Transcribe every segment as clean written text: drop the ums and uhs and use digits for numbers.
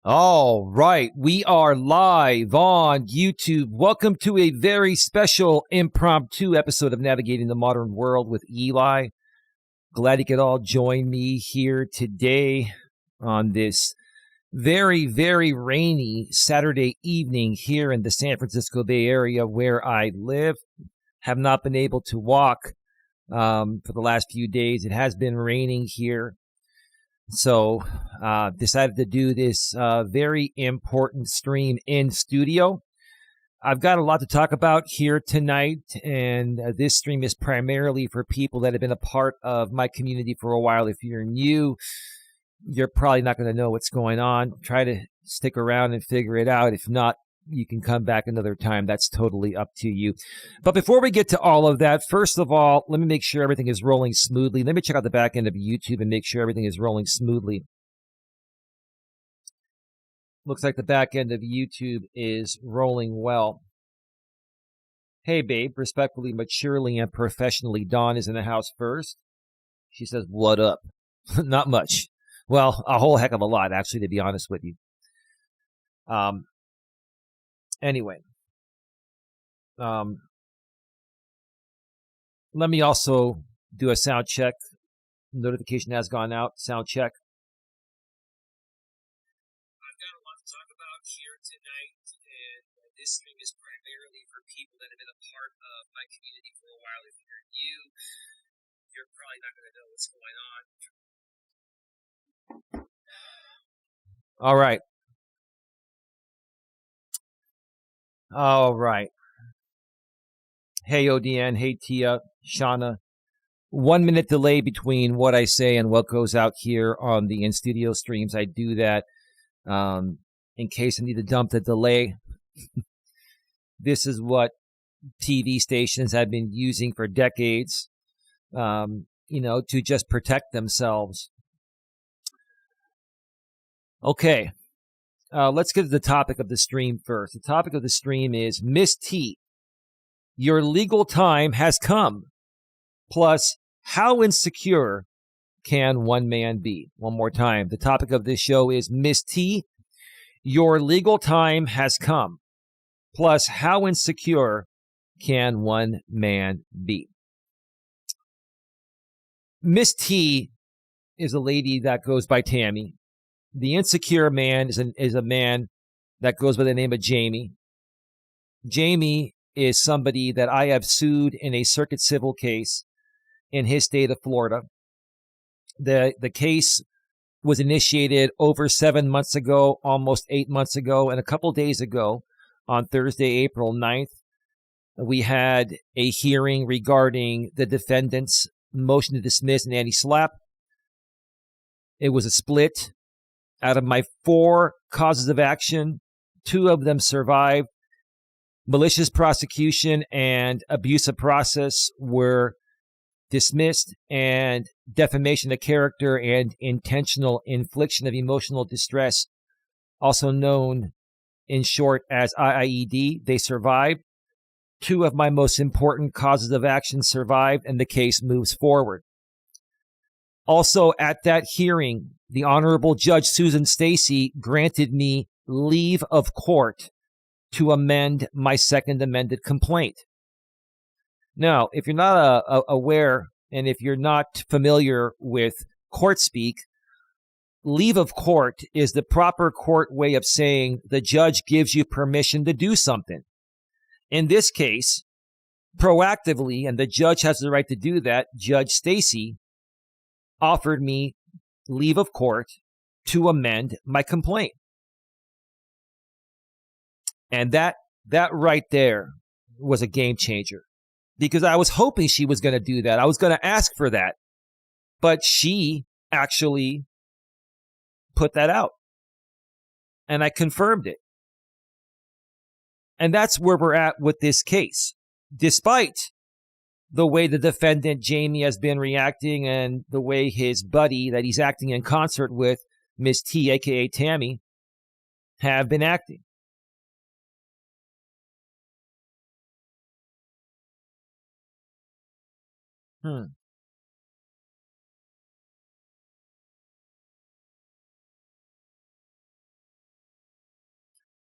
All right, we are live on YouTube. Welcome to a very special impromptu episode of Navigating the Modern World with Eli. Glad you could all join me here today on this very, very rainy Saturday evening here in the San Francisco Bay Area where I live. Have not been able to walk for the last few days. It has been raining here. So decided to do this very important stream in studio. I've got a lot to talk about here tonight, and this stream is primarily for people that have been a part of my community for a while. If you're new, you're probably not going to know what's going on. Try to stick around and figure it out. If not, you can come back another time. That's totally up to you. But before we get to all of that, first of all, let me make sure everything is rolling smoothly. Let me check out the back end of YouTube and make sure everything is rolling smoothly. Looks like the back end of YouTube is rolling well. Hey, babe, respectfully, maturely, and professionally, Dawn is in the house first. She says, what up? Not much. Well, a whole heck of a lot, actually, to be honest with you. Anyway, let me also do a sound check. Notification has gone out. Sound check. I've got a lot to talk about here tonight, and this stream is primarily for people that have been a part of my community for a while. If you're new, you're probably not going to know what's going on. All right. All right. Hey, ODN. Hey, Tia, Shauna. 1 minute delay between what I say and what goes out here on the in-studio streams. I do that in case I need to dump the delay. This is what TV stations have been using for decades, to just protect themselves. Okay. Let's get to the topic of the stream first. The topic of the stream is Miss T, your legal time has come. Plus, how insecure can one man be? One more time. The topic of this show is Miss T, your legal time has come. Plus, how insecure can one man be? Miss T is a lady that goes by Tammy. The insecure man is a man that goes by the name of Jamie. Jamie is somebody that I have sued in a circuit civil case in his state of Florida. The case was initiated over 7 months ago, almost 8 months ago, and a couple days ago, on Thursday, April 9th, we had a hearing regarding the defendant's motion to dismiss and anti-SLAPP. It was a split. Out of my 4 causes of action, 2 of them survived. Malicious prosecution and abuse of process were dismissed, and defamation of character and intentional infliction of emotional distress, also known in short as IIED, they survived. 2 of my most important causes of action survived, and the case moves forward. Also, at that hearing, the Honorable Judge Susan Stacy granted me leave of court to amend my second amended complaint. Now, if you're not aware and if you're not familiar with court speak, leave of court is the proper court way of saying the judge gives you permission to do something. In this case, proactively, and the judge has the right to do that, Judge Stacy offered me leave of court to amend my complaint. And that right there was a game changer, because I was hoping she was going to do that. I was going to ask for that, but she actually put that out, and I confirmed it. And that's where we're at with this case. Despite the way the defendant, Jamie, has been reacting and the way his buddy that he's acting in concert with, Miss T, a.k.a. Tammy, have been acting.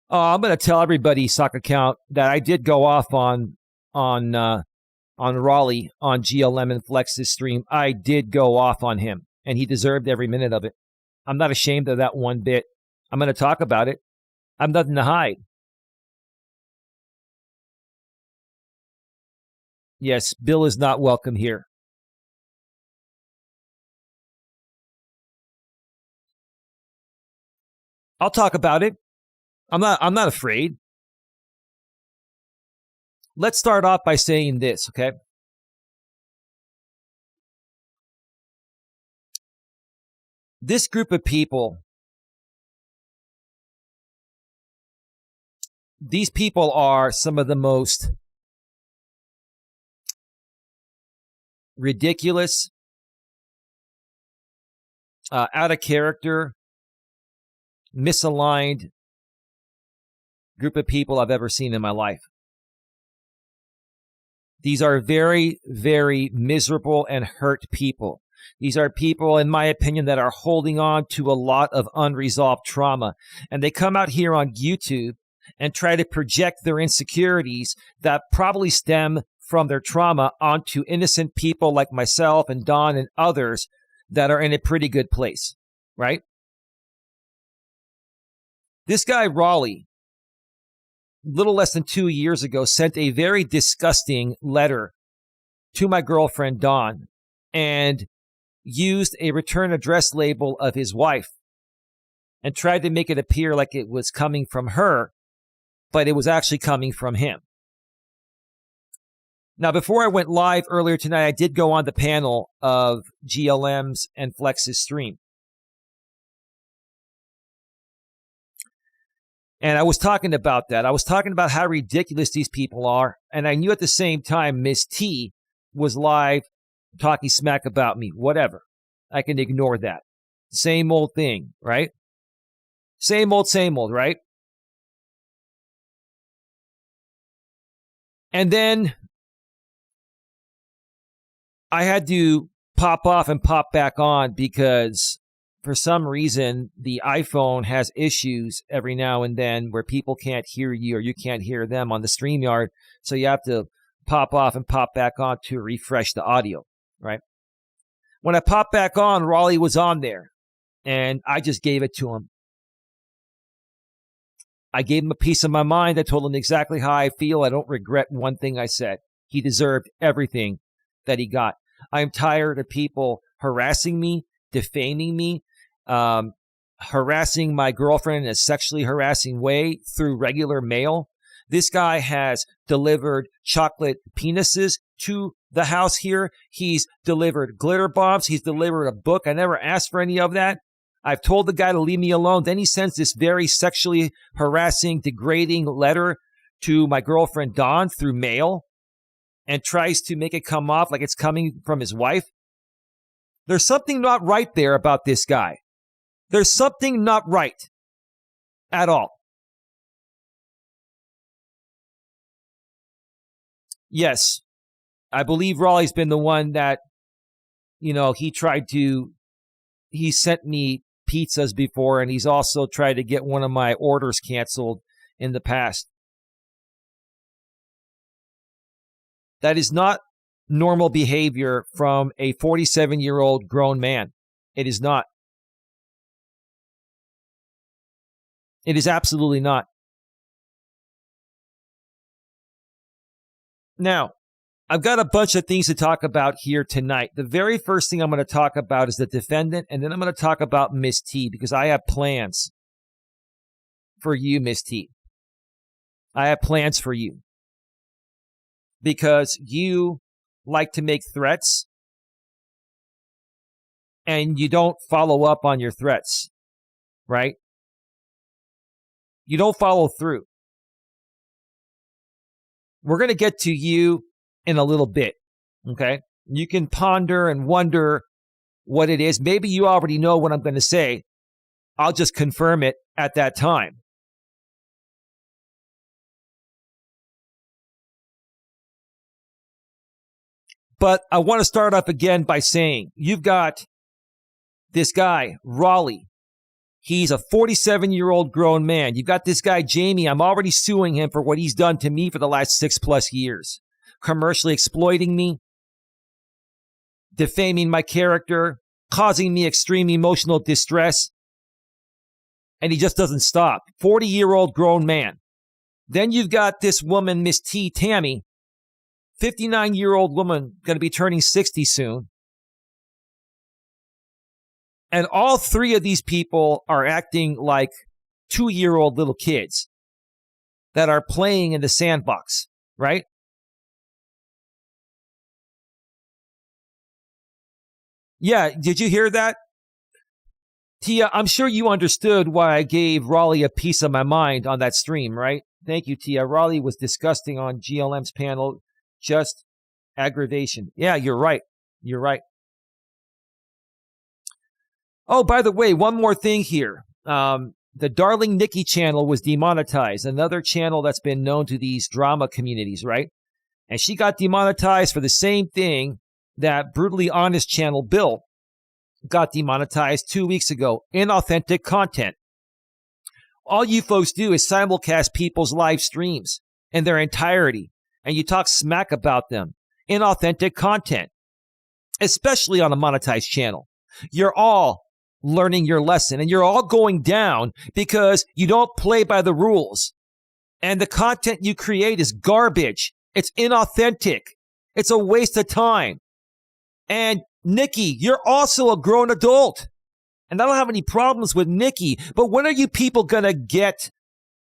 I'm going to tell everybody, sock account, that I did go off on Raleigh on GLM and Flex's stream. I did go off on him, and he deserved every minute of it. I'm not ashamed of that one bit. I'm going to talk about it. I have nothing to hide. Yes, Bill is not welcome here. I'll talk about it. I'm not afraid. Let's start off by saying this, okay? This group of people, these people are some of the most ridiculous, out of character, misaligned group of people I've ever seen in my life. These are very, very miserable and hurt people. These are people, in my opinion, that are holding on to a lot of unresolved trauma. And they come out here on YouTube and try to project their insecurities that probably stem from their trauma onto innocent people like myself and Don and others that are in a pretty good place, right? This guy, Raleigh, little less than 2 years ago, sent a very disgusting letter to my girlfriend, Dawn, and used a return address label of his wife and tried to make it appear like it was coming from her, but it was actually coming from him. Now, before I went live earlier tonight, I did go on the panel of GLM's and Flex's stream. And I was talking about that. I was talking about how ridiculous these people are. And I knew at the same time Miss T was live talking smack about me. Whatever. I can ignore that. Same old thing, right? Same old, right? And then I had to pop off and pop back on because for some reason, the iPhone has issues every now and then where people can't hear you or you can't hear them on the StreamYard. So you have to pop off and pop back on to refresh the audio, right? When I popped back on, Raleigh was on there, and I just gave it to him. I gave him a piece of my mind. I told him exactly how I feel. I don't regret one thing I said. He deserved everything that he got. I'm tired of people harassing me, defaming me, harassing my girlfriend in a sexually harassing way through regular mail. This guy has delivered chocolate penises to the house here. He's delivered glitter bombs. He's delivered a book. I never asked for any of that. I've told the guy to leave me alone. Then he sends this very sexually harassing, degrading letter to my girlfriend Dawn through mail and tries to make it come off like it's coming from his wife. There's something not right there about this guy. There's something not right at all. Yes, I believe Raleigh's been the one that, he sent me pizzas before, and he's also tried to get one of my orders canceled in the past. That is not normal behavior from a 47-year-old grown man. It is not. It is absolutely not. Now, I've got a bunch of things to talk about here tonight. The very first thing I'm going to talk about is the defendant, and then I'm going to talk about Miss T, because I have plans for you, Miss T. I have plans for you. Because you like to make threats, and you don't follow up on your threats, right? You don't follow through. We're going to get to you in a little bit, okay? You can ponder and wonder what it is. Maybe you already know what I'm going to say. I'll just confirm it at that time. But I want to start off again by saying, you've got this guy, Raleigh. He's a 47-year-old grown man. You got this guy, Jamie. I'm already suing him for what he's done to me for the last 6+ years. Commercially exploiting me, defaming my character, causing me extreme emotional distress. And he just doesn't stop. 40-year-old grown man. Then you've got this woman, Miss T, Tammy, 59-year-old woman, going to be turning 60 soon. And all three of these people are acting like 2-year-old little kids that are playing in the sandbox, right? Yeah, did you hear that? Tia, I'm sure you understood why I gave Raleigh a piece of my mind on that stream, right? Thank you, Tia. Raleigh was disgusting on GLM's panel. Just aggravation. Yeah, you're right. You're right. Oh, by the way, one more thing here. The Darling Nikki channel was demonetized, another channel that's been known to these drama communities, right? And she got demonetized for the same thing that Brutally Honest channel Bill got demonetized 2 weeks ago. Inauthentic content. All you folks do is simulcast people's live streams in their entirety, and you talk smack about them. Inauthentic content, especially on a monetized channel. You're all learning your lesson, and you're all going down because you don't play by the rules. And the content you create is garbage. It's inauthentic. It's a waste of time. And Nikki, you're also a grown adult. And I don't have any problems with Nikki, but when are you people going to get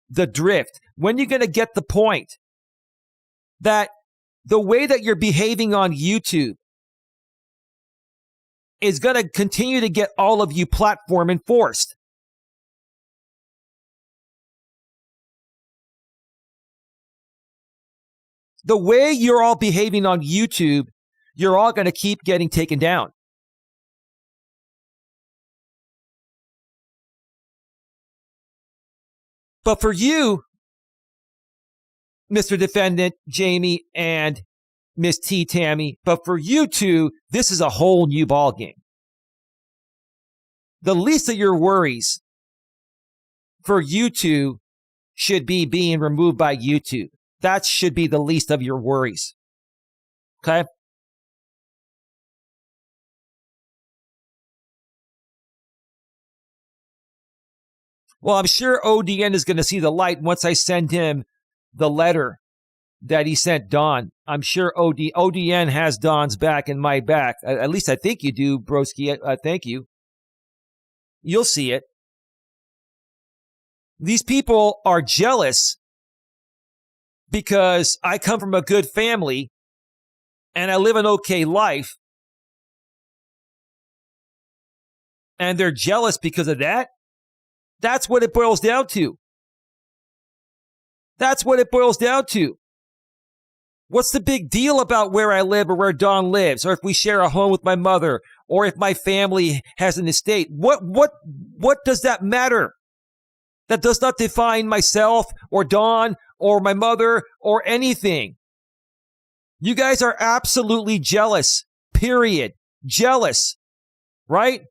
the drift? When are you going to get the point that the way that you're behaving on YouTube is going to continue to get all of you platform enforced? The way you're all behaving on YouTube, you're all going to keep getting taken down. But for you, Mr. Defendant, Jamie, and Miss T, Tammy, but for you two, this is a whole new ballgame. The least of your worries for you two should be being removed by YouTube. That should be the least of your worries. Okay? Well, I'm sure ODN is going to see the light once I send him the letter that he sent Don. I'm sure ODN has Don's back and my back. At least I think you do, broski. Thank you. You'll see it. These people are jealous because I come from a good family and I live an okay life. And they're jealous because of that. That's what it boils down to. That's what it boils down to. What's the big deal about where I live or where Dawn lives, or if we share a home with my mother, or if my family has an estate? What does that matter? That does not define myself or Dawn or my mother or anything. You guys are absolutely jealous. Period. Jealous. Right?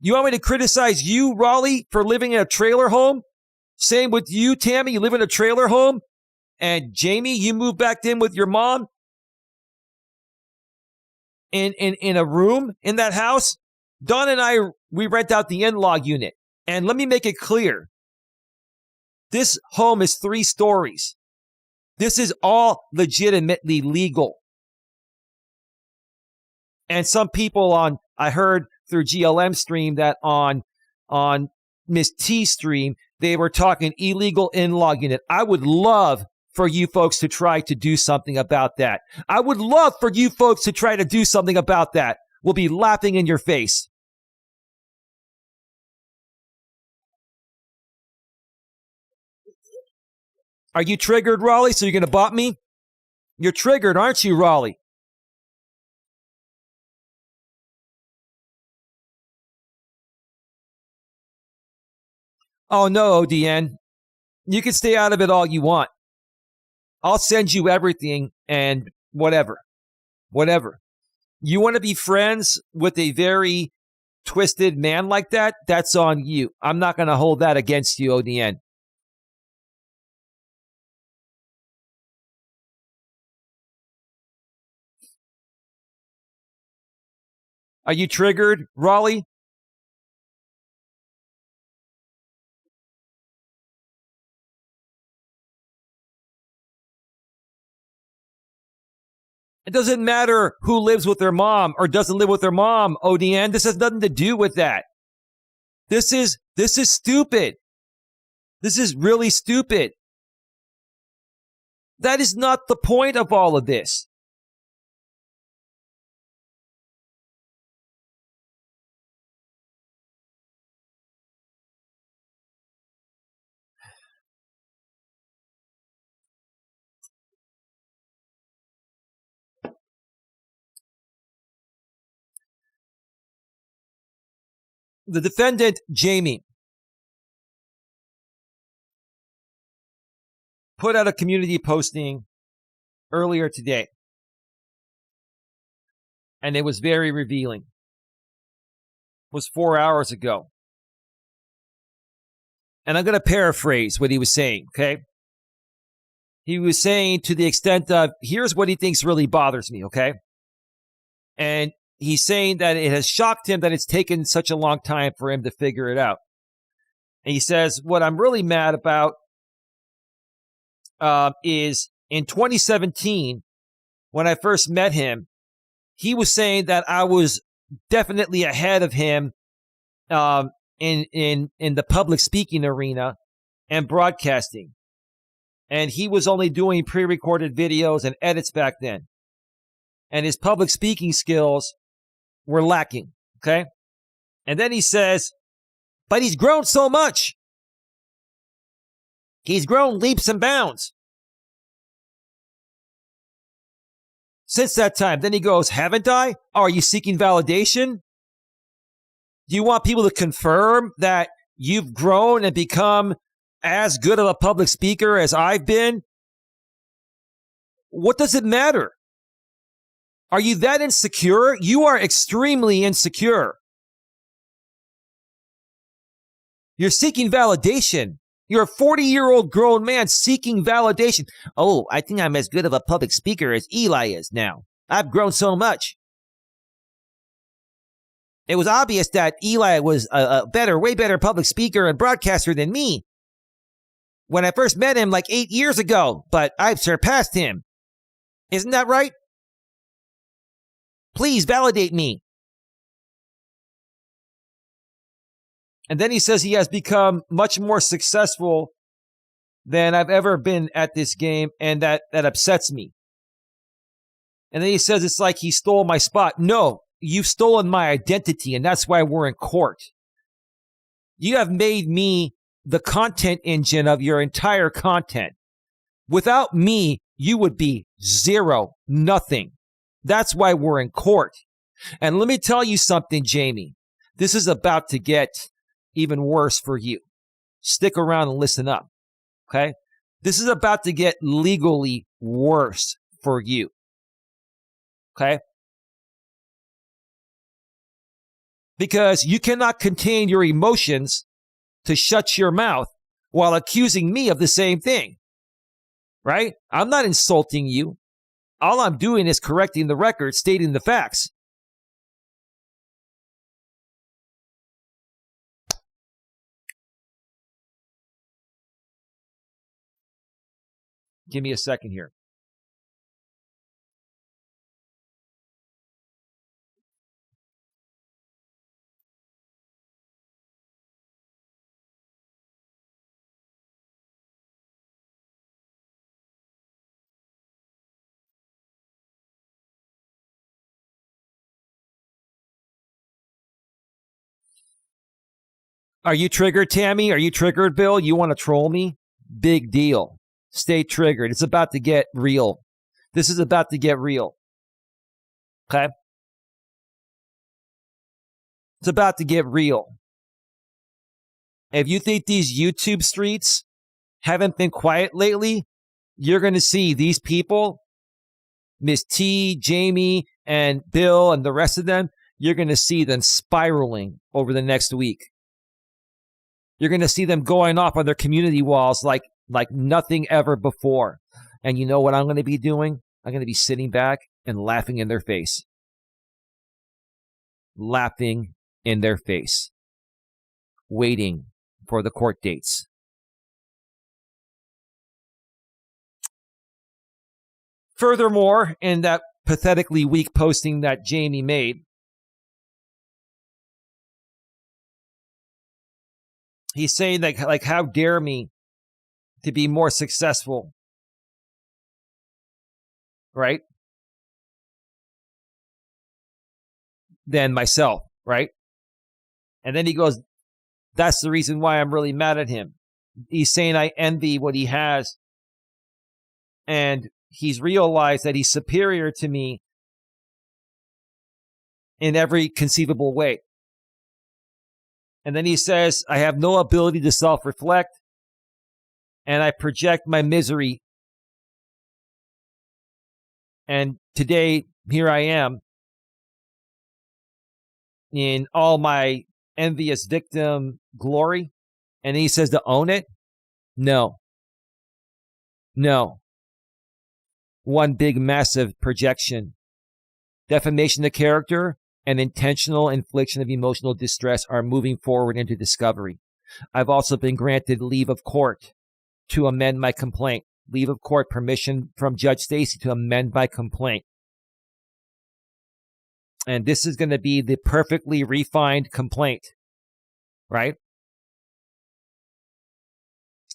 You want me to criticize you, Raleigh, for living in a trailer home? Same with you, Tammy. You live in a trailer home? And Jamie, you moved back in with your mom? In a room in that house? Dawn and I, we rent out the in-law unit. And let me make it clear. This home is 3 stories. This is all legitimately legal. And some people I heard through GLM stream that on Miss T stream, they were talking illegal in-law unit. I would love for you folks to try to do something about that. I would love for you folks to try to do something about that. We'll be laughing in your face. Are you triggered, Raleigh? So you're going to bot me? You're triggered, aren't you, Raleigh? Oh, no, ODN. You can stay out of it all you want. I'll send you everything and whatever. Whatever. You want to be friends with a very twisted man like that, that's on you. I'm not going to hold that against you, ODN. Are you triggered, Raleigh? It doesn't matter who lives with their mom or doesn't live with their mom, ODN. This has nothing to do with that. This is stupid. This is really stupid. That is not the point of all of this. The defendant, Jamie, put out a community posting earlier today. And it was very revealing. It was 4 hours ago. And I'm going to paraphrase what he was saying, okay? He was saying to the extent of, here's what he thinks really bothers me, okay? And he's saying that it has shocked him that it's taken such a long time for him to figure it out. And he says, what I'm really mad about is in 2017, when I first met him, he was saying that I was definitely ahead of him in the public speaking arena and broadcasting. And he was only doing pre-recorded videos and edits back then. And his public speaking skills were lacking, okay? And then he says, but he's grown so much. He's grown leaps and bounds since that time. Then he goes, haven't I? Oh, are you seeking validation? Do you want people to confirm that you've grown and become as good of a public speaker as I've been? What does it matter? Are you that insecure? You are extremely insecure. You're seeking validation. You're a 40-year-old grown man seeking validation. Oh, I think I'm as good of a public speaker as Elias is now. I've grown so much. It was obvious that Eli was a way better public speaker and broadcaster than me when I first met him like 8 years ago, but I've surpassed him. Isn't that right? Please validate me. And then he says he has become much more successful than I've ever been at this game, and that upsets me. And then he says it's like he stole my spot. No, you've stolen my identity, and that's why we're in court. You have made me the content engine of your entire content. Without me, you would be zero, nothing. That's why we're in court. And let me tell you something, Jamie. This is about to get even worse for you. Stick around and listen up, okay? This is about to get legally worse for you, okay? Because you cannot contain your emotions to shut your mouth while accusing me of the same thing, right? I'm not insulting you. All I'm doing is correcting the record, stating the facts. Give me a second here. Are you triggered, Tammy? Are you triggered, Bill? You want to troll me? Big deal. Stay triggered. It's about to get real. This is about to get real. Okay? It's about to get real. If you think these YouTube streets haven't been quiet lately, you're going to see these people, Miss T, Jamie, and Bill, and the rest of them, you're going to see them spiraling over the next week. You're going to see them going off on their community walls like nothing ever before. And you know what I'm going to be doing? I'm going to be sitting back and laughing in their face. Laughing in their face. Waiting for the court dates. Furthermore, in that pathetically weak posting that Jamie made, he's saying that, like, how dare me to be more successful, right, than myself, right? And then he goes, that's the reason why I'm really mad at him. He's saying I envy what he has. And he's realized that he's superior to me in every conceivable way. And then he says, I have no ability to self-reflect, and I project my misery. And today, here I am in all my envious victim glory. And he says to own it? No. One big, massive projection. Defamation of character and intentional infliction of emotional distress are moving forward into discovery. I've also been granted leave of court to amend my complaint. Leave of court, permission from Judge Stacy to amend my complaint. And this is going to be the perfectly refined complaint, right?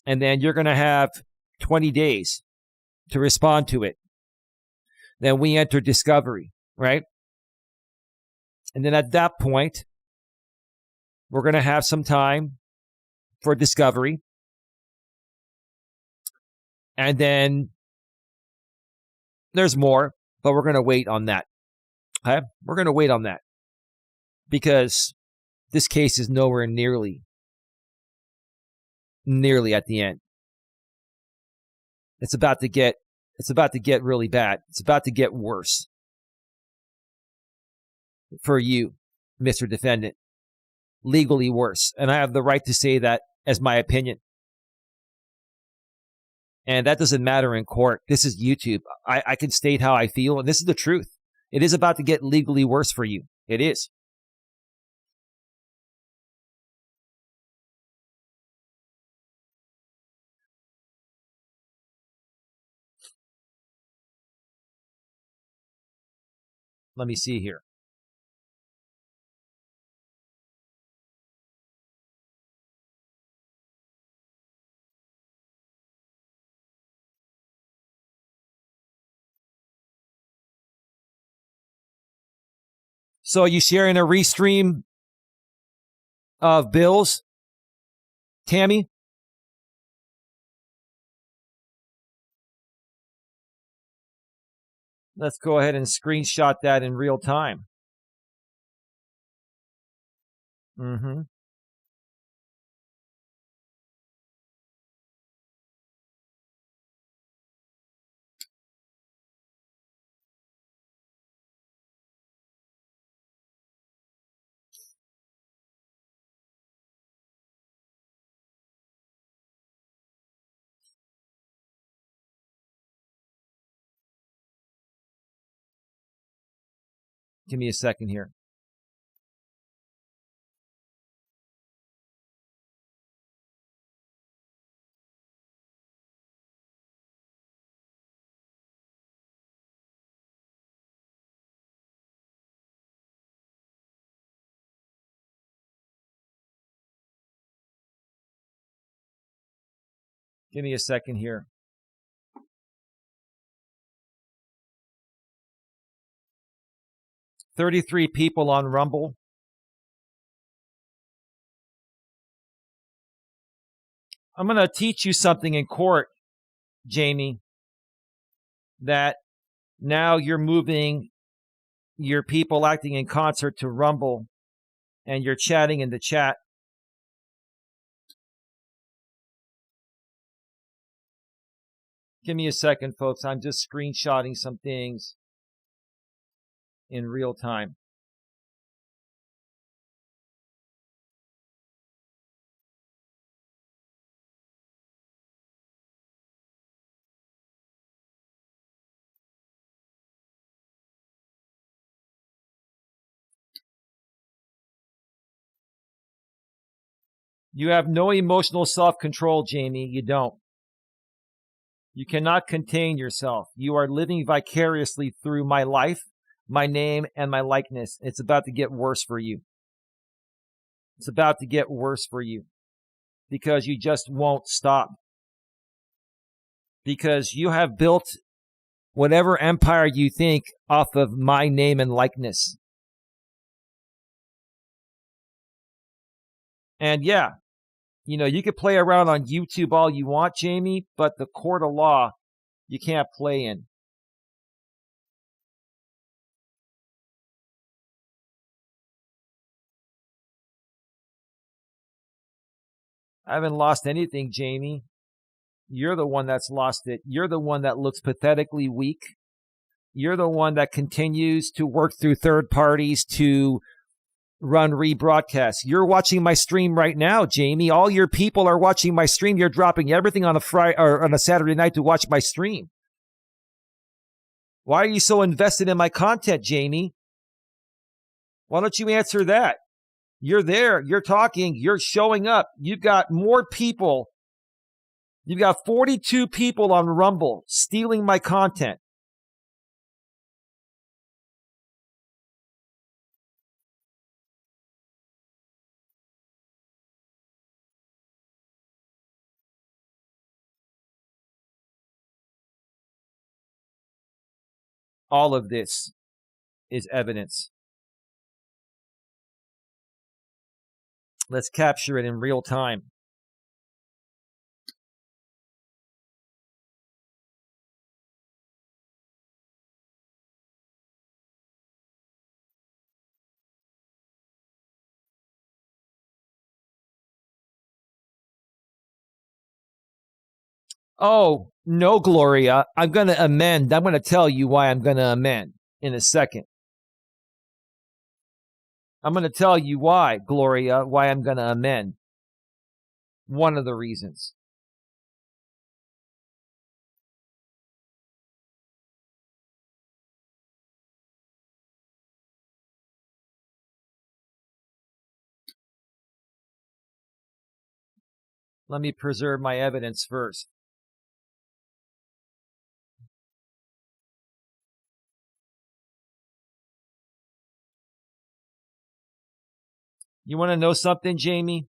And then you're going to have 20 days to respond to it. Then we enter discovery, right? And then at that point, we're going to have some time for discovery. And then there's more, but we're going to wait on that. Okay? We're going to wait on that because this case is nowhere nearly at the end. It's about to get really bad. It's about to get worse for you, Mr. Defendant. Legally worse. And I have the right to say that as my opinion. And that doesn't matter in court. This is YouTube. I can state how I feel, and this is the truth. It is about to get legally worse for you. It is. Let me see here. So are you sharing a restream of bills, Tammy? Let's go ahead and screenshot that in real time. Mm-hmm. Give me a second here. Give me a second here. $33 people on Rumble. I'm going to teach you something in court, Jamie, that now you're moving your people acting in concert to Rumble and you're chatting in the chat. Give me a second, folks. I'm just screenshotting some things in real time. You have no emotional self-control, Jamie. You don't. You cannot contain yourself. You are living vicariously through my life, my name, and my likeness. It's about to get worse for you. It's about to get worse for you because you just won't stop. Because you have built whatever empire you think off of my name and likeness. And yeah, you could play around on YouTube all you want, Jamie, but the court of law, you can't play in. I haven't lost anything, Jamie. You're the one that's lost it. You're the one that looks pathetically weak. You're the one that continues to work through third parties to run rebroadcasts. You're watching my stream right now, Jamie. All your people are watching my stream. You're dropping everything on a Friday or on a Saturday night to watch my stream. Why are you so invested in my content, Jamie? Why don't you answer that? You're there. You're talking. You're showing up. You've got more people. You've got 42 people on Rumble stealing my content. All of this is evidence. Let's capture it in real time. Oh, no, Gloria. I'm going to amend. I'm going to tell you why I'm going to amend in a second. I'm going to tell you why, Gloria, why I'm going to amend. One of the reasons. Let me preserve my evidence first. You want to know something, Jamie?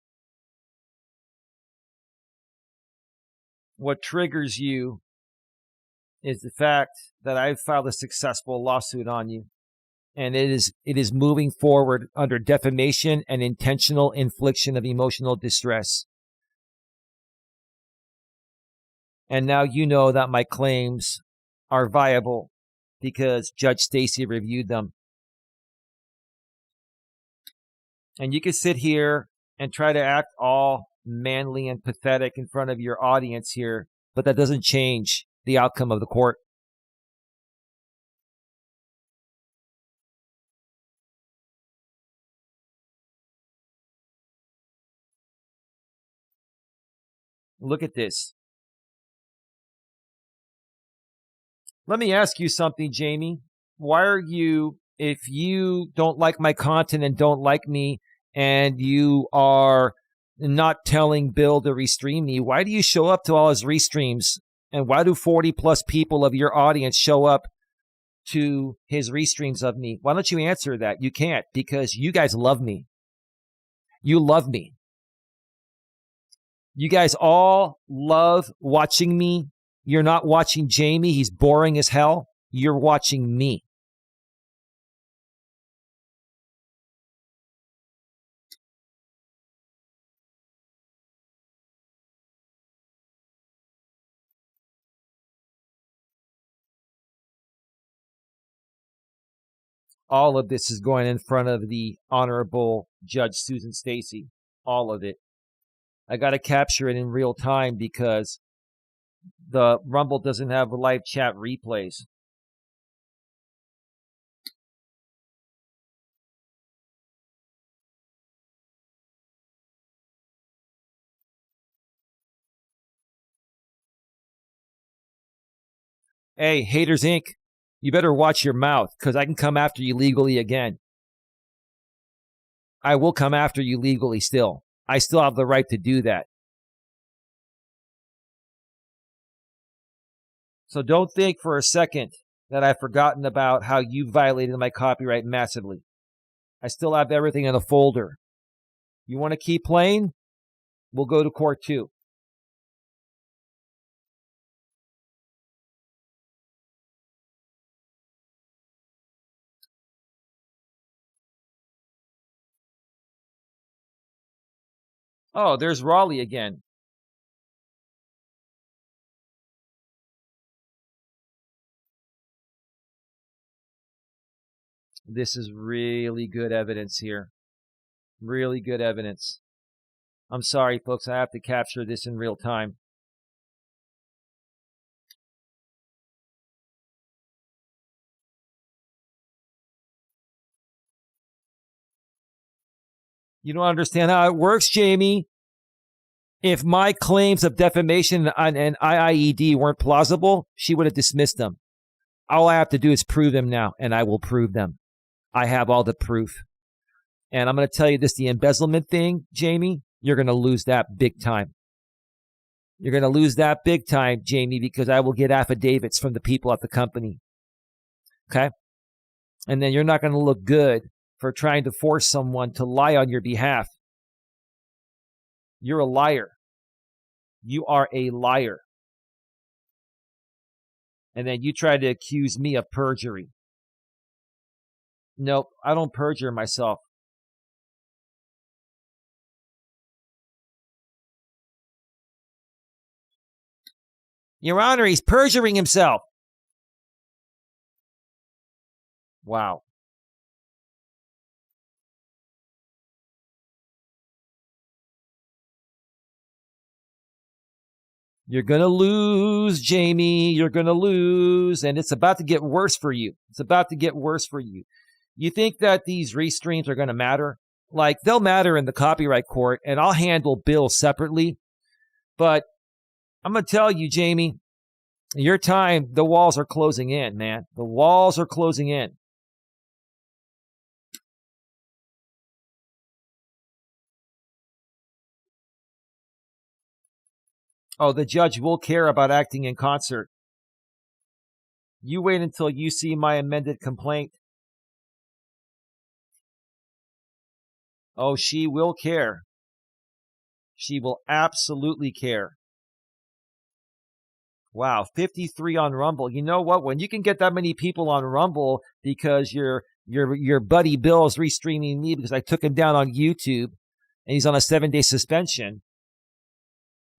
What triggers you is the fact that I've filed a successful lawsuit on you. And it is moving forward under defamation and intentional infliction of emotional distress. And now you know that my claims are viable because Judge Stacy reviewed them. And you can sit here and try to act all manly and pathetic in front of your audience here, but that doesn't change the outcome of the court. Look at this. Let me ask you something, Jamie. Why are you, if you don't like my content and don't like me, and you are not telling Bill to restream me, why do you show up to all his restreams? And why do 40 plus people of your audience show up to his restreams of me? Why don't you answer that? You can't, because you guys love me. You love me. You guys all love watching me. You're not watching Jamie. He's boring as hell. You're watching me. All of this is going in front of the Honorable Judge Susan Stacy. All of it. I got to capture it in real time because the Rumble doesn't have live chat replays. Hey, Haters Inc., you better watch your mouth because I can come after you legally again. I will come after you legally still. I still have the right to do that. So don't think for a second that I've forgotten about how you violated my copyright massively. I still have everything in a folder. You want to keep playing? We'll go to court too. Oh, there's Raleigh again. This is really good evidence here. Really good evidence. I'm sorry, folks. I have to capture this in real time. You don't understand how it works, Jamie. If my claims of defamation and IIED weren't plausible, she would have dismissed them. All I have to do is prove them now, and I will prove them. I have all the proof. And I'm going to tell you this, the embezzlement thing, Jamie, you're going to lose that big time. You're going to lose that big time, Jamie, because I will get affidavits from the people at the company. Okay? And then you're not going to look good for trying to force someone to lie on your behalf. You're a liar. You are a liar. And then you try to accuse me of perjury. Nope, I don't perjure myself. Your Honor, he's perjuring himself. Wow. You're going to lose, Jamie. You're going to lose. And it's about to get worse for you. It's about to get worse for you. You think that these restreams are going to matter? Like, they'll matter in the copyright court, and I'll handle bills separately. But I'm going to tell you, Jamie, your time, the walls are closing in, man. The walls are closing in. Oh, the judge will care about acting in concert. You wait until you see my amended complaint. Oh, she will care. She will absolutely care. Wow, 53 on Rumble. You know what? When you can get that many people on Rumble because your buddy Bill is restreaming me because I took him down on YouTube and he's on a 7-day suspension.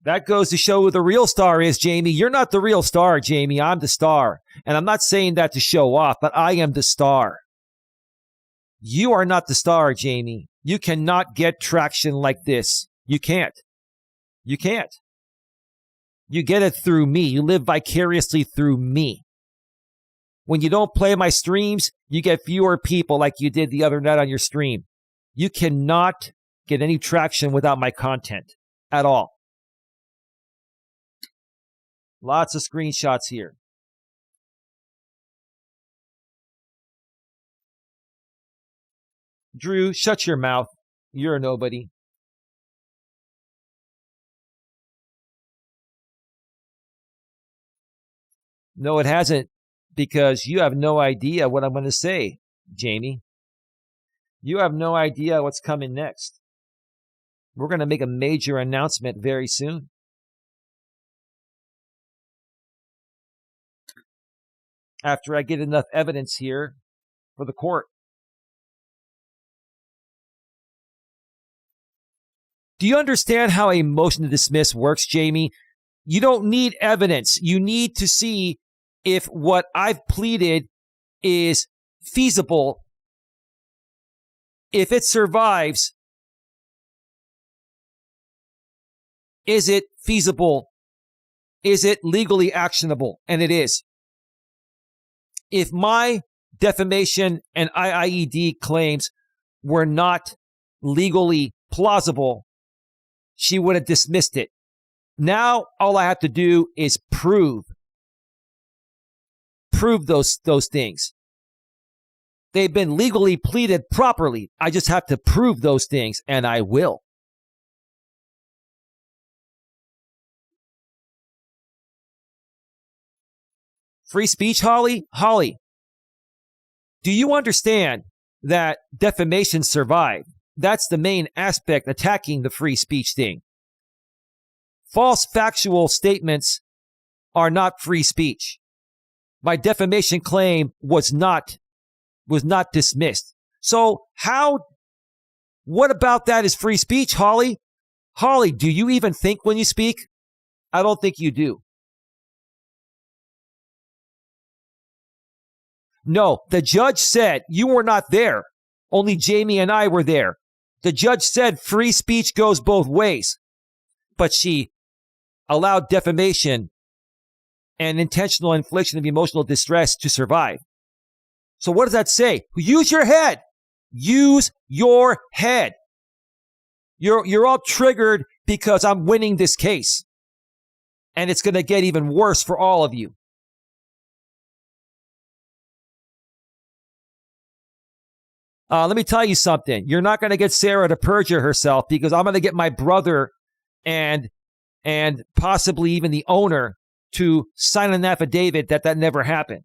That goes to show who the real star is, Jamie. You're not the real star, Jamie. I'm the star. And I'm not saying that to show off, but I am the star. You are not the star, Jamie. You cannot get traction like this. You can't. You can't. You get it through me. You live vicariously through me. When you don't play my streams, you get fewer people like you did the other night on your stream. You cannot get any traction without my content at all. Lots of screenshots here. Drew, shut your mouth. You're a nobody. No, it hasn't, because you have no idea what I'm going to say, Jamie. You have no idea what's coming next. We're going to make a major announcement very soon. After I get enough evidence here for the court. Do you understand how a motion to dismiss works, Jamie? You don't need evidence. You need to see if what I've pleaded is feasible. If it survives, is it feasible? Is it legally actionable? And it is. If my defamation and IIED claims were not legally plausible, she would have dismissed it. Now, all I have to do is prove those things. They've been legally pleaded properly. I just have to prove those things, and I will. Free speech, Holly? Holly, do you understand that defamation survived? That's the main aspect attacking the free speech thing. False factual statements are not free speech. My defamation claim was not dismissed. So what about that is free speech, Holly? Holly, do you even think when you speak? I don't think you do. No, the judge said you were not there. Only Jamie and I were there. The judge said free speech goes both ways, but she allowed defamation and intentional infliction of emotional distress to survive. So what does that say? Use your head. Use your head. You're all triggered because I'm winning this case. And it's going to get even worse for all of you. Let me tell you something. You're not going to get Sarah to perjure herself because I'm going to get my brother and possibly even the owner to sign an affidavit that never happened.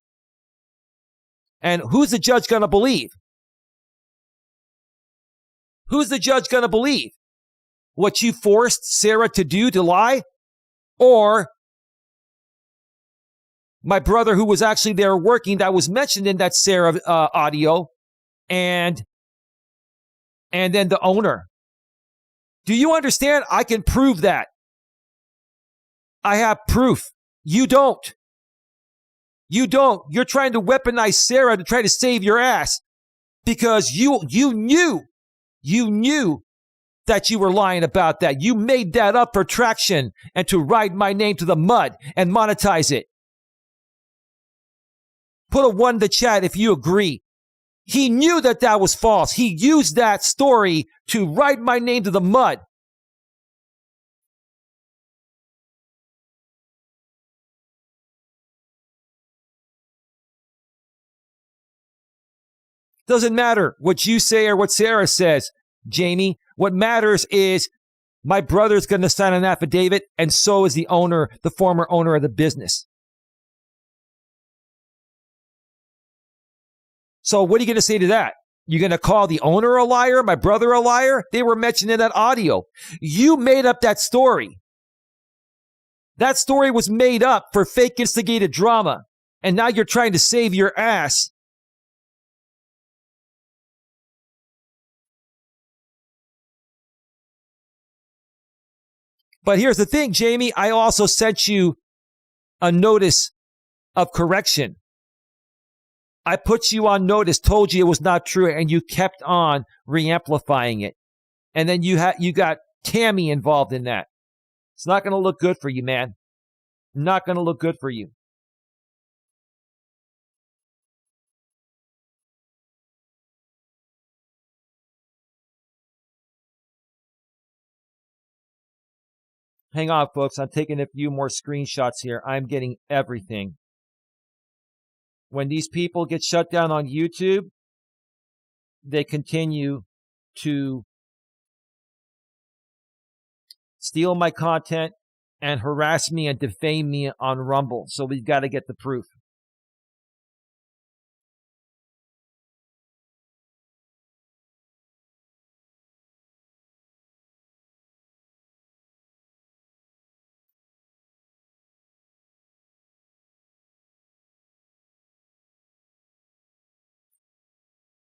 And who's the judge going to believe? Who's the judge going to believe? What you forced Sarah to do, to lie? Or my brother who was actually there working, that was mentioned in that Sarah audio, and then the owner. Do you understand? I can prove that. I have proof. You don't. You don't. You're trying to weaponize Sarah to try to save your ass because you knew that you were lying about that. You made that up for traction and to ride my name to the mud and monetize it. Put a 1 in the chat if you agree. He knew that was false. He used that story to ride my name to the mud. Doesn't matter what you say or what Sarah says, Jamie. What matters is my brother's going to sign an affidavit, and so is the owner, the former owner of the business. So what are you going to say to that? You're going to call the owner a liar, my brother a liar? They were mentioned in that audio. You made up that story. That story was made up for fake instigated drama, and now you're trying to save your ass. But here's the thing, Jamie. I also sent you a notice of correction. I put you on notice, told you it was not true, and you kept on re-amplifying it. And then you got Tammy involved in that. It's not going to look good for you, man. Not going to look good for you. Hang on, folks. I'm taking a few more screenshots here. I'm getting everything. When these people get shut down on YouTube, they continue to steal my content and harass me and defame me on Rumble. So we've got to get the proof.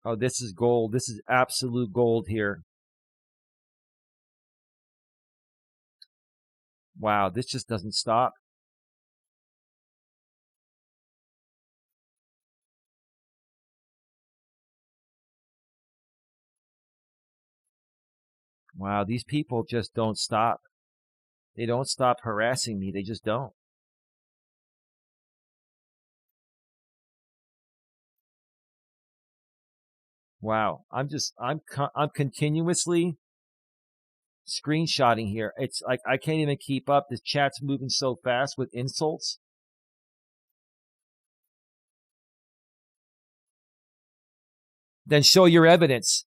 Oh, this is gold. This is absolute gold here. Wow, this just doesn't stop. Wow, these people just don't stop. They don't stop harassing me. They just don't. Wow, I'm continuously screenshotting here. It's like I can't even keep up. This chat's moving so fast with insults. Then show your evidence,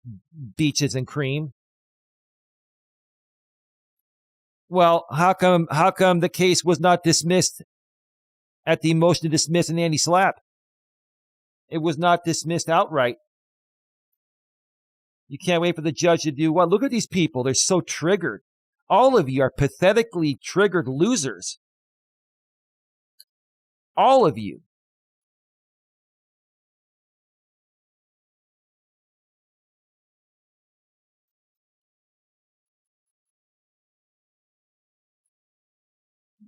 Beaches and Cream. Well, how come the case was not dismissed at the motion to dismiss and anti-slap. It was not dismissed outright. You can't wait for the judge to do what? Look at these people. They're so triggered. All of you are pathetically triggered losers. All of you.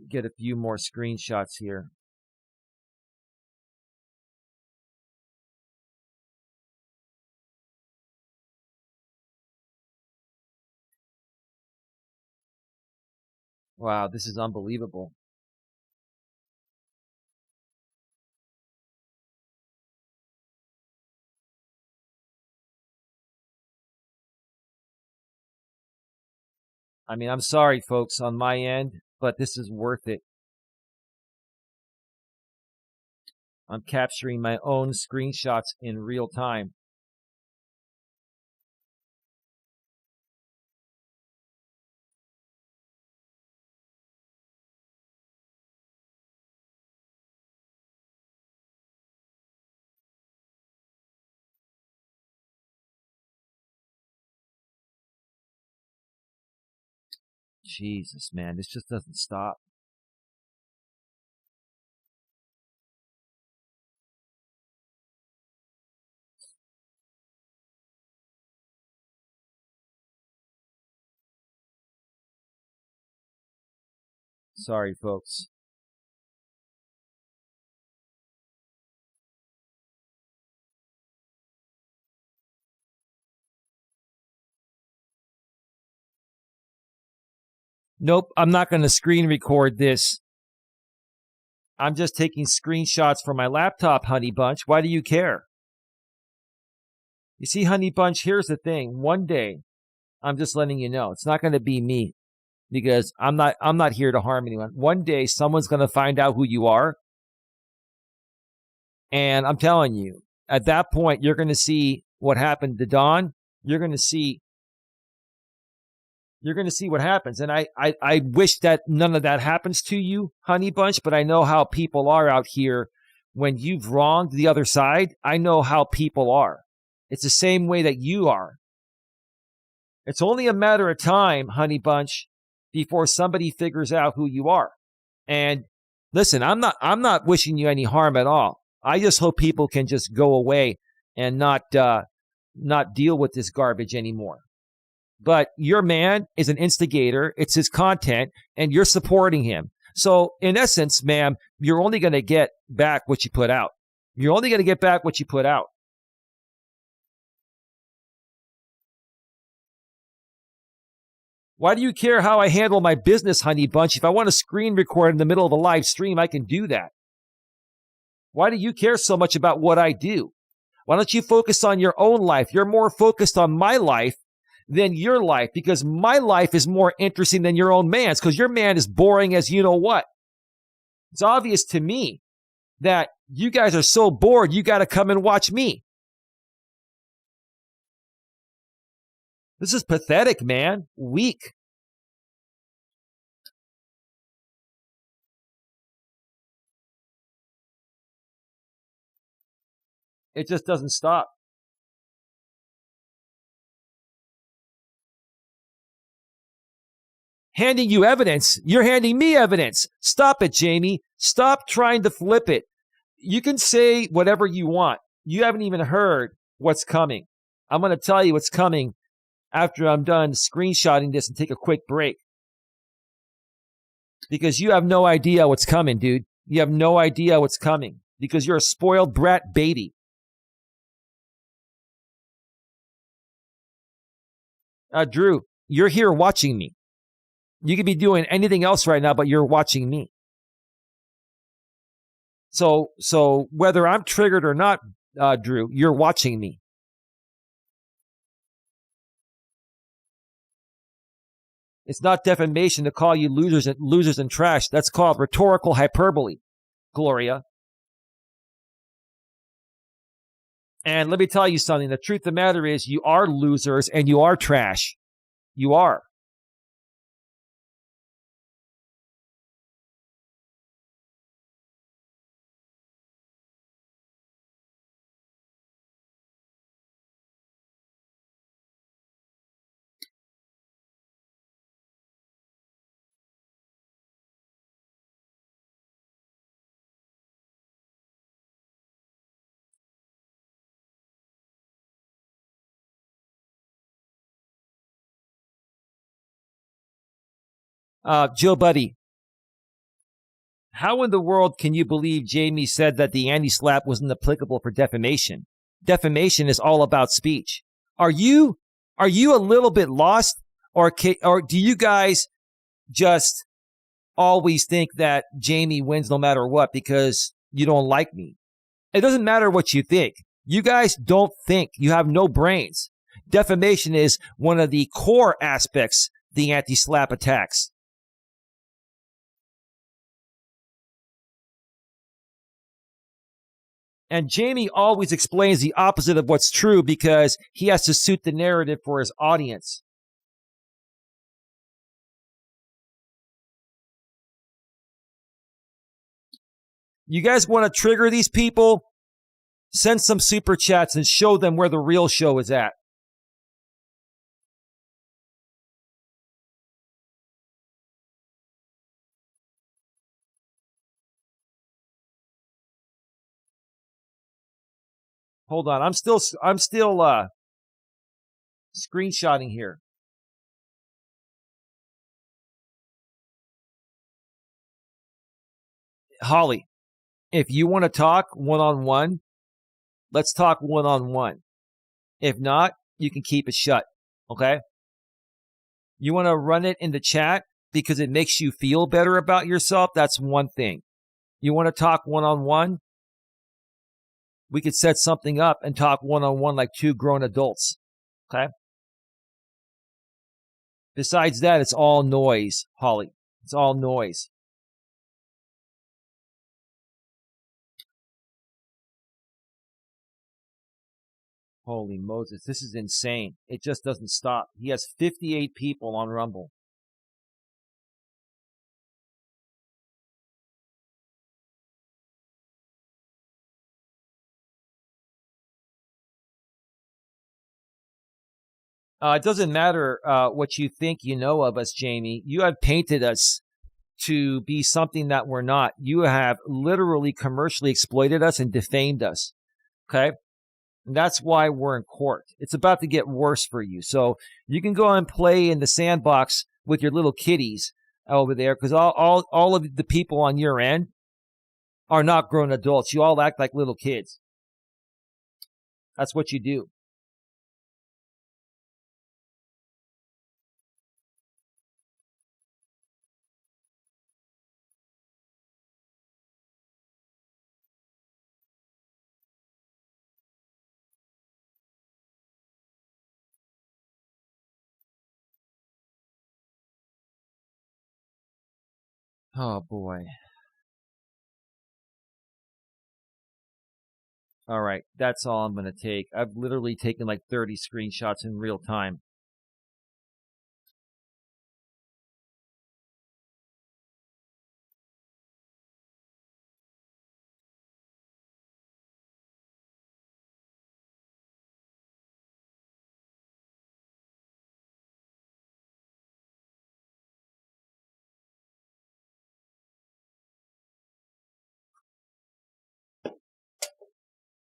Get a few more screenshots here. Wow, this is unbelievable. I mean, I'm sorry, folks, on my end, but this is worth it. I'm capturing my own screenshots in real time. Jesus, man, this just doesn't stop. Sorry, folks. Nope, I'm not going to screen record this. I'm just taking screenshots from my laptop, Honey Bunch. Why do you care? You see, Honey Bunch, here's the thing. One day, I'm just letting you know, it's not going to be me because I'm not here to harm anyone. One day, someone's going to find out who you are. And I'm telling you, at that point, you're going to see what happened to Dawn. You're going to see what happens. And I wish that none of that happens to you, Honey Bunch, but I know how people are out here. When you've wronged the other side, I know how people are. It's the same way that you are. It's only a matter of time, Honey Bunch, before somebody figures out who you are. And listen, I'm not wishing you any harm at all. I just hope people can just go away and not deal with this garbage anymore. But your man is an instigator. It's his content, and you're supporting him. So, in essence, ma'am, you're only going to get back what you put out. You're only going to get back what you put out. Why do you care how I handle my business, Honey Bunch? If I want to screen record in the middle of a live stream, I can do that. Why do you care so much about what I do? Why don't you focus on your own life? You're more focused on my life than your life, because my life is more interesting than your own man's, because your man is boring as you know what. It's obvious to me that you guys are so bored, you got to come and watch me. This is pathetic, man. Weak. It just doesn't stop. Handing you evidence. You're handing me evidence. Stop it, Jamie. Stop trying to flip it. You can say whatever you want. You haven't even heard what's coming. I'm going to tell you what's coming after I'm done screenshotting this and take a quick break. Because you have no idea what's coming, dude. You have no idea what's coming. Because you're a spoiled brat baby. Drew, you're here watching me. You could be doing anything else right now, but you're watching me. So whether I'm triggered or not, Drew, you're watching me. It's not defamation to call you losers and trash. That's called rhetorical hyperbole, Gloria. And let me tell you something. The truth of the matter is you are losers and you are trash. You are. Joe Buddy, how in the world can you believe Jamie said that the anti-slap wasn't applicable for defamation? Defamation is all about speech. Are you a little bit lost, or do you guys just always think that Jamie wins no matter what because you don't like me? It doesn't matter what you think. You guys don't think. You have no brains. Defamation is one of the core aspects of the anti-slap attacks. And Jamie always explains the opposite of what's true because he has to suit the narrative for his audience. You guys want to trigger these people? Send some super chats and show them where the real show is at. Hold on. I'm still screenshotting here. Holly, if you want to talk one-on-one, let's talk one-on-one. If not, you can keep it shut, okay? You want to run it in the chat because it makes you feel better about yourself? That's one thing. You want to talk one-on-one? We could set something up and talk one-on-one like two grown adults, okay? Besides that, it's all noise, Holly. It's all noise. Holy Moses, this is insane. It just doesn't stop. He has 58 people on Rumble. It doesn't matter what you think you know of us, Jamie. You have painted us to be something that we're not. You have literally commercially exploited us and defamed us. Okay? And that's why we're in court. It's about to get worse for you. So you can go and play in the sandbox with your little kitties over there because all of the people on your end are not grown adults. You all act like little kids. That's what you do. Oh, boy. All right, that's all I'm going to take. I've literally taken like 30 screenshots in real time.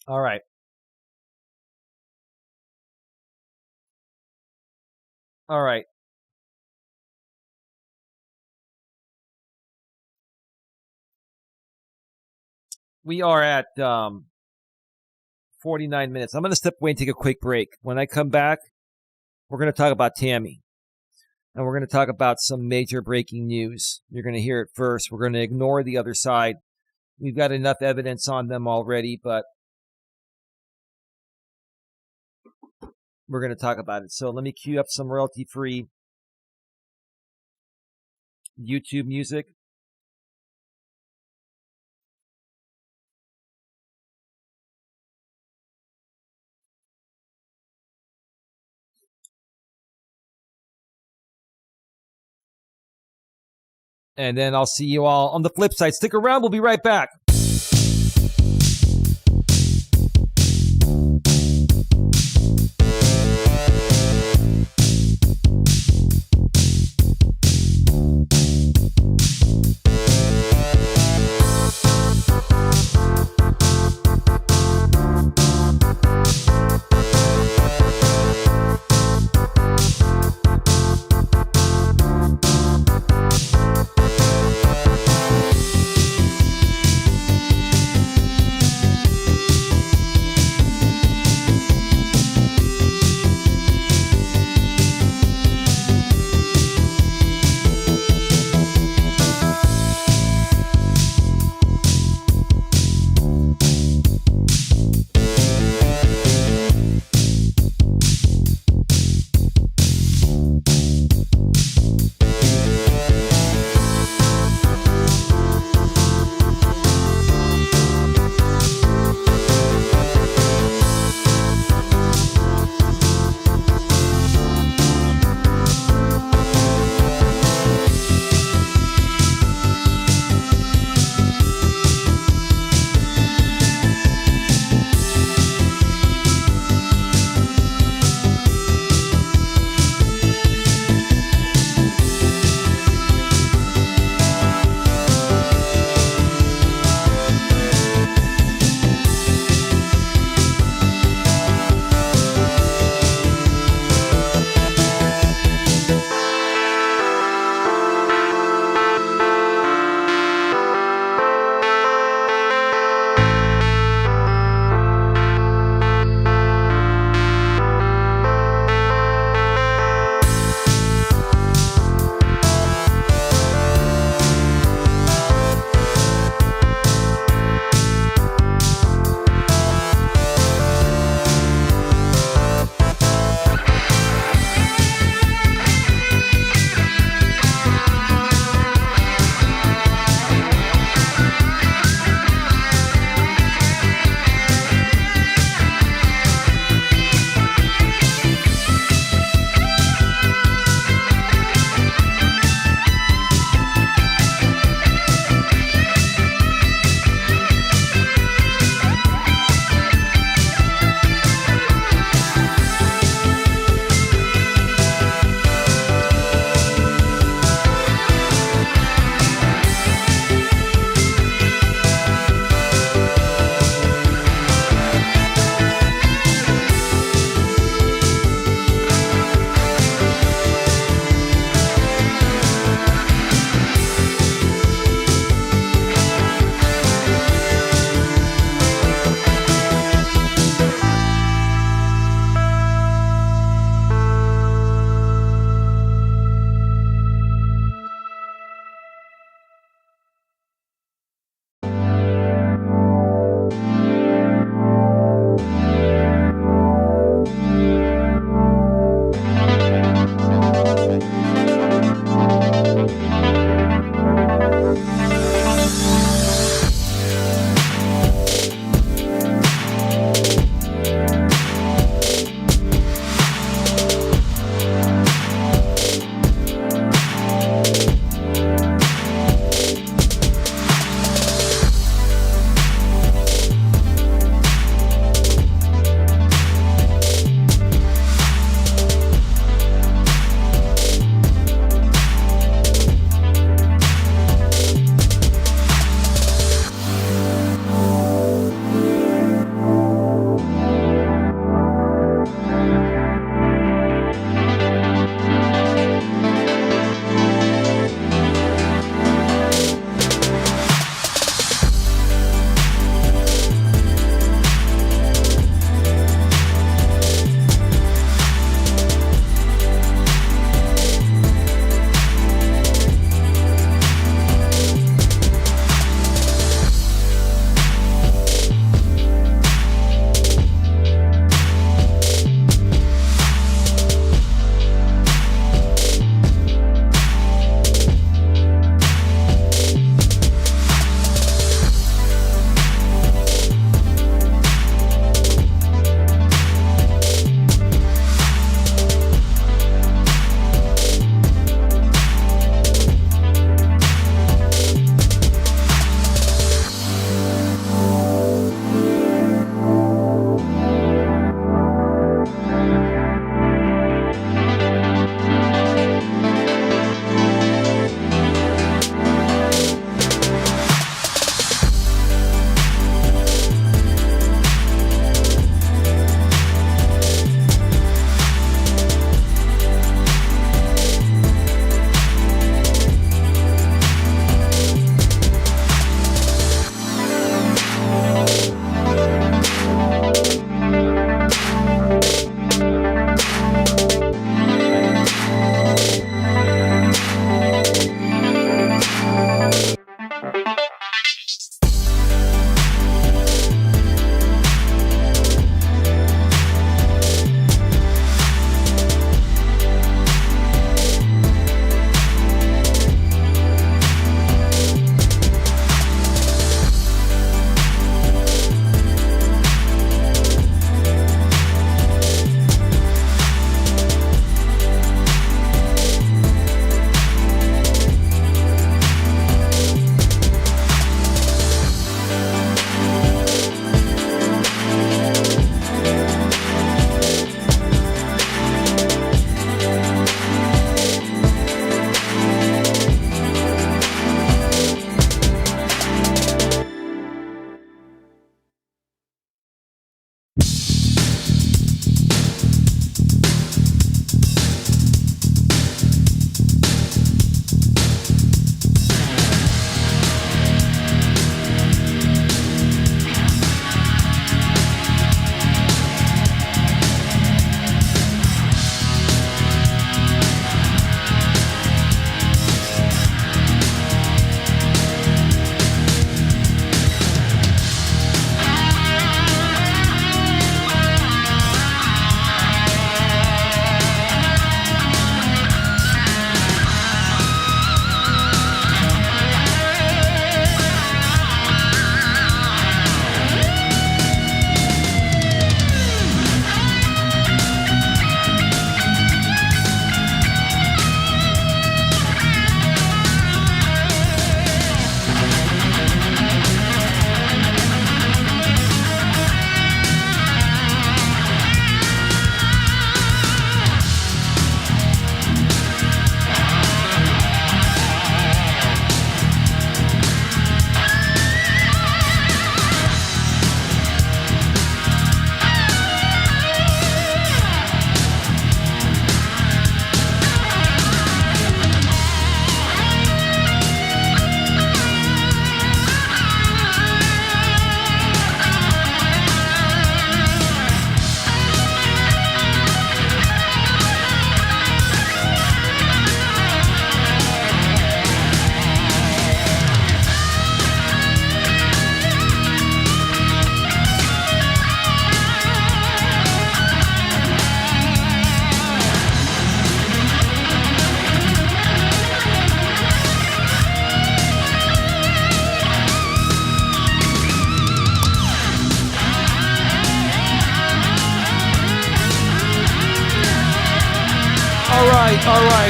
All right. All right. We are at 49 minutes. I'm going to step away and take a quick break. When I come back, we're going to talk about Tammy. And we're going to talk about some major breaking news. You're going to hear it first. We're going to ignore the other side. We've got enough evidence on them already, but we're going to talk about it. So let me cue up some royalty-free YouTube music. And then I'll see you all on the flip side. Stick around. We'll be right back.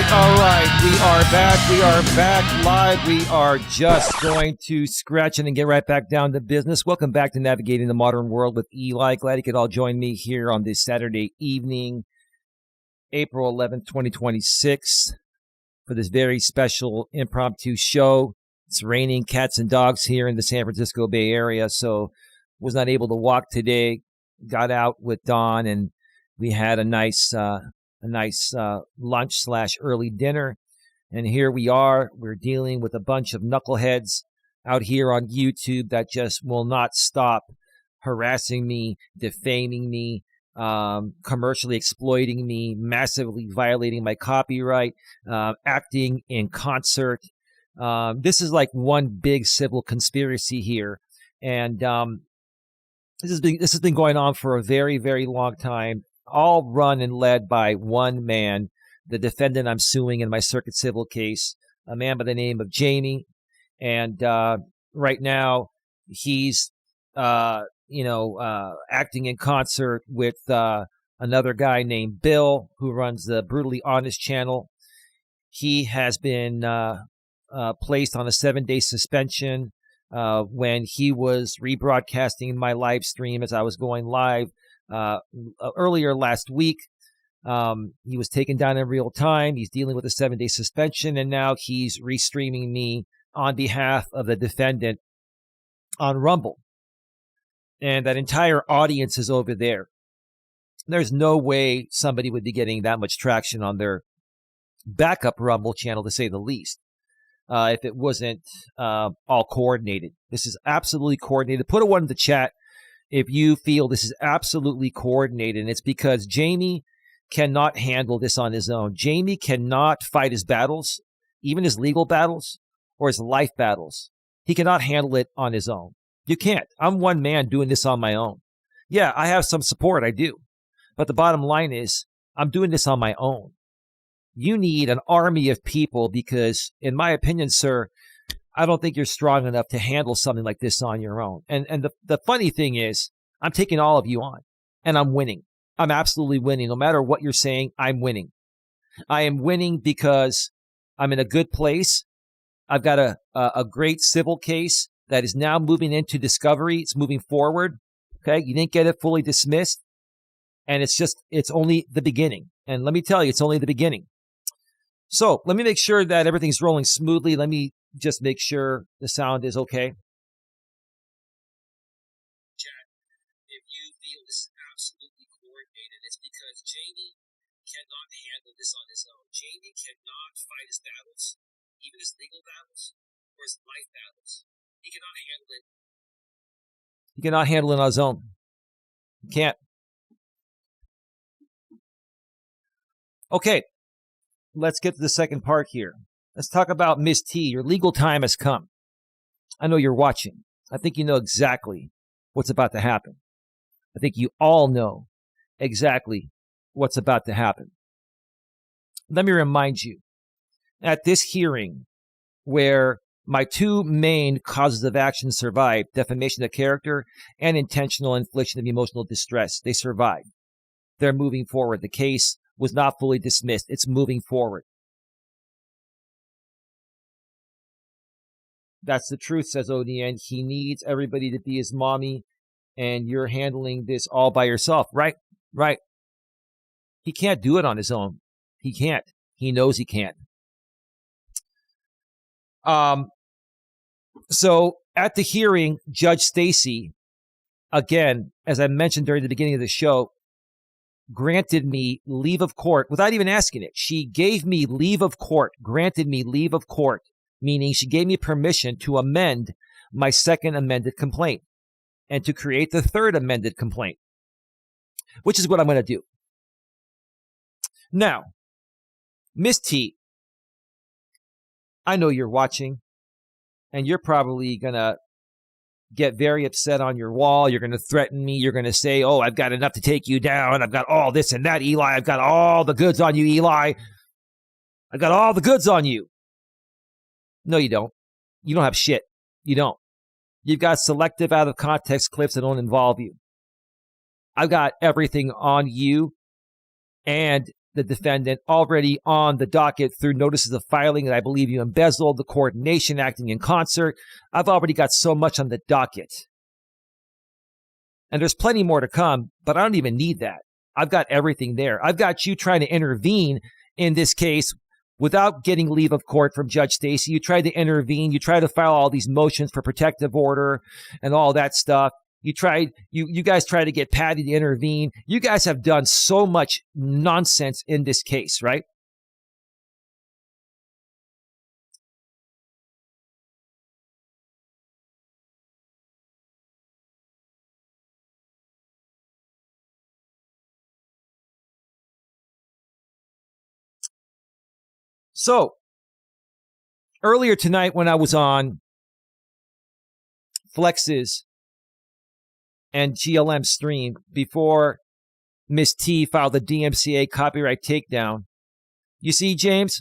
right. We are back. We are back live. We are just going to scratch it and get right back down to business. Welcome back to Navigating the Modern World with Eli. Glad you could all join me here on this Saturday evening, April 11th, 2026, for this very special impromptu show. It's raining cats and dogs here in the San Francisco Bay Area, so was not able to walk today. Got out with Dawn, and we had a nice lunch / early dinner. And here we are. We're dealing with a bunch of knuckleheads out here on YouTube that just will not stop harassing me, defaming me, commercially exploiting me, massively violating my copyright, acting in concert. This is like one big civil conspiracy here. And this has been going on for a very, very long time, all run and led by one man, the defendant I'm suing in my circuit civil case, a man by the name of Jamie. And right now, he's acting in concert with another guy named Bill, who runs the Brutally Honest channel. He has been placed on a 7-day suspension when he was rebroadcasting my live stream as I was going live earlier last week. He was taken down in real time. He's dealing with a 7-day suspension, and now he's restreaming me on behalf of the defendant on Rumble. And that entire audience is over there. There's no way somebody would be getting that much traction on their backup Rumble channel, to say the least, if it wasn't all coordinated. This is absolutely coordinated. Put a 1 in the chat if you feel this is absolutely coordinated. And it's because Jamie cannot handle this on his own. Jamie cannot fight his battles, even his legal battles or his life battles. He cannot handle it on his own. You can't. I'm one man doing this on my own. Yeah, I have some support. I do. But the bottom line is I'm doing this on my own. You need an army of people because, in my opinion, sir, I don't think you're strong enough to handle something like this on your own. And the funny thing is, I'm taking all of you on, and I'm winning. I'm absolutely winning. No matter what you're saying, I'm winning. I am winning because I'm in a good place. I've got a great civil case that is now moving into discovery. It's moving forward. Okay, you didn't get it fully dismissed, and it's only the beginning. And let me tell you, it's only the beginning. So let me make sure that everything's rolling smoothly. Let me just make sure the sound is okay. Chat, if you feel this is absolutely coordinated, it's because Jamie cannot handle this on his own. Jamie cannot fight his battles, even his legal battles or his life battles. He cannot handle it. He cannot handle it on his own. He can't. Okay. Let's get to the second part here. Let's talk about Miss T. Your legal time has come. I know you're watching. I think you know exactly what's about to happen. I think you all know exactly what's about to happen. Let me remind you, at this hearing where my two main causes of action survived, defamation of character and intentional infliction of emotional distress, they survived. They're moving forward. The case was not fully dismissed. It's moving forward. That's the truth, says ODN. He needs everybody to be his mommy, and you're handling this all by yourself. Right. He can't do it on his own. He can't. He knows he can't. So at the hearing, Judge Stacy, again, as I mentioned during the beginning of the show, granted me leave of court without even asking it. She gave me leave of court, granted me leave of court, meaning she gave me permission to amend my second amended complaint and to create the third amended complaint, which is what I'm going to do. Now, Miss T, I know you're watching, and you're probably going to get very upset on your wall. You're going to threaten me. You're going to say, oh, I've got enough to take you down. I've got all this and that, Eli. I've got all the goods on you, Eli. I've got all the goods on you. No, you don't. You don't have shit. You don't. You've got selective out of context clips that don't involve you. I've got everything on you, and the defendant already on the docket through notices of filing that I believe you embezzled, the coordination, acting in concert. I've already got so much on the docket. And there's plenty more to come, but I don't even need that. I've got everything there. I've got you trying to intervene in this case without getting leave of court from Judge Stacy. You tried to intervene. You tried to file all these motions for protective order and all that stuff. You guys tried to get Patty to intervene. You guys have done so much nonsense in this case, right? So, earlier tonight when I was on Flex's and GLM stream before Miss T filed the DMCA copyright takedown. You see, James,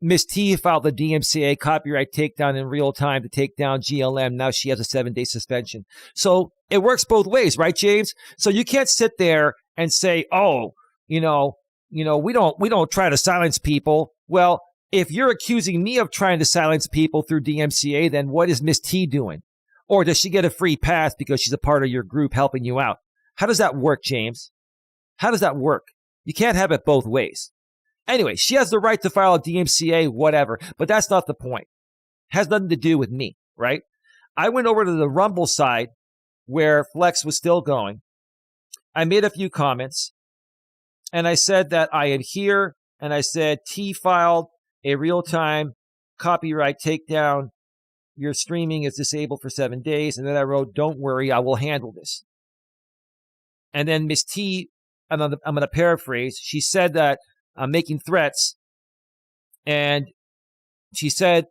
Miss T filed the DMCA copyright takedown in real time to take down GLM. Now she has a 7-day suspension. So it works both ways, right, James? So you can't sit there and say, oh, we don't try to silence people. Well, if you're accusing me of trying to silence people through DMCA, then what is Miss T doing? Or does she get a free pass because she's a part of your group helping you out? How does that work, James? How does that work? You can't have it both ways. Anyway, she has the right to file a DMCA, whatever, but that's not the point. It has nothing to do with me, right? I went over to the Rumble side where Flex was still going. I made a few comments, and I said that I am here, and I said T filed a real-time copyright takedown. Your streaming is disabled for 7 days. And then I wrote, don't worry, I will handle this. And then Miss T, I'm going to paraphrase, she said that I'm making threats. And she said,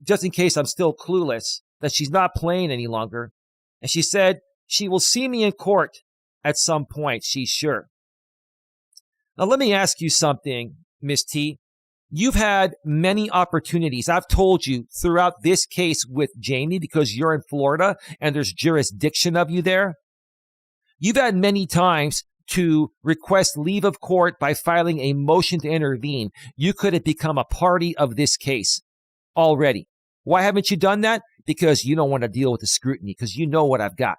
just in case I'm still clueless, that she's not playing any longer. And she said she will see me in court at some point, she's sure. Now, let me ask you something, Miss T. You've had many opportunities. I've told you throughout this case with Jamie, because you're in Florida and there's jurisdiction of you there. You've had many times to request leave of court by filing a motion to intervene. You could have become a party of this case already. Why haven't you done that? Because you don't want to deal with the scrutiny, because you know what I've got,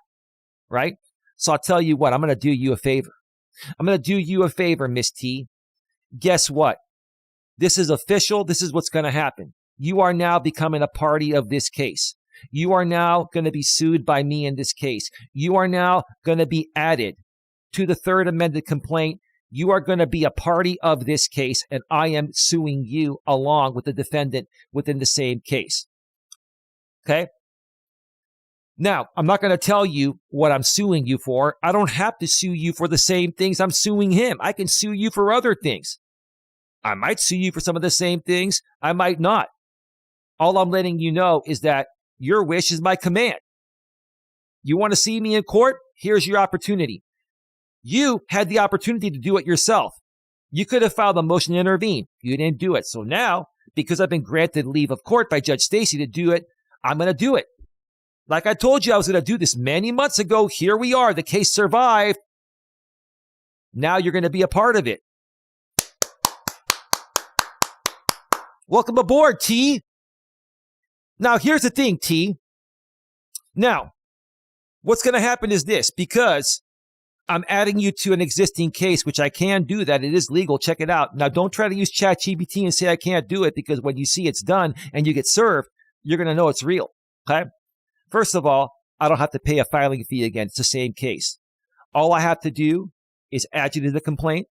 right? So I'll tell you what, I'm going to do you a favor. I'm going to do you a favor, Miss T. Guess what? This is official. This is what's going to happen. You are now becoming a party of this case. You are now going to be sued by me in this case. You are now going to be added to the third amended complaint. You are going to be a party of this case, and I am suing you along with the defendant within the same case. Okay? Now, I'm not going to tell you what I'm suing you for. I don't have to sue you for the same things I'm suing him. I can sue you for other things. I might sue you for some of the same things. I might not. All I'm letting you know is that your wish is my command. You want to see me in court? Here's your opportunity. You had the opportunity to do it yourself. You could have filed a motion to intervene. You didn't do it. So now, because I've been granted leave of court by Judge Stacy to do it, I'm going to do it. Like I told you I was going to do this many months ago. Here we are. The case survived. Now you're going to be a part of it. Welcome aboard, T. Now, here's the thing, T. Now, what's going to happen is this. Because I'm adding you to an existing case, which I can do that. It is legal. Check it out. Now, don't try to use ChatGPT and say I can't do it, because when you see it's done and you get served, you're going to know it's real. Okay? First of all, I don't have to pay a filing fee again. It's the same case. All I have to do is add you to the complaint.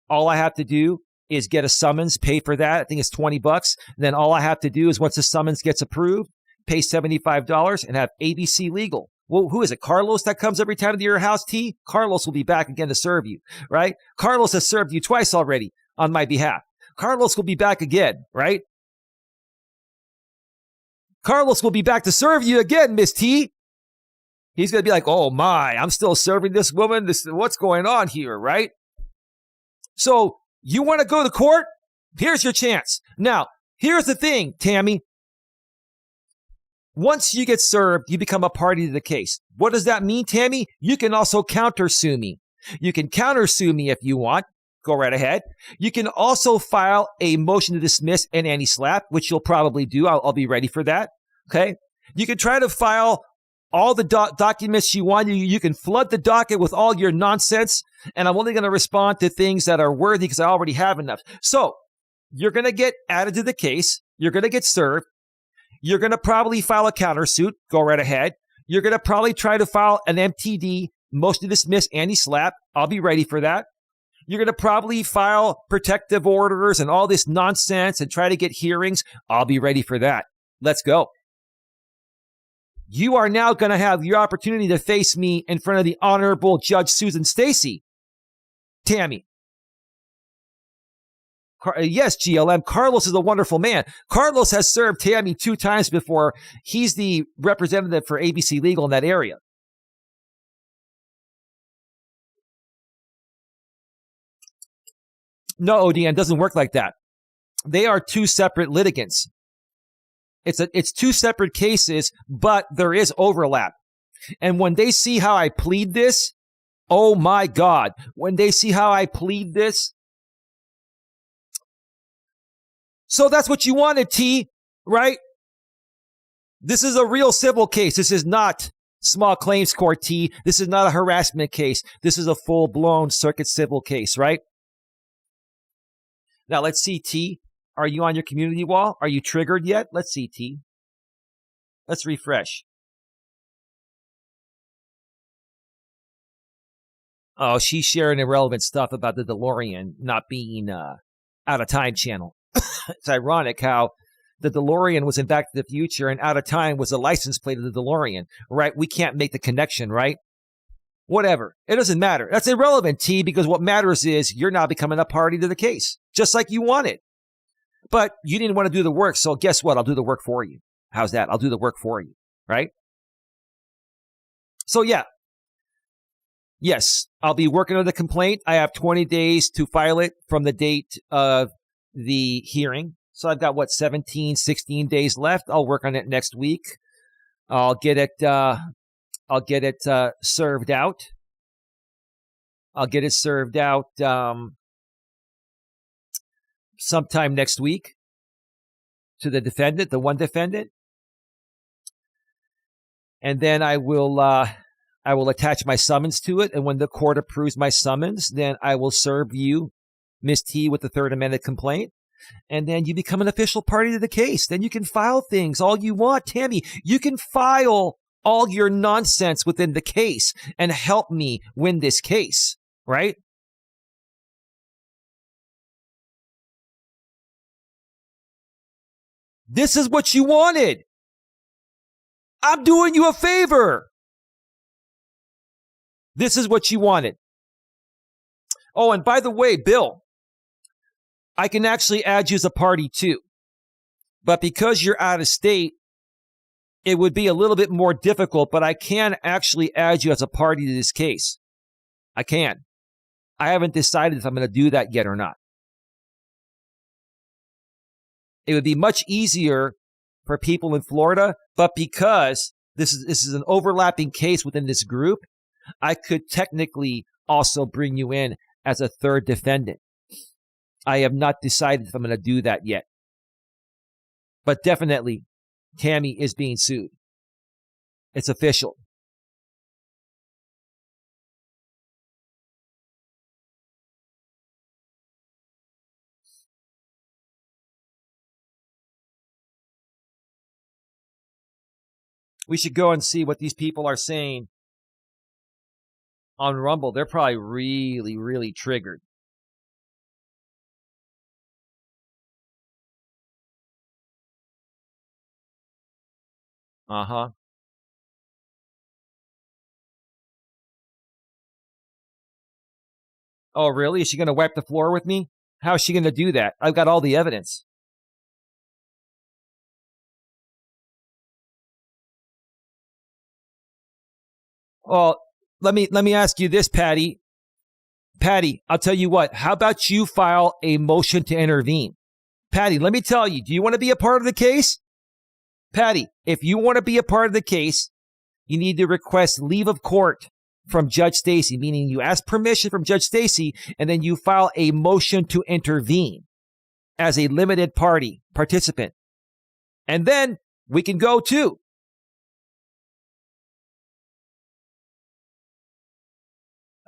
All I have to do is get a summons, pay for that. I think it's $20. Then all I have to do is once the summons gets approved, pay $75 and have ABC legal. Well, who is it? Carlos that comes every time to your house, T? Carlos will be back again to serve you, right? Carlos has served you twice already on my behalf. Carlos will be back again, right? Carlos will be back to serve you again, Miss T. He's going to be like, oh my, I'm still serving this woman. What's going on here, right? So you want to go to court? Here's your chance. Now, here's the thing, Tammy. Once you get served, you become a party to the case. What does that mean, Tammy? You can also countersue me. You can countersue me if you want. Go right ahead. You can also file a motion to dismiss and anti-slap, which you'll probably do. I'll be ready for that. Okay. You can try to file all the documents you want. You can flood the docket with all your nonsense, and I'm only going to respond to things that are worthy because I already have enough. So you're going to get added to the case. You're going to get served. You're going to probably file a countersuit. Go right ahead. You're going to probably try to file an MTD, motion to dismiss, anti-slap. I'll be ready for that. You're going to probably file protective orders and all this nonsense and try to get hearings. I'll be ready for that. Let's go. You are now going to have your opportunity to face me in front of the Honorable Judge Susan Stacy. Tammy. Yes, GLM. Carlos is a wonderful man. Carlos has served Tammy 2 times before. He's the representative for ABC Legal in that area. No, ODN, doesn't work like that. They are 2 separate litigants. It's 2 separate cases, but there is overlap. And when they see how I plead this, oh my God, when they see how I plead this. So that's what you wanted, T, right? This is a real civil case. This is not small claims court, T. This is not a harassment case. This is a full-blown circuit civil case, right? Now let's see, T. Are you on your community wall? Are you triggered yet? Let's see, T. Let's refresh. Oh, she's sharing irrelevant stuff about the DeLorean not being out of time channel. It's ironic how the DeLorean was in Back to the Future and Out of Time was a license plate of the DeLorean, right? We can't make the connection, right? Whatever. It doesn't matter. That's irrelevant, T, because what matters is you're now becoming a party to the case, just like you wanted. But you didn't want to do the work, so guess what? I'll do the work for you. How's that? I'll do the work for you, right? So yeah. Yes, I'll be working on the complaint. I have 20 days to file it from the date of the hearing. So I've got, 16 days left. I'll work on it next week. I'll get it served out. I'll get it served out sometime next week to the defendant, the one defendant. And then I will attach my summons to it. And when the court approves my summons, then I will serve you, Ms. T, with the third amended complaint. And then you become an official party to the case. Then you can file things all you want. Tammy, you can file all your nonsense within the case and help me win this case, right? This is what you wanted. I'm doing you a favor. This is what you wanted. Oh, and by the way, Bill, I can actually add you as a party too. But because you're out of state, it would be a little bit more difficult, but I can actually add you as a party to this case. I can. I haven't decided if I'm going to do that yet or not. It would be much easier for people in Florida, but because this is an overlapping case within this group, I could technically also bring you in as a third defendant. I have not decided if I'm going to do that yet. But definitely, Tammy is being sued. It's official. We should go and see what these people are saying on Rumble. They're probably really, really triggered. Uh-huh. Oh, really? Is she going to wipe the floor with me? How is she going to do that? I've got all the evidence. Well, let me ask you this, Patty. Patty, I'll tell you what. How about you file a motion to intervene? Patty, let me tell you, do you want to be a part of the case? Patty, if you want to be a part of the case, you need to request leave of court from Judge Stacy, meaning you ask permission from Judge Stacy, and then you file a motion to intervene as a limited party participant. And then we can go too.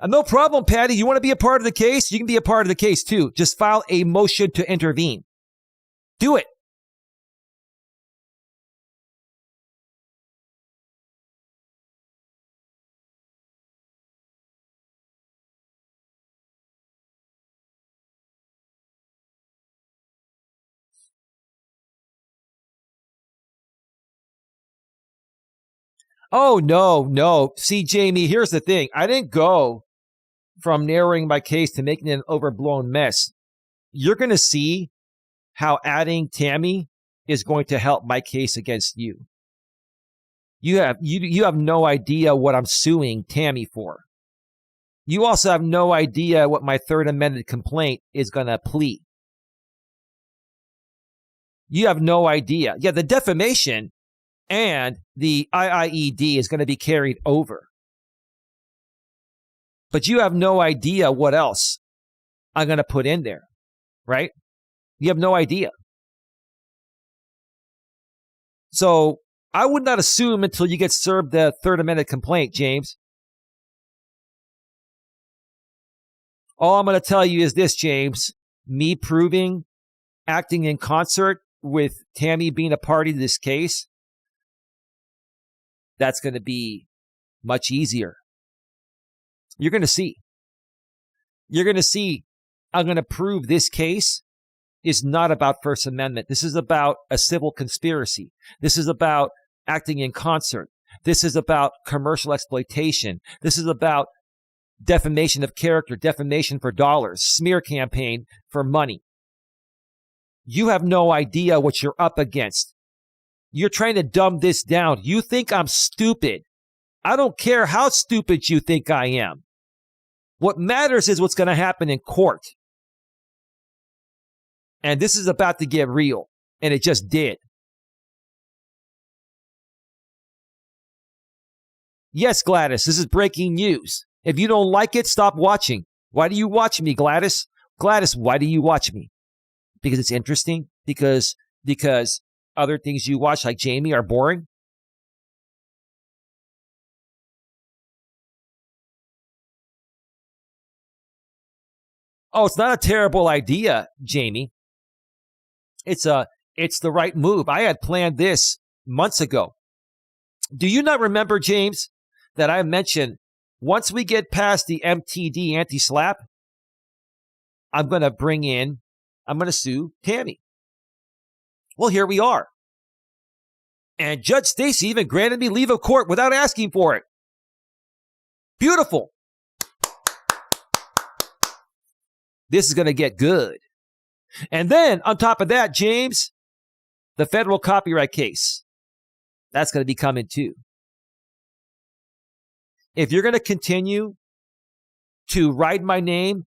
No problem, Patty. You want to be a part of the case? You can be a part of the case too. Just file a motion to intervene. Do it. Oh, no. See, Jamie, here's the thing. I didn't go from narrowing my case to making it an overblown mess. You're going to see how adding Tammy is going to help my case against you. You have no idea what I'm suing Tammy for. You also have no idea what my third amended complaint is going to plead. You have no idea. Yeah, the defamation and the IIED is going to be carried over. But you have no idea what else I'm going to put in there, right? You have no idea. So I would not assume until you get served the third amendment complaint, James. All I'm going to tell you is this, James. Me proving, acting in concert with Tammy being a party to this case, that's going to be much easier. You're going to see. You're going to see. I'm going to prove this case is not about First Amendment. This is about a civil conspiracy. This is about acting in concert. This is about commercial exploitation. This is about defamation of character, defamation for dollars, smear campaign for money. You have no idea what you're up against. You're trying to dumb this down. You think I'm stupid. I don't care how stupid you think I am. What matters is what's going to happen in court. And this is about to get real. And it just did. Yes, Gladys, this is breaking news. If you don't like it, stop watching. Why do you watch me, Gladys? Gladys, why do you watch me? Because it's interesting? Because other things you watch, like Jamie, are boring? Oh, it's not a terrible idea, Jamie. It's the right move. I had planned this months ago. Do you not remember, James, that I mentioned once we get past the MTD anti-slap, I'm going to sue Tammy. Well, here we are. And Judge Stacy even granted me leave of court without asking for it. Beautiful. This is going to get good. And then, on top of that, James, the federal copyright case. That's going to be coming too. If you're going to continue to write my name,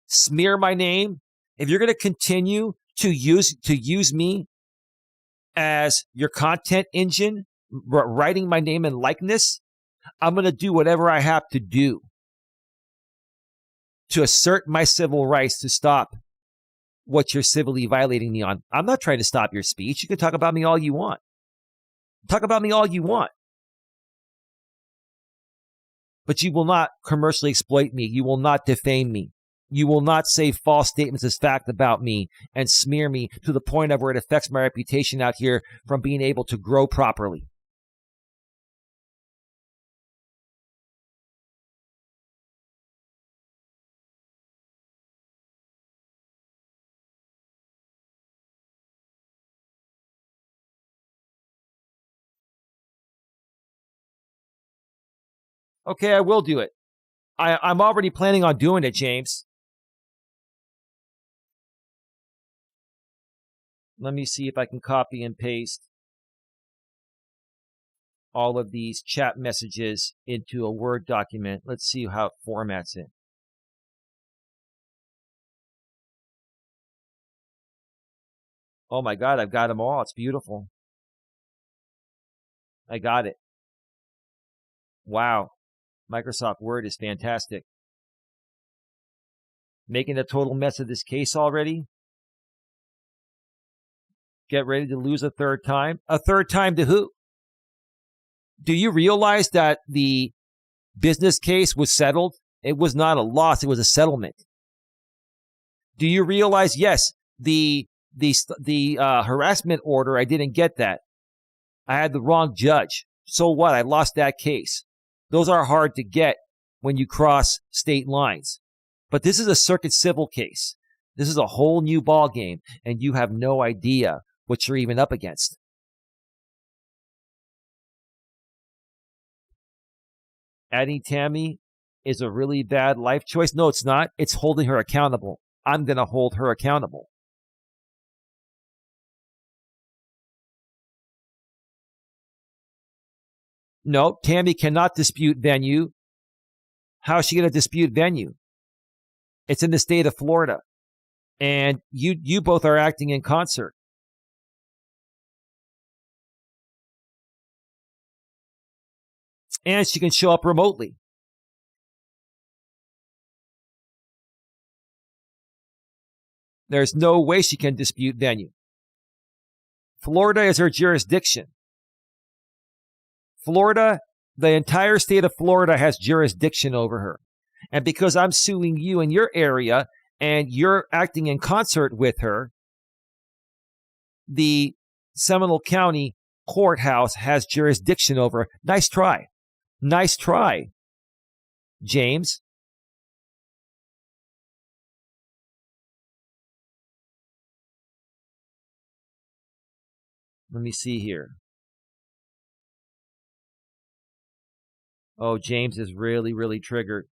smear my name, if you're going to continue to use me as your content engine, writing my name and likeness, I'm going to do whatever I have to do to assert my civil rights to stop what you're civilly violating me on. I'm not trying to stop your speech. You can talk about me all you want. Talk about me all you want. But you will not commercially exploit me. You will not defame me. You will not say false statements as fact about me and smear me to the point of where it affects my reputation out here from being able to grow properly. Okay, I will do it. I'm already planning on doing it, James. Let me see if I can copy and paste all of these chat messages into a Word document. Let's see how it formats it. Oh my God, I've got them all. It's beautiful. I got it. Wow. Microsoft Word is fantastic. Making a total mess of this case already. Get ready to lose a third time. A third time to who? Do you realize that the business case was settled? It was not a loss. It was a settlement. Do you realize? Yes, the harassment order, I didn't get that. I had the wrong judge. So what? I lost that case. Those are hard to get when you cross state lines. But this is a circuit civil case. This is a whole new ball game, and you have no idea what you're even up against. Adding Tammy is a really bad life choice. No, it's not. It's holding her accountable. I'm going to hold her accountable. No, Tammy cannot dispute venue. How is she going to dispute venue? It's in the state of Florida. And you both are acting in concert. And she can show up remotely. There's no way she can dispute venue. Florida is her jurisdiction. Florida, the entire state of Florida has jurisdiction over her. And because I'm suing you in your area and you're acting in concert with her, the Seminole County courthouse has jurisdiction over her. Nice try. Nice try, James. Let me see here. Oh, James is really, really triggered.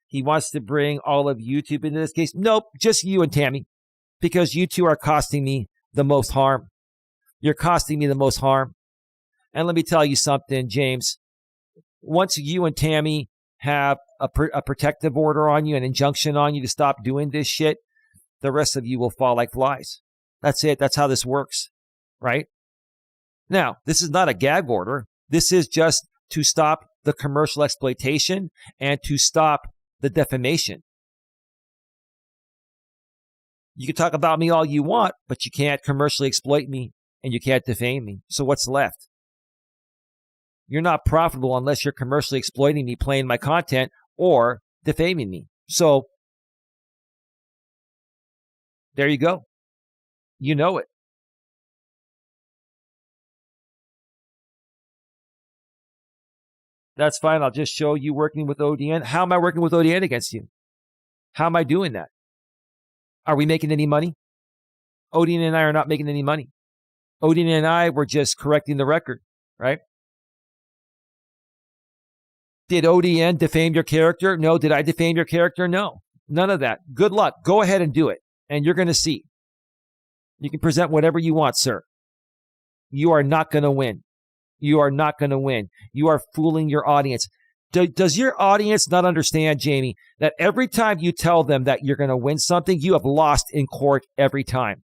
He wants to bring all of YouTube into this case. Nope, just you and Tammy, because you two are costing me the most harm. You're costing me the most harm. And let me tell you something, James. Once you and Tammy have a protective order on you, an injunction on you to stop doing this shit, the rest of you will fall like flies. That's it. That's how this works, right? Now, this is not a gag order. This is just to stop the commercial exploitation and to stop the defamation. You can talk about me all you want, but you can't commercially exploit me and you can't defame me. So what's left? You're not profitable unless you're commercially exploiting me, playing my content, or defaming me. So there you go. You know it. That's fine. I'll just show you working with ODN. How am I working with ODN against you? How am I doing that? Are we making any money? ODN and I are not making any money. ODN and I were just correcting the record, right? Did ODN defame your character? No. Did I defame your character? No. None of that. Good luck. Go ahead and do it. And you're going to see. You can present whatever you want, sir. You are not going to win. You are not going to win. You are fooling your audience. Does your audience not understand, Jamie, that every time you tell them that you're going to win something, you have lost in court every time?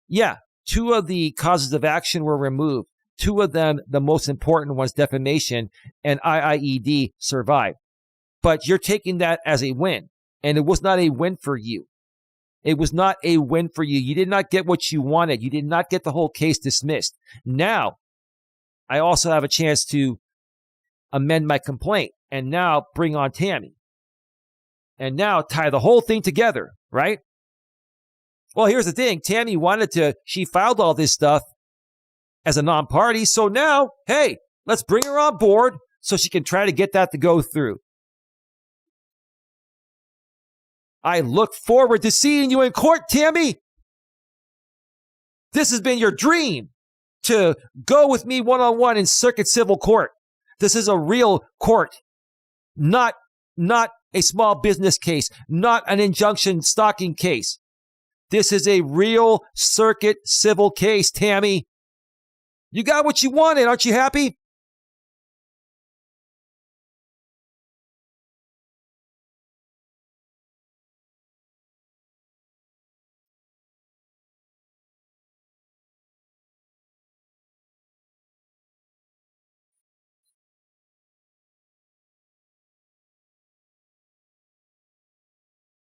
Yeah, 2 of the causes of action were removed. 2 of them, the most important ones, defamation and IIED, survived. But you're taking that as a win, and it was not a win for you. It was not a win for you. You did not get what you wanted. You did not get the whole case dismissed. Now, I also have a chance to amend my complaint and now bring on Tammy. And now tie the whole thing together, right? Well, here's the thing. Tammy she filed all this stuff as a non-party. So now, hey, let's bring her on board so she can try to get that to go through. I look forward to seeing you in court, Tammy. This has been your dream to go with me one-on-one in circuit civil court. This is a real court, not a small business case, not an injunction stalking case. This is a real circuit civil case, Tammy. You got what you wanted. Aren't you happy?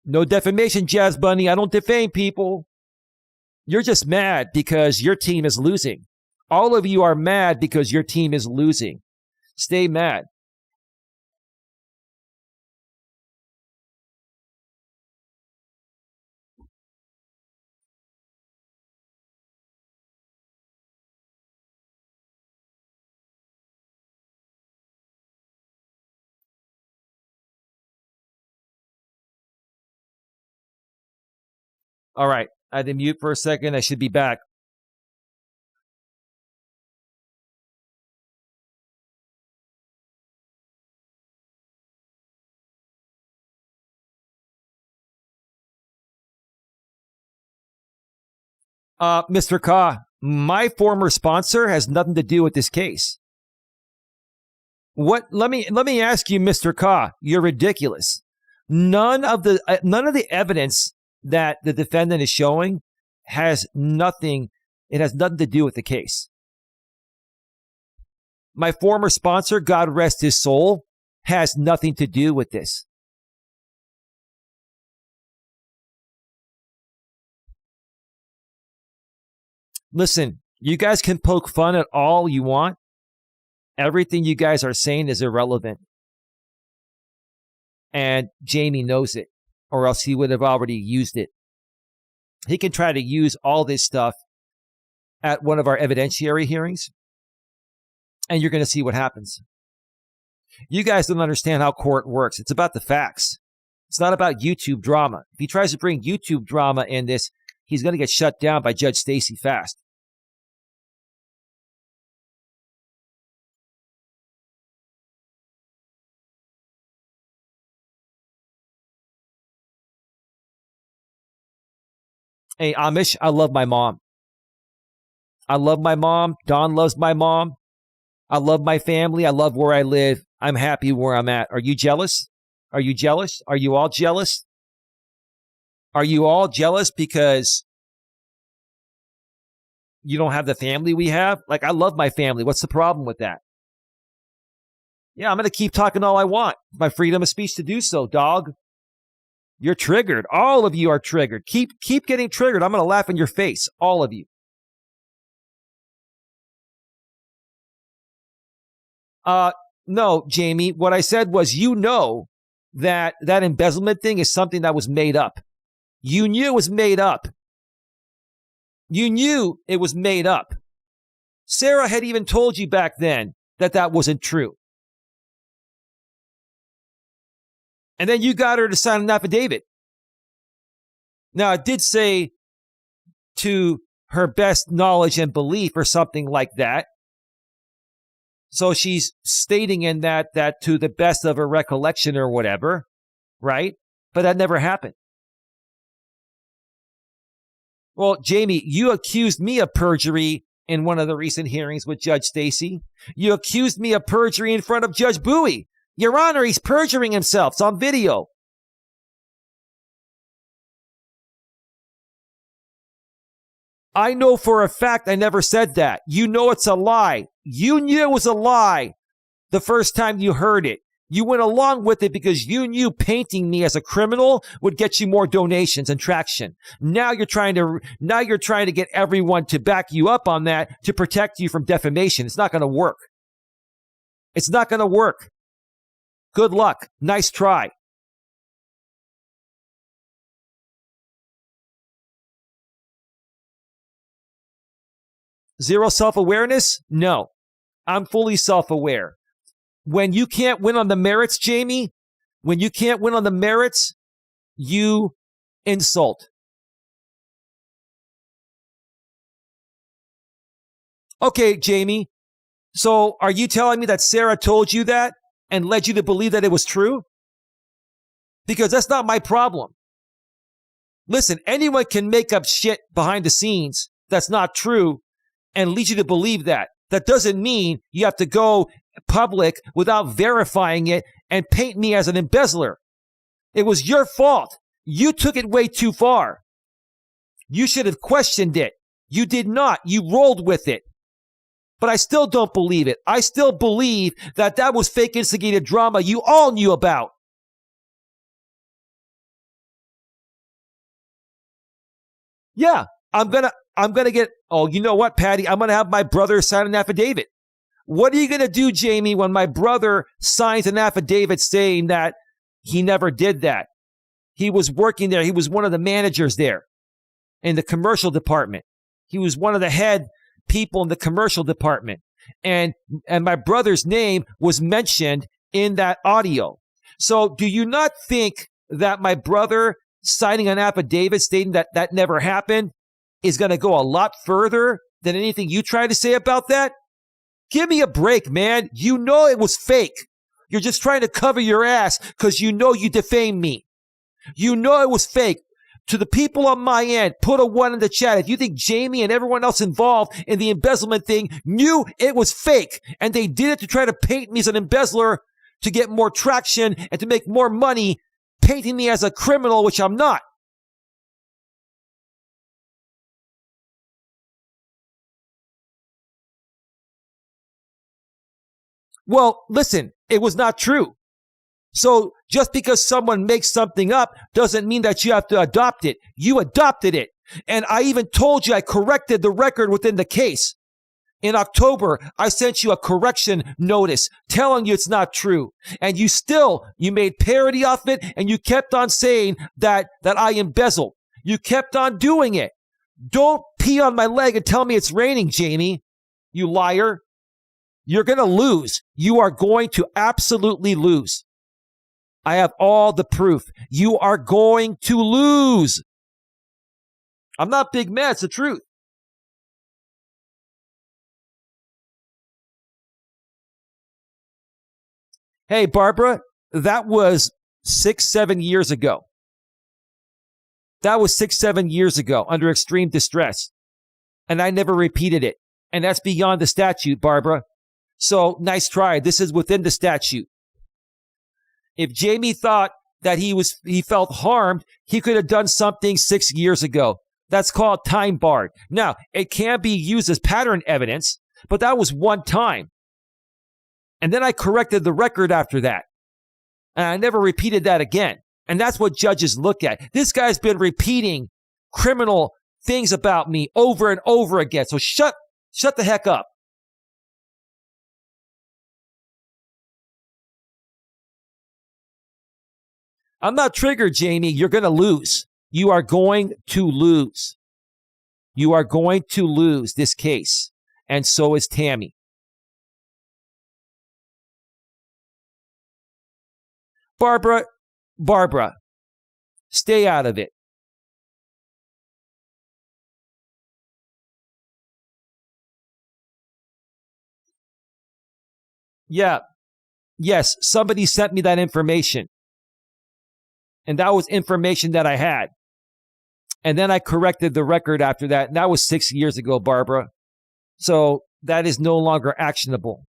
No defamation, Jazz Bunny. I don't defame people. You're just mad because your team is losing. All of you are mad because your team is losing. Stay mad. All right. I had to mute for a second. I should be back. Mr. Ka, my former sponsor has nothing to do with this case. What? Let me ask you, Mr. Ka. You're ridiculous. None of the evidence that the defendant is showing has nothing. It has nothing to do with the case. My former sponsor, God rest his soul, has nothing to do with this. Listen, you guys can poke fun at all you want. Everything you guys are saying is irrelevant. And Jamie knows it, or else he would have already used it. He can try to use all this stuff at one of our evidentiary hearings, and you're going to see what happens. You guys don't understand how court works. It's about the facts. It's not about YouTube drama. If he tries to bring YouTube drama in this, he's going to get shut down by Judge Stacy fast. Hey, Amish, I love my mom. I love my mom. Don loves my mom. I love my family. I love where I live. I'm happy where I'm at. Are you jealous? Are you jealous? Are you all jealous? Are you all jealous because you don't have the family we have? Like, I love my family. What's the problem with that? Yeah, I'm going to keep talking all I want. My freedom of speech to do so, dog. You're triggered. All of you are triggered. Keep getting triggered. I'm going to laugh in your face. All of you. No, Jamie. What I said was, you know that embezzlement thing is something that was made up. You knew it was made up. You knew it was made up. Sarah had even told you back then that wasn't true. And then you got her to sign an affidavit. Now, it did say to her best knowledge and belief or something like that. So she's stating in that to the best of her recollection or whatever, right? But that never happened. Well, Jamie, you accused me of perjury in one of the recent hearings with Judge Stacy. You accused me of perjury in front of Judge Bowie. Your Honor, he's perjuring himself. It's on video. I know for a fact I never said that. You know it's a lie. You knew it was a lie the first time you heard it. You went along with it because you knew painting me as a criminal would get you more donations and traction. Now you're trying to get everyone to back you up on that to protect you from defamation. It's not going to work. It's not going to work. Good luck. Nice try. Zero self-awareness? No. I'm fully self-aware. When you can't win on the merits, Jamie, when you can't win on the merits, you insult. Okay, Jamie. So are you telling me that Sarah told you that and led you to believe that it was true? Because that's not my problem. Listen, anyone can make up shit behind the scenes that's not true and lead you to believe that. That doesn't mean you have to go public without verifying it and paint me as an embezzler. It was your fault. You took it way too far. You should have questioned it. You did not. You rolled with it. But I still don't believe it. I still believe that was fake instigated drama you all knew about. Yeah, I'm gonna get. Oh, you know what, Patty? I'm gonna have my brother sign an affidavit. What are you gonna do, Jamie, when my brother signs an affidavit saying that he never did that? He was working there. He was one of the managers there in the commercial department. He was one of the head people in the commercial department. And my brother's name was mentioned in that audio. So do you not think that my brother signing an affidavit stating that that never happened is going to go a lot further than anything you try to say about that? Give me a break, man. You know it was fake. You're just trying to cover your ass because you know you defamed me. You know it was fake. To the people on my end, put a 1 in the chat. If you think Jamie and everyone else involved in the embezzlement thing knew it was fake and they did it to try to paint me as an embezzler to get more traction and to make more money, painting me as a criminal, which I'm not. Well, listen, it was not true. So just because someone makes something up doesn't mean that you have to adopt it. You adopted it. And I even told you I corrected the record within the case. In October, I sent you a correction notice telling you it's not true. And you made parody off it and you kept on saying that I embezzled. You kept on doing it. Don't pee on my leg and tell me it's raining, Jamie. You liar. You're going to lose. You are going to absolutely lose. I have all the proof. You are going to lose. I'm not big mad. It's the truth. Hey, Barbara, that was 6-7 years ago. That was 6-7 years ago under extreme distress. And I never repeated it. And that's beyond the statute, Barbara. So nice try. This is within the statute. If Jamie thought that he felt harmed, he could have done something 6 years ago. That's called time barred. Now, it can be used as pattern evidence, but that was one time. And then I corrected the record after that. And I never repeated that again. And that's what judges look at. This guy's been repeating criminal things about me over and over again. So shut the heck up. I'm not triggered, Jamie. You're going to lose. You are going to lose. You are going to lose this case. And so is Tammy. Barbara, stay out of it. Yeah. Yes, somebody sent me that information. And that was information that I had. And then I corrected the record after that. And that was 6 years ago, Barbara. So that is no longer actionable.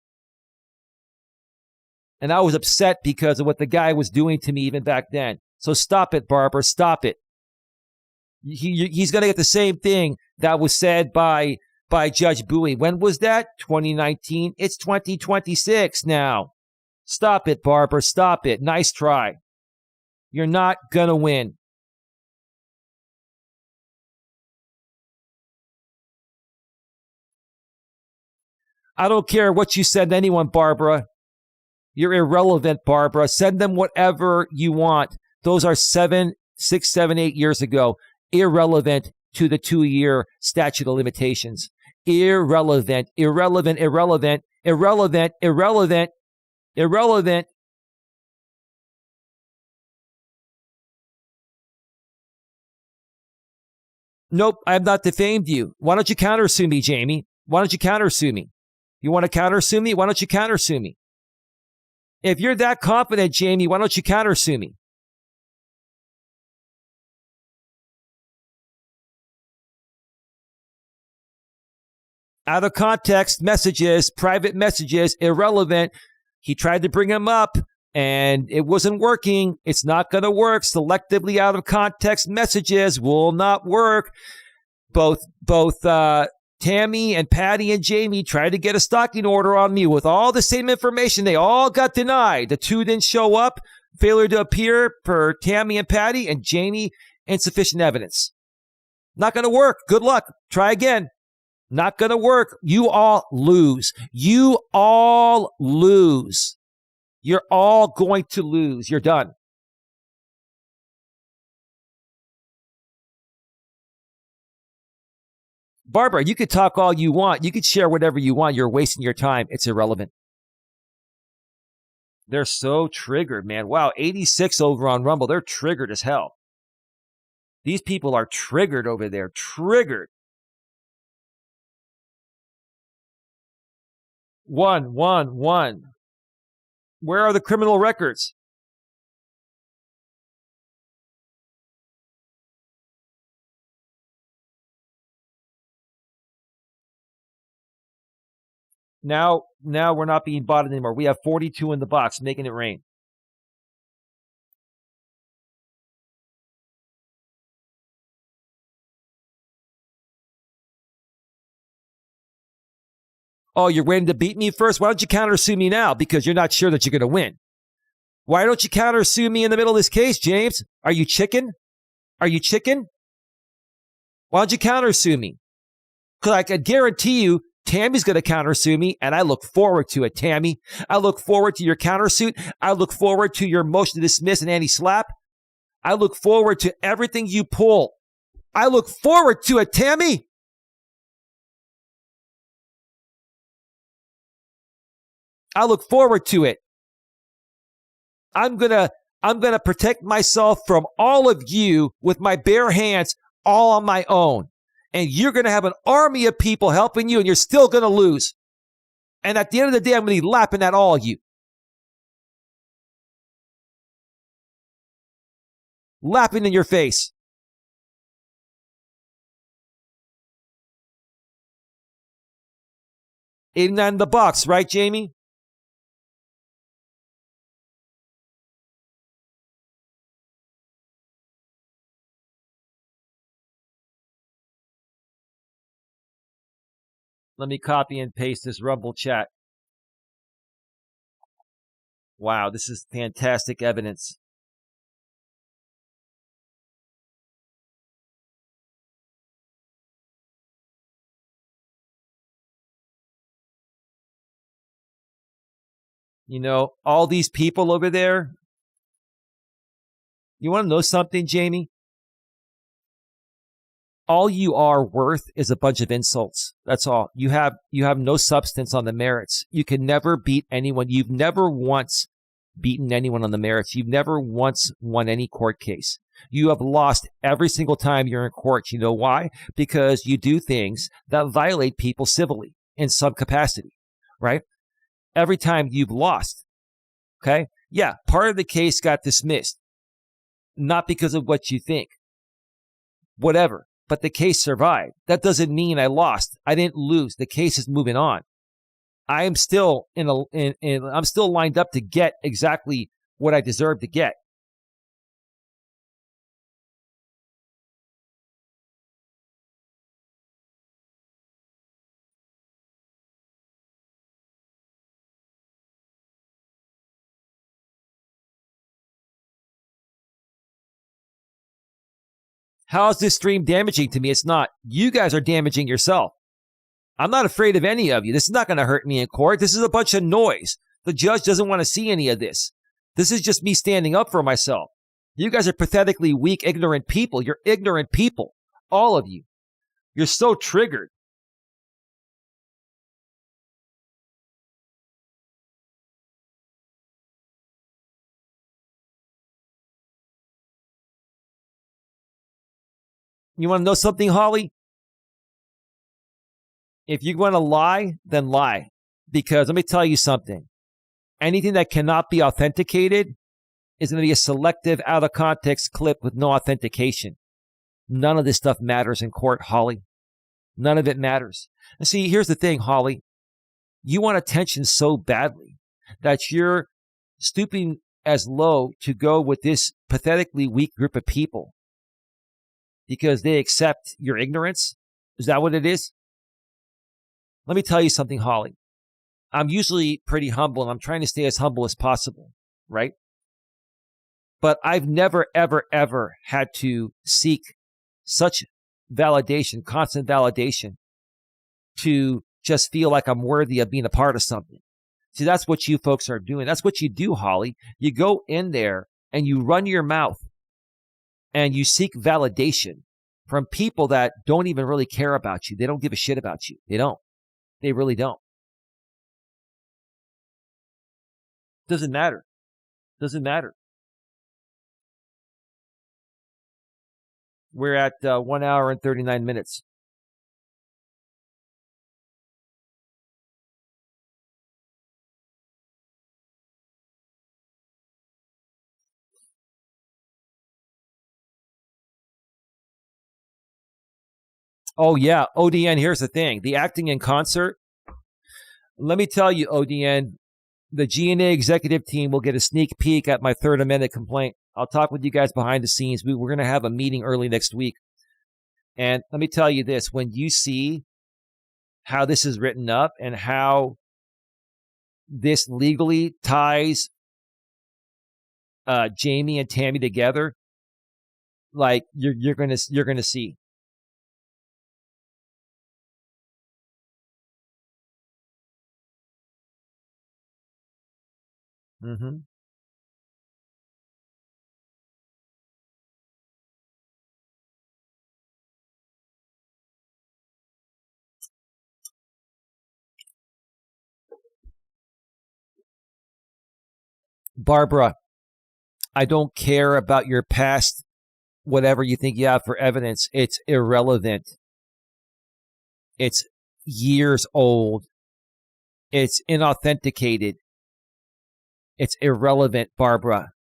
And I was upset because of what the guy was doing to me even back then. So stop it, Barbara. Stop it. He's going to get the same thing that was said by Judge Bowie. When was that? 2019. It's 2026 now. Stop it, Barbara. Stop it. Nice try. You're not going to win. I don't care what you send anyone, Barbara. You're irrelevant, Barbara. Send them whatever you want. Those are 6, 7, 8 years ago. Irrelevant to the 2-year statute of limitations. Irrelevant. Nope, I have not defamed you. Why don't you countersue me, Jamie? Why don't you countersue me? You want to countersue me? Why don't you countersue me? If you're that confident, Jamie, why don't you countersue me? Out of context messages, private messages, irrelevant. He tried to bring him up and it wasn't working. It's not going to work. Selectively out of context messages will not work. Both Tammy and Patty and Jamie tried to get a stalking order on me with all the same information. They all got denied. The two didn't show up. Failure to appear per Tammy and Patty, and Jamie, insufficient evidence. Not going to work. Good luck. Try again. Not going to work. You all lose. You all lose. You're all going to lose. You're done. Barbara, you could talk all you want. You could share whatever you want. You're wasting your time. It's irrelevant. They're so triggered, man. Wow, 86 over on Rumble. They're triggered as hell. These people are triggered over there. Triggered. One. Where are the criminal records? Now we're not being bought anymore. We have 42 in the box, making it rain. Oh, you're waiting to beat me first? Why don't you countersue me now? Because you're not sure that you're going to win. Why don't you countersue me in the middle of this case, James? Are you chicken? Are you chicken? Why don't you countersue me? Because I can guarantee you, Tammy's going to countersue me, and I look forward to it, Tammy. I look forward to your countersuit. I look forward to your motion to dismiss and anti-slap. I look forward to everything you pull. I look forward to it, Tammy. I look forward to it. I'm gonna protect myself from all of you with my bare hands, all on my own. And you're going to have an army of people helping you, and you're still going to lose. And at the end of the day, I'm going to be lapping at all of you. Lapping in your face. Isn't that in the box, right, Jamie? Let me copy and paste this Rumble chat. Wow, this is fantastic evidence. You know, all these people over there. You want to know something, Jamie? All you are worth is a bunch of insults. That's all. You have no substance on the merits. You can never beat anyone. You've never once beaten anyone on the merits. You've never once won any court case. You have lost every single time you're in court. You know why? Because you do things that violate people civilly in some capacity, right? Every time you've lost, okay? Yeah, part of the case got dismissed, not because of what you think, whatever. But the case survived. That doesn't mean I lost. I didn't lose. The case is moving on. I am still I'm still lined up to get exactly what I deserve to get. How is this stream damaging to me? It's not. You guys are damaging yourself. I'm not afraid of any of you. This is not going to hurt me in court. This is a bunch of noise. The judge doesn't want to see any of this. This is just me standing up for myself. You guys are pathetically weak, ignorant people. You're ignorant people. All of you. You're so triggered. You want to know something, Holly? If you want to lie, then lie. Because let me tell you something. Anything that cannot be authenticated is going to be a selective, out of context clip with no authentication. None of this stuff matters in court, Holly. None of it matters. And see, here's the thing, Holly. You want attention so badly that you're stooping as low to go with this pathetically weak group of people because they accept your ignorance. Is that what it is? Let me tell you something, Holly. I'm usually pretty humble, and I'm trying to stay as humble as possible, right? But I've never, ever, ever had to seek such validation, constant validation to just feel like I'm worthy of being a part of something. See, that's what you folks are doing. That's what you do, Holly. You go in there and you run your mouth and you seek validation from people that don't even really care about you. They don't give a shit about you. They don't. They really don't. Doesn't matter. Doesn't matter. We're at 1 hour and 39 minutes. Oh, yeah. ODN, here's the thing. The acting in concert. Let me tell you, ODN, the GNA executive team will get a sneak peek at my Third Amendment complaint. I'll talk with you guys behind the scenes. We're going to have a meeting early next week. And let me tell you this. When you see how this is written up and how this legally ties Jamie and Tammy together, like you're gonna see. Mm-hmm. Barbara, I don't care about your past, whatever you think you have for evidence. It's irrelevant. It's years old. It's inauthenticated. It's irrelevant, Barbara.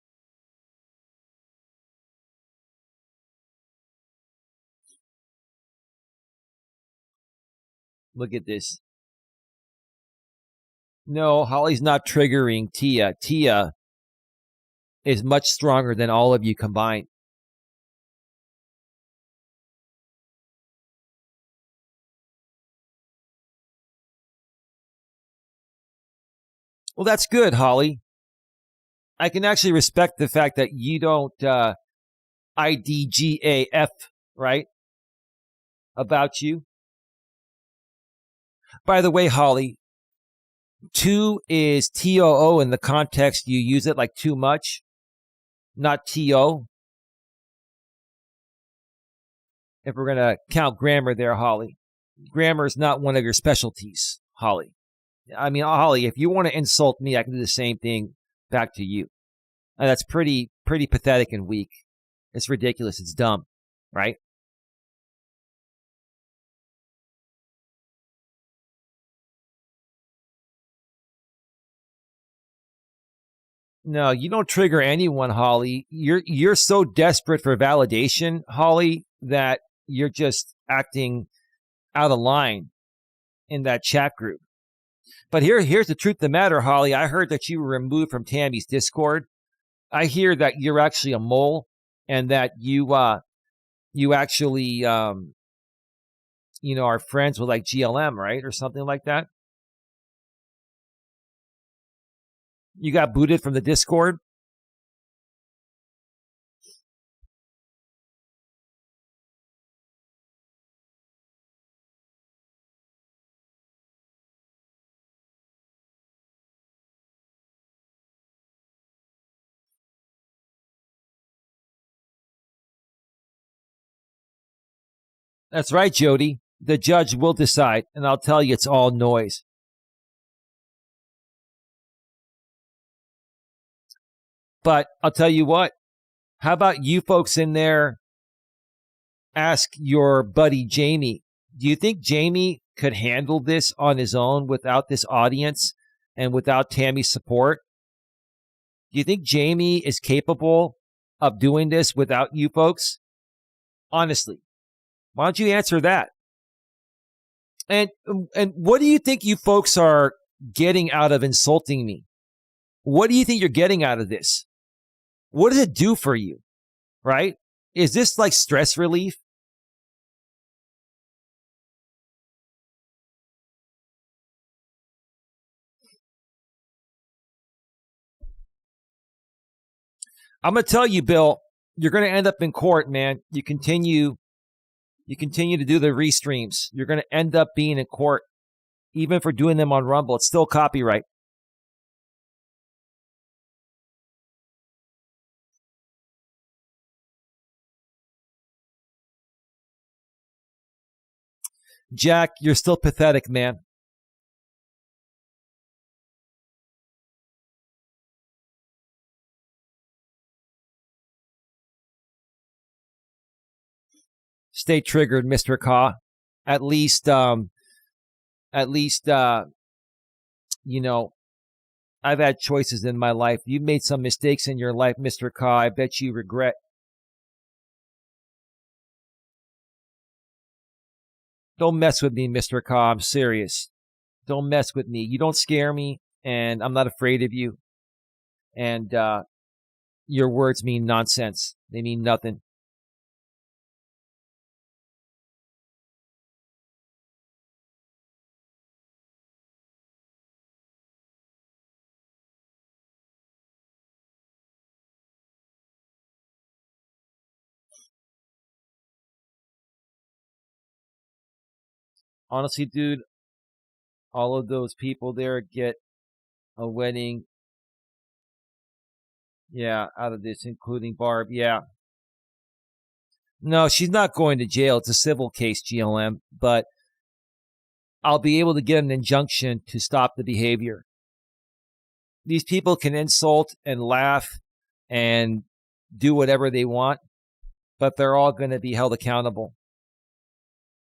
Look at this. No, Holly's not triggering Tia. Tia is much stronger than all of you combined. Well, that's good, Holly. I can actually respect the fact that you don't IDGAF, right? About you. By the way, Holly, 2 is TOO in the context you use it, like too much, not TO. If we're going to count grammar there, Holly. Grammar is not one of your specialties, Holly. I mean, Holly, if you want to insult me, I can do the same thing back to you. And that's pretty pathetic and weak. It's ridiculous. It's dumb, right? No, you don't trigger anyone, Holly. You're so desperate for validation, Holly, that you're just acting out of line in that chat group. But here's the truth of the matter, Holly. I heard that you were removed from Tammy's Discord. I hear that you're actually a mole and that you actually are friends with like GLM, right? Or something like that. You got booted from the Discord? That's right, Jody. The judge will decide, and I'll tell you it's all noise. But I'll tell you what. How about you folks in there ask your buddy Jamie? Do you think Jamie could handle this on his own without this audience and without Tammy's support? Do you think Jamie is capable of doing this without you folks? Honestly, why don't you answer that? And what do you think you folks are getting out of insulting me? What do you think you're getting out of this? What does it do for you? Right? Is this like stress relief? I'm going to tell you, Bill, you're going to end up in court, man. You continue You continue to do the restreams, you're going to end up being in court. Even for doing them on Rumble, it's still copyright. Jack, you're still pathetic, man. Stay triggered, Mr. Ka. At least, you know, I've had choices in my life. You've made some mistakes in your life, Mr. Ka. I bet you regret. Don't mess with me, Mr. Ka. I'm serious. Don't mess with me. You don't scare me, and I'm not afraid of you. And your words mean nonsense. They mean nothing. Honestly, dude, all of those people there get a wedding. Yeah, out of this, including Barb. Yeah. No, she's not going to jail. It's a civil case, GLM, but I'll be able to get an injunction to stop the behavior. These people can insult and laugh and do whatever they want, but they're all going to be held accountable.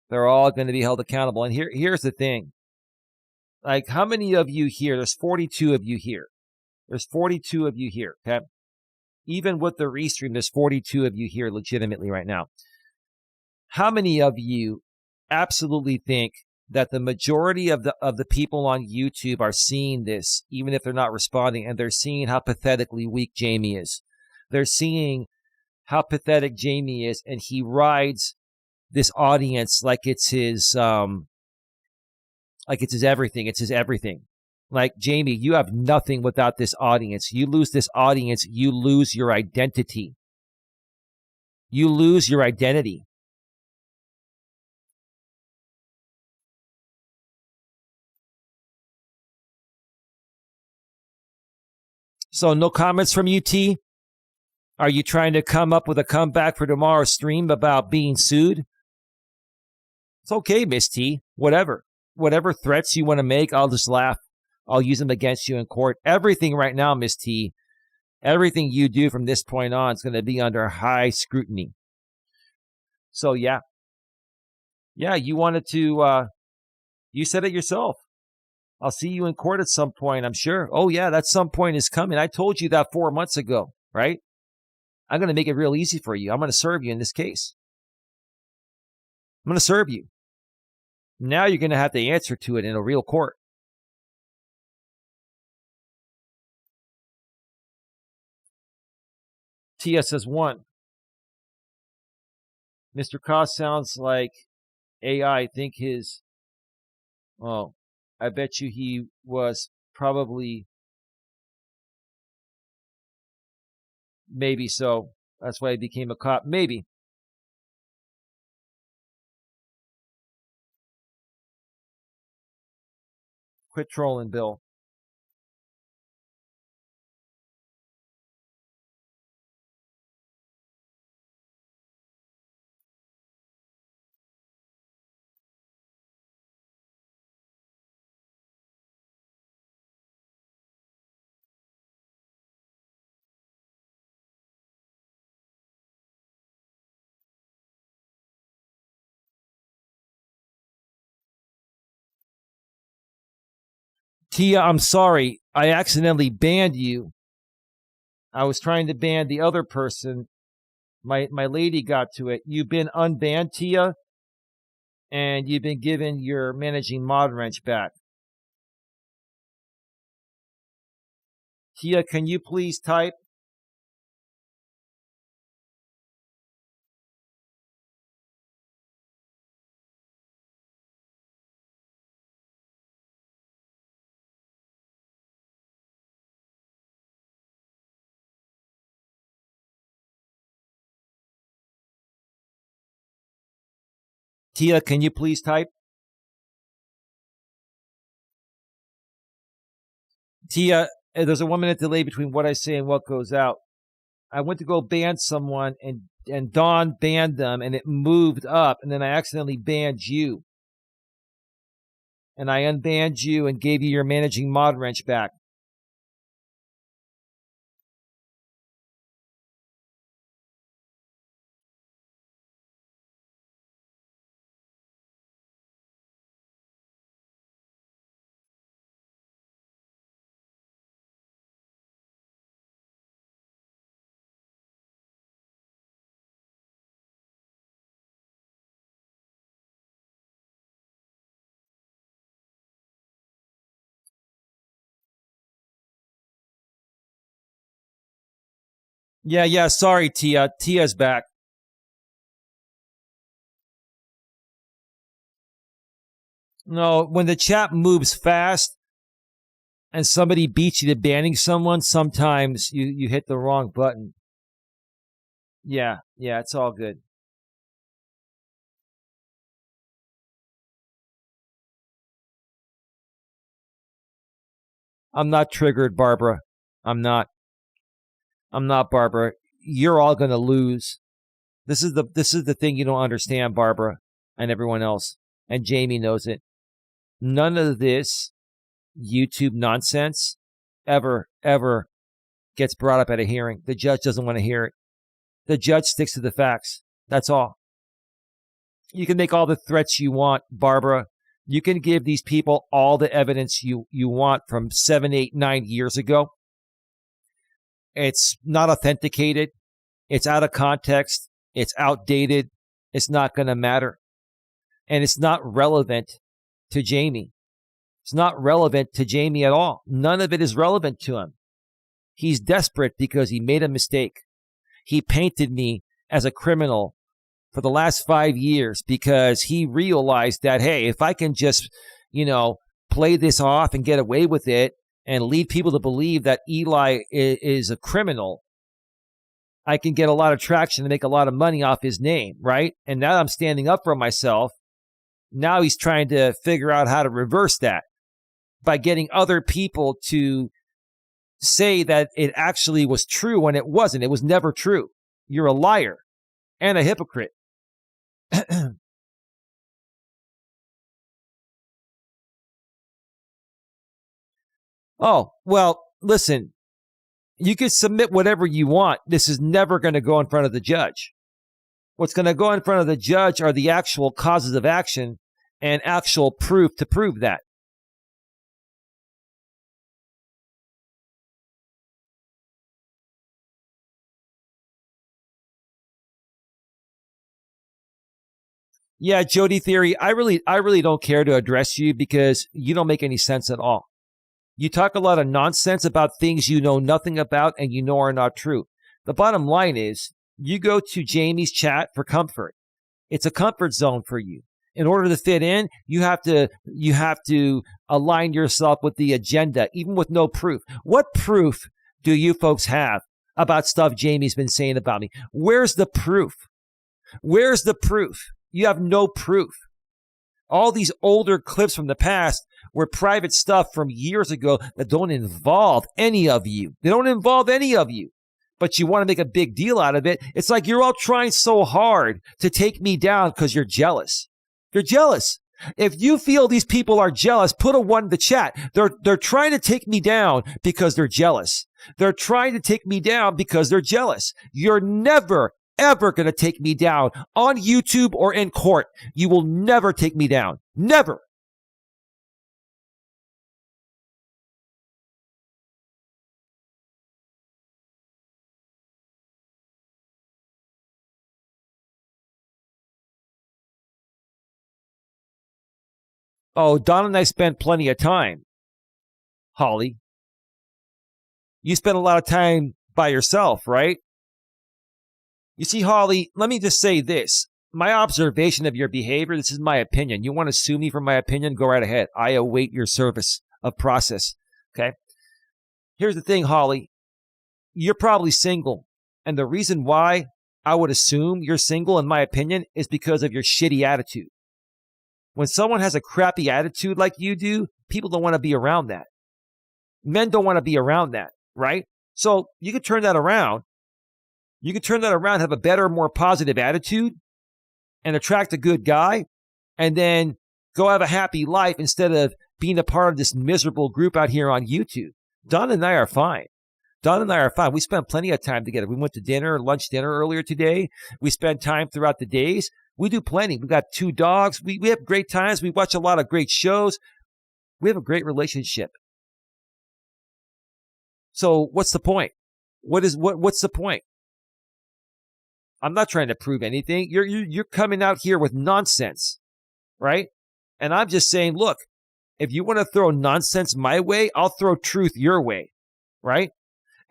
They're all going to be held accountable. And here's the thing. Like, how many of you here? There's 42 of you here. There's 42 of you here, okay? Even with the restream, there's 42 of you here legitimately right now. How many of you absolutely think that the majority of the people on YouTube are seeing this, even if they're not responding, and they're seeing how pathetically weak Jamie is? They're seeing how pathetic Jamie is, and he rides this audience like it's his everything. It's his everything. Like, Jamie, you have nothing without this audience. You lose this audience, you lose your identity. You lose your identity. So no comments from you, T? Are you trying to come up with a comeback for tomorrow's stream about being sued? It's okay, Miss T. Whatever. Whatever threats you want to make, I'll just laugh. I'll use them against you in court. Everything right now, Miss T, everything you do from this point on is going to be under high scrutiny. So, yeah. Yeah, you wanted to, you said it yourself. I'll see you in court at some point, I'm sure. Oh, yeah, that some point is coming. I told you that 4 months ago, right? I'm going to make it real easy for you. I'm going to serve you in this case. I'm going to serve you. Now you're going to have to answer to it in a real court. Tia says 1. Mr. Koss sounds like AI. Think his... Oh, I bet you he was probably... Maybe so. That's why he became a cop. Maybe. Quit trolling, Bill. Tia, I'm sorry. I accidentally banned you. I was trying to ban the other person. My lady got to it. You've been unbanned, Tia, and you've been given your managing mod wrench back. Tia, can you please type? Tia, can you please type? Tia, there's a 1 minute delay between what I say and what goes out. I went to go ban someone, and Dawn banned them, and it moved up, and then I accidentally banned you. And I unbanned you and gave you your managing mod wrench back. Yeah, sorry, Tia. Tia's back. No, when the chat moves fast and somebody beats you to banning someone, sometimes you hit the wrong button. Yeah, it's all good. I'm not triggered, Barbara. I'm not, Barbara. You're all going to lose. This is the thing you don't understand, Barbara, and everyone else. And Jamie knows it. None of this YouTube nonsense ever gets brought up at a hearing. The judge doesn't want to hear it. The judge sticks to the facts. That's all. You can make all the threats you want, Barbara. You can give these people all the evidence you want from 7, 8, 9 years ago. It's not authenticated. It's out of context. It's outdated. It's not going to matter. And it's not relevant to Jamie. It's not relevant to Jamie at all. None of it is relevant to him. He's desperate because he made a mistake. He painted me as a criminal for the last 5 years because he realized that, hey, if I can just, play this off and get away with it and lead people to believe that Eli is a criminal, I can get a lot of traction and make a lot of money off his name, right? And now I'm standing up for myself. Now he's trying to figure out how to reverse that by getting other people to say that it actually was true when it wasn't. It was never true. You're a liar and a hypocrite. Oh, well, listen, you can submit whatever you want. This is never going to go in front of the judge. What's going to go in front of the judge are the actual causes of action and actual proof to prove that. Yeah, Jody Theory, I really don't care to address you because you don't make any sense at all. You talk a lot of nonsense about things you know nothing about and you know are not true. The bottom line is you go to Jamie's chat for comfort. It's a comfort zone for you. In order to fit in, you have to align yourself with the agenda, even with no proof. What proof do you folks have about stuff Jamie's been saying about me? Where's the proof? Where's the proof? You have no proof. All these older clips from the past were private stuff from years ago that don't involve any of you. They don't involve any of you. But you want to make a big deal out of it. It's like you're all trying so hard to take me down because you're jealous. You're jealous. If you feel these people are jealous, put a 1 in the chat. They're trying to take me down because they're jealous. They're trying to take me down because they're jealous. You're never, ever going to take me down on YouTube or in court. You will never take me down. Never. Oh, Don and I spent plenty of time. Holly, you spent a lot of time by yourself, right? You see, Holly, let me just say this. My observation of your behavior, this is my opinion. You want to sue me for my opinion? Go right ahead. I await your service of process. Okay? Here's the thing, Holly. You're probably single. And the reason why I would assume you're single, in my opinion, is because of your shitty attitude. When someone has a crappy attitude like you do, people don't want to be around that. Men don't want to be around that, right? So you could turn that around. You could turn that around, have a better, more positive attitude, and attract a good guy, and then go have a happy life instead of being a part of this miserable group out here on YouTube. Don and I are fine. Don and I are fine. We spent plenty of time together. We went to lunch dinner earlier today. We spend time throughout the days. We do plenty. We got 2 dogs. We have great times. We watch a lot of great shows. We have a great relationship. So what's the point? What's the point? I'm not trying to prove anything. You're coming out here with nonsense, right? And I'm just saying, look, if you want to throw nonsense my way, I'll throw truth your way, right?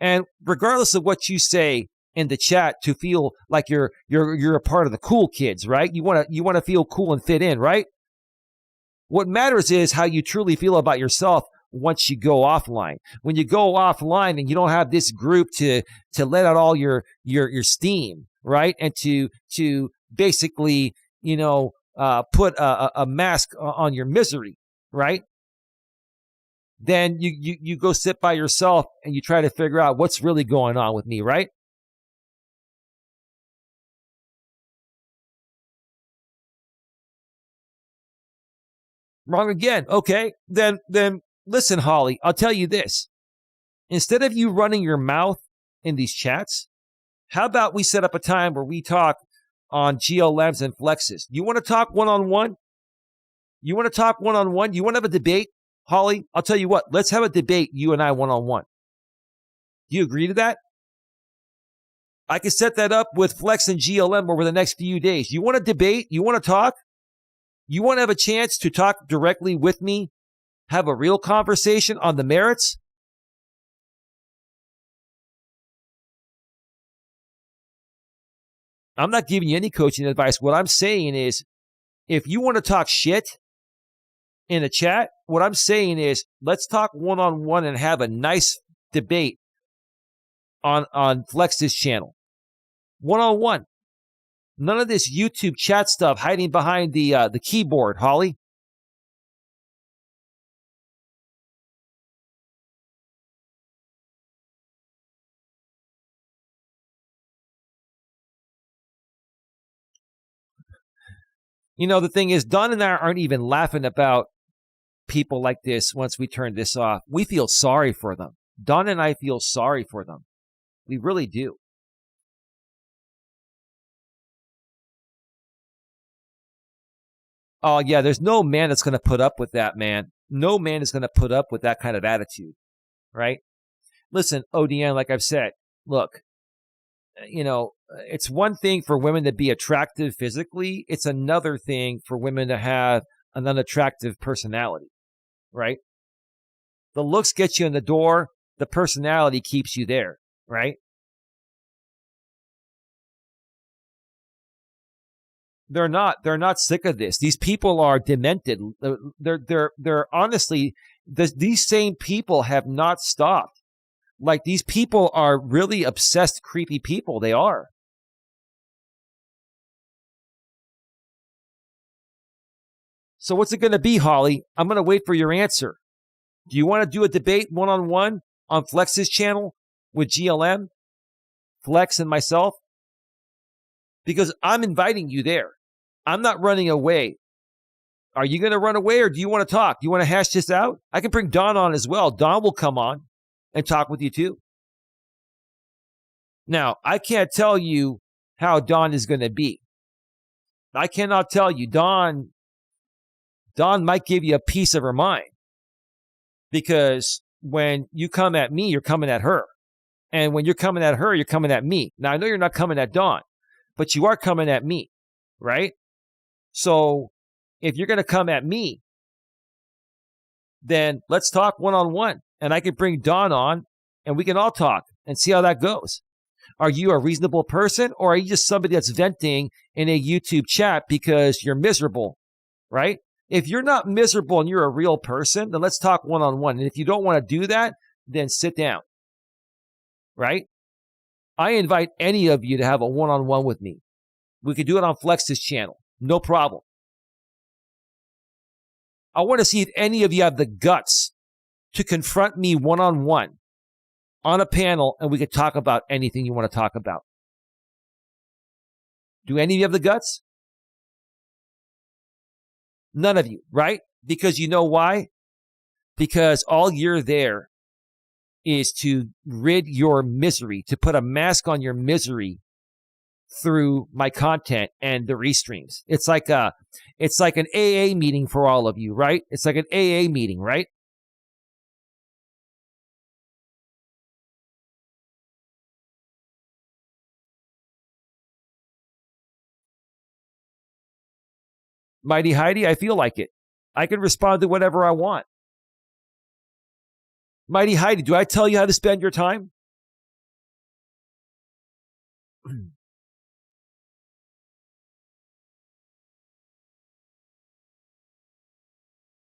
And regardless of what you say in the chat to feel like you're a part of the cool kids, right? You want to feel cool and fit in, right? What matters is how you truly feel about yourself once you go offline. When you go offline and you don't have this group to let out all your steam, right? And to basically, put a mask on your misery, right? Then you go sit by yourself and you try to figure out what's really going on with me, right? Wrong again. Okay, then listen, Holly, I'll tell you this. Instead of you running your mouth in these chats, how about we set up a time where we talk on GLMs and flexes? You want to talk one-on-one? You want to talk one-on-one? You want to have a debate, Holly? I'll tell you what, let's have a debate, you and I, one-on-one. Do you agree to that? I can set that up with Flex and GLM over the next few days. You want to debate? You want to talk? You want to have a chance to talk directly with me? Have a real conversation on the merits? I'm not giving you any coaching advice. What I'm saying is, if you want to talk shit in a chat, what I'm saying is, let's talk one-on-one and have a nice debate on Flex's channel. One-on-one. None of this YouTube chat stuff hiding behind the keyboard, Holly. The thing is, Don and I aren't even laughing about people like this once we turn this off. We feel sorry for them. Don and I feel sorry for them. We really do. Oh, yeah, there's no man that's going to put up with that, man. No man is going to put up with that kind of attitude, right? Listen, ODN, like I've said, look, it's one thing for women to be attractive physically. It's another thing for women to have an unattractive personality, right? The looks get you in the door. The personality keeps you there, right? They're not sick of this. These people are demented. They're honestly, these same people have not stopped. Like, these people are really obsessed, creepy people. They are. So what's it going to be, Holly? I'm going to wait for your answer. Do you want to do a debate one-on-one on Flex's channel with GLM, Flex, and myself? Because I'm inviting you there. I'm not running away. Are you going to run away, or do you want to talk? Do you want to hash this out? I can bring Don on as well. Don will come on and talk with you too. Now, I can't tell you how Don is going to be. I cannot tell you. Don might give you a piece of her mind, because when you come at me, you're coming at her. And when you're coming at her, you're coming at me. Now, I know you're not coming at Don, but you are coming at me, right? So if you're going to come at me, then let's talk one-on-one. And I can bring Don on, and we can all talk and see how that goes. Are you a reasonable person, or are you just somebody that's venting in a YouTube chat because you're miserable, right? If you're not miserable and you're a real person, then let's talk one-on-one. And if you don't want to do that, then sit down, right? I invite any of you to have a one-on-one with me. We could do it on Flex's channel. No problem. I want to see if any of you have the guts to confront me one-on-one on a panel, and we could talk about anything you want to talk about. Do any of you have the guts? None of you, right? Because you know why? Because all you're there is to rid your misery, to put a mask on your misery through my content and the restreams. It's like an AA meeting for all of you, right? It's like an AA meeting, right? Mighty Heidi, I feel like it. I can respond to whatever I want. Mighty Heidi, do I tell you how to spend your time?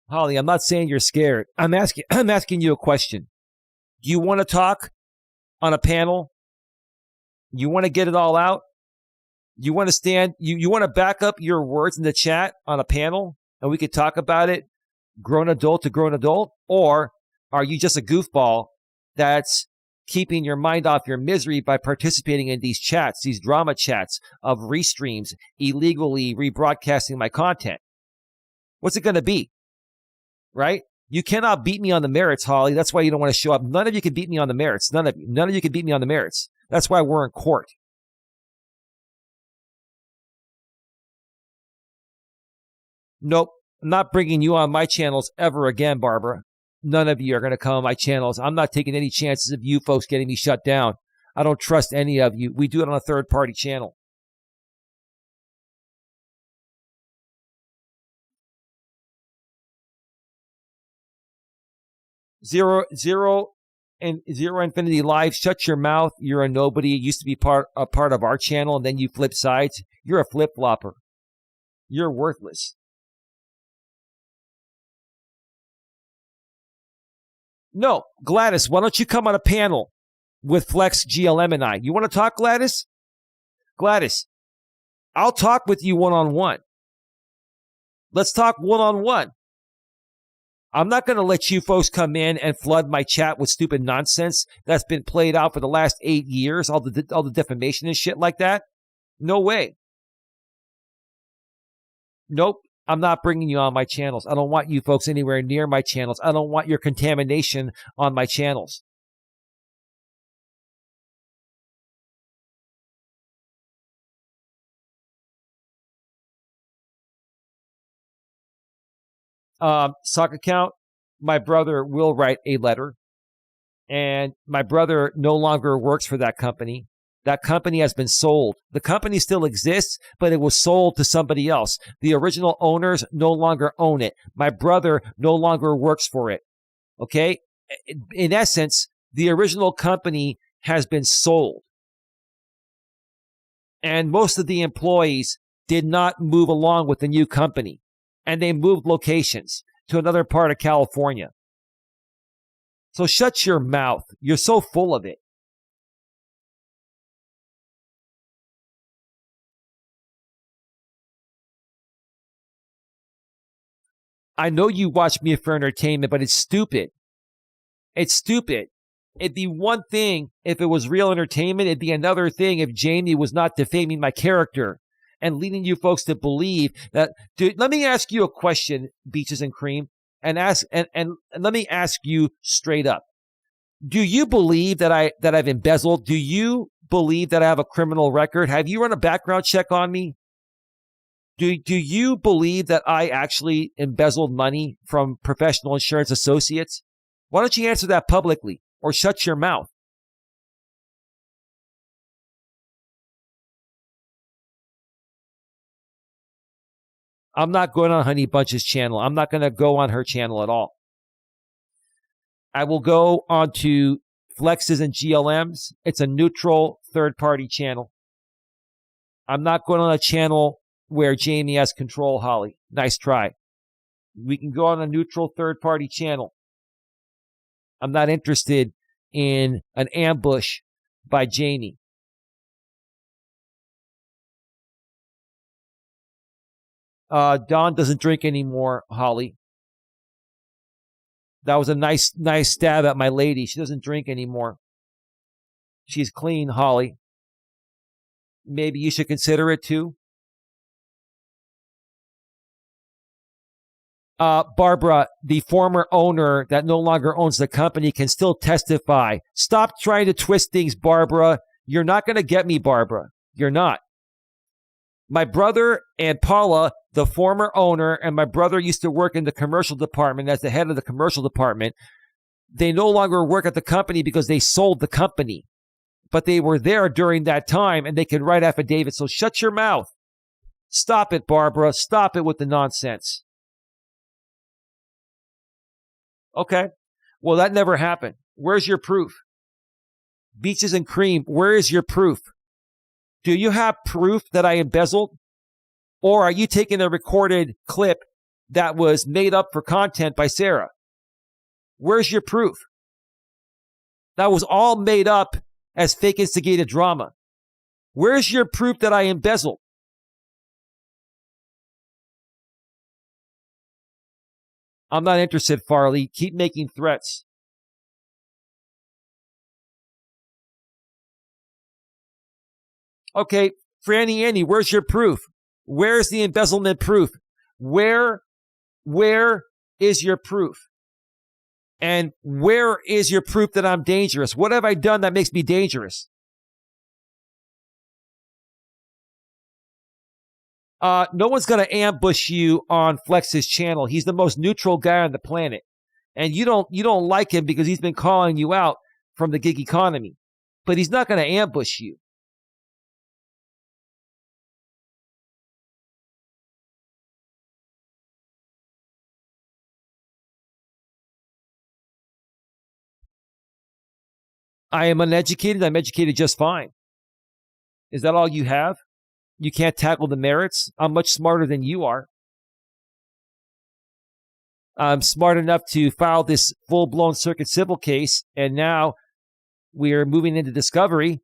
Holly, I'm not saying you're scared. I'm asking you a question. Do you want to talk on a panel? You want to get it all out? You want to stand, you want to back up your words in the chat on a panel and we could talk about it grown adult to grown adult? Or are you just a goofball that's keeping your mind off your misery by participating in these chats, these drama chats of restreams, illegally rebroadcasting my content? What's it going to be? Right? You cannot beat me on the merits, Holly. That's why you don't want to show up. None of you can beat me on the merits. None of you. None of you can beat me on the merits. That's why we're in court. Nope. I'm not bringing you on my channels ever again, Barbara. None of you are going to come on my channels. I'm not taking any chances of you folks getting me shut down. I don't trust any of you. We do it on a third-party channel. Zero Infinity Live, shut your mouth. You're a nobody. It used to be a part of our channel, and then you flip sides. You're a flip-flopper. You're worthless. No, Gladys, why don't you come on a panel with Flex, GLM, and I? You want to talk, Gladys? Gladys, I'll talk with you one-on-one. Let's talk one-on-one. I'm not going to let you folks come in and flood my chat with stupid nonsense that's been played out for the last 8 years, all the defamation and shit like that. No way. Nope. I'm not bringing you on my channels. I don't want you folks anywhere near my channels. I don't want your contamination on my channels. Sock account, my brother will write a letter, and my brother no longer works for that company. That company has been sold. The company still exists, but it was sold to somebody else. The original owners no longer own it. My brother no longer works for it. Okay? In essence, the original company has been sold. And most of the employees did not move along with the new company. And they moved locations to another part of California. So shut your mouth. You're so full of it. I know you watch me for entertainment, but it's stupid. It's stupid. It'd be one thing if it was real entertainment. It'd be another thing if Jamie was not defaming my character and leading you folks to believe that. Dude, let me ask you a question, Beaches and Cream, and let me ask you straight up. Do you believe that I've embezzled? Do you believe that I have a criminal record? Have you run a background check on me? Do you believe that I actually embezzled money from professional insurance associates? Why don't you answer that publicly or shut your mouth? I'm not going on Honey Bunch's channel. I'm not going to go on her channel at all. I will go onto Flexes and GLMs. It's a neutral third-party channel. I'm not going on a channel where Jamie has control, Holly. Nice try. We can go on a neutral third-party channel. I'm not interested in an ambush by Jamie. Don doesn't drink anymore, Holly. That was a nice stab at my lady. She doesn't drink anymore. She's clean, Holly. Maybe you should consider it too. Barbara, the former owner that no longer owns the company, can still testify. Stop trying to twist things, Barbara. You're not going to get me, Barbara. You're not. My brother and Paula, the former owner, and my brother used to work in the commercial department as the head of the commercial department. They no longer work at the company because they sold the company. But they were there during that time, and they can write affidavits. So shut your mouth. Stop it, Barbara. Stop it with the nonsense. Okay. Well, that never happened. Where's your proof? Beaches and cream, where is your proof? Do you have proof that I embezzled? Or are you taking a recorded clip that was made up for content by Sarah? Where's your proof? That was all made up as fake instigated drama. Where's your proof that I embezzled? I'm not interested, Farley. Keep making threats. Okay, Franny Annie, where's your proof? Where's the embezzlement proof? Where is your proof? And where is your proof that I'm dangerous? What have I done that makes me dangerous? No one's going to ambush you on Flex's channel. He's the most neutral guy on the planet. And you don't like him because he's been calling you out from the gig economy. But he's not going to ambush you. I am uneducated. I'm educated just fine. Is that all you have? You can't tackle the merits? I'm much smarter than you are. I'm smart enough to file this full-blown circuit civil case, and now we are moving into discovery.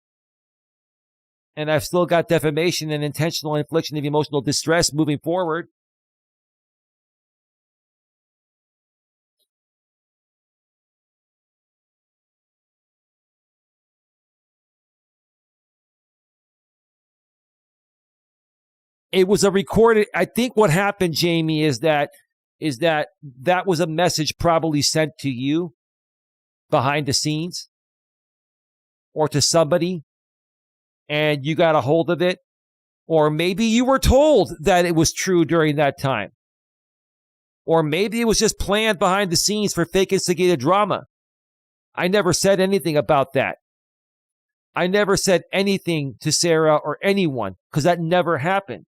And I've still got defamation and intentional infliction of emotional distress moving forward. It was a recorded. I think what happened, Jamie, is that was a message probably sent to you behind the scenes or to somebody, and you got a hold of it. Or maybe you were told that it was true during that time. Or maybe it was just planned behind the scenes for fake instigated drama. I never said anything about that. I never said anything to Sarah or anyone because that never happened.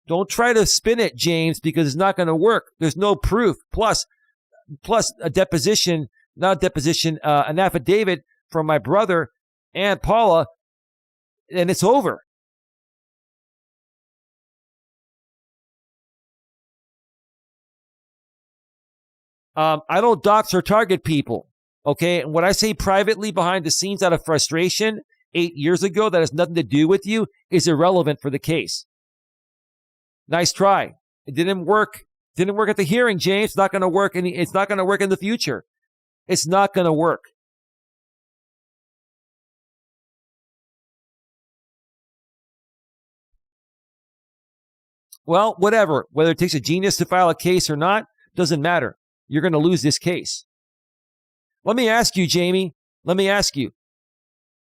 Don't try to spin it, James, because it's not going to work. There's no proof. Plus a deposition, not a deposition, an affidavit from my brother and Paula, and it's over. I don't dox or target people, okay? And what I say privately behind the scenes out of frustration 8 years ago that has nothing to do with you is irrelevant for the case. Nice try. It didn't work. Didn't work at the hearing, James. It's not going to work. It's not going to work in the future. It's not going to work. Well, whatever. Whether it takes a genius to file a case or not, doesn't matter. You're going to lose this case. Let me ask you, Jamie. Let me ask you.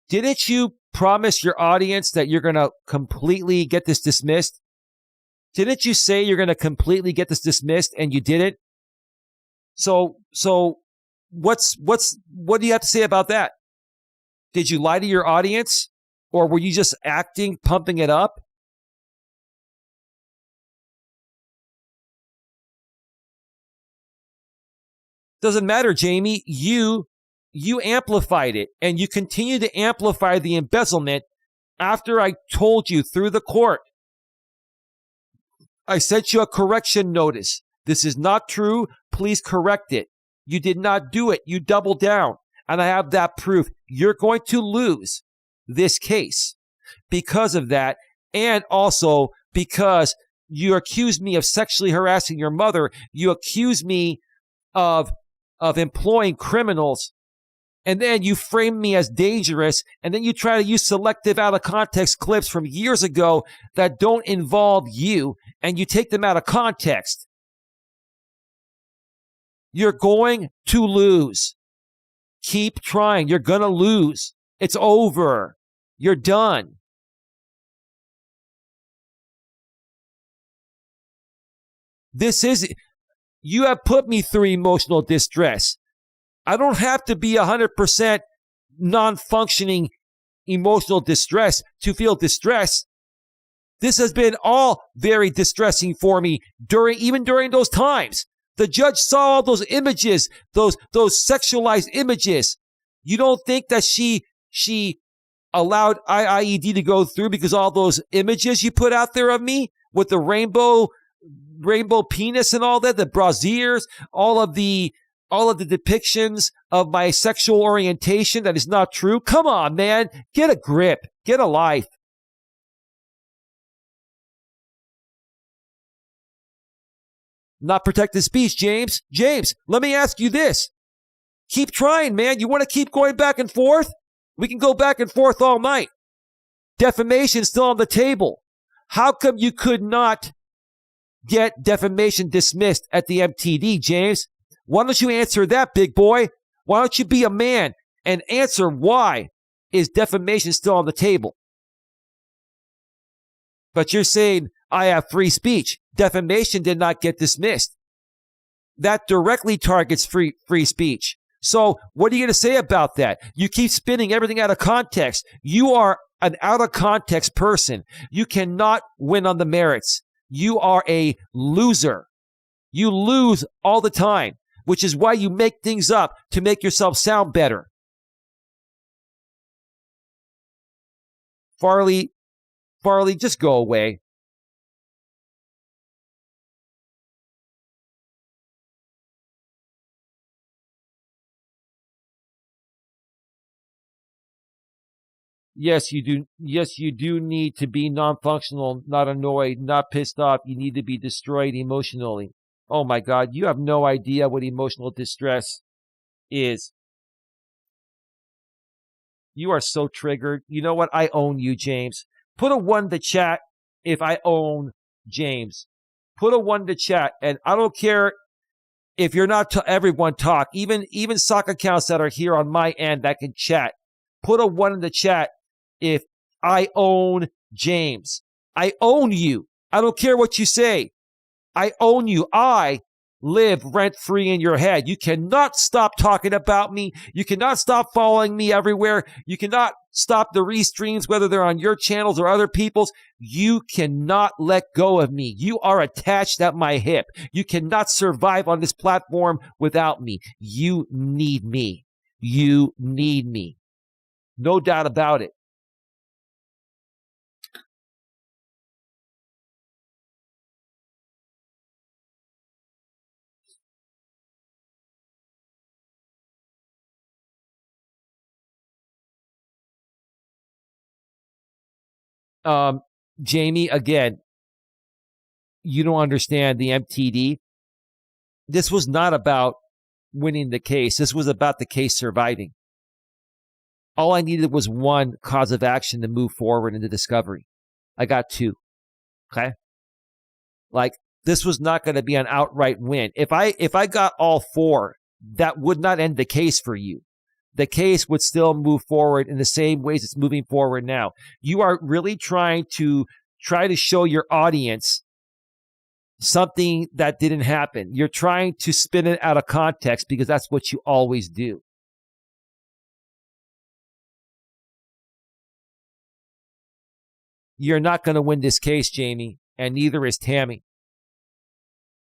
Didn't you promise your audience that you're going to completely get this dismissed? Didn't you say you're going to completely get this dismissed and you didn't? So what do you have to say about that? Did you lie to your audience, or were you just acting, pumping it up? Doesn't matter, Jamie. You amplified it, and you continue to amplify the embezzlement after I told you through the court. I sent you a correction notice. This is not true. Please correct it. You did not do it. You doubled down. And I have that proof. You're going to lose this case because of that. And also because you accused me of sexually harassing your mother. You accused me of of employing criminals, and then you frame me as dangerous, and then you try to use selective out-of-context clips from years ago that don't involve you, and you take them out of context. You're going to lose. Keep trying. You're going to lose. It's over. You're done. You have put me through emotional distress. I don't have to be 100% non-functioning emotional distress to feel distress. This has been all very distressing for me even during those times. The judge saw all those images, those sexualized images. You don't think that she allowed IIED to go through because all those images you put out there of me with the rainbow penis and all that, the brasiers, all of the depictions of my sexual orientation that is not true? Come on, man. Get a grip. Get a life. Not protected speech, James. James, let me ask you this. Keep trying, man. You want to keep going back and forth? We can go back and forth all night. Defamation still on the table. How come you could not get defamation dismissed at the MTD, James? Why don't you answer that, big boy? Why don't you be a man and answer why is defamation still on the table? But you're saying I have free speech. Defamation did not get dismissed. That directly targets free speech. So what are you going to say about that? You keep spinning everything out of context. You are an out of context person. You cannot win on the merits. You are a loser. You lose all the time, which is why you make things up to make yourself sound better. Farley, just go away. Yes, you do. Yes, you do need to be non-functional, not annoyed, not pissed off. You need to be destroyed emotionally. Oh my God, you have no idea what emotional distress is. You are so triggered. You know what? I own you, James. Put a 1 to chat if I own James. Put a 1 to chat, and I don't care if you're not everyone talk. Even sock accounts that are here on my end that can chat. Put a 1 in the chat if I own James. I own you. I don't care what you say. I own you. I live rent-free in your head. You cannot stop talking about me. You cannot stop following me everywhere. You cannot stop the restreams, whether they're on your channels or other people's. You cannot let go of me. You are attached at my hip. You cannot survive on this platform without me. You need me. You need me. No doubt about it. Jamie, again, you don't understand the MTD. This was not about winning the case. This was about the case surviving. All I needed was 1 cause of action to move forward into discovery. I got 2. Okay? Like, this was not going to be an outright win. If I got all 4, that would not end the case for you. The case would still move forward in the same ways it's moving forward now. You are really trying to show your audience something that didn't happen. You're trying to spin it out of context because that's what you always do. You're not going to win this case, Jamie, and neither is Tammy.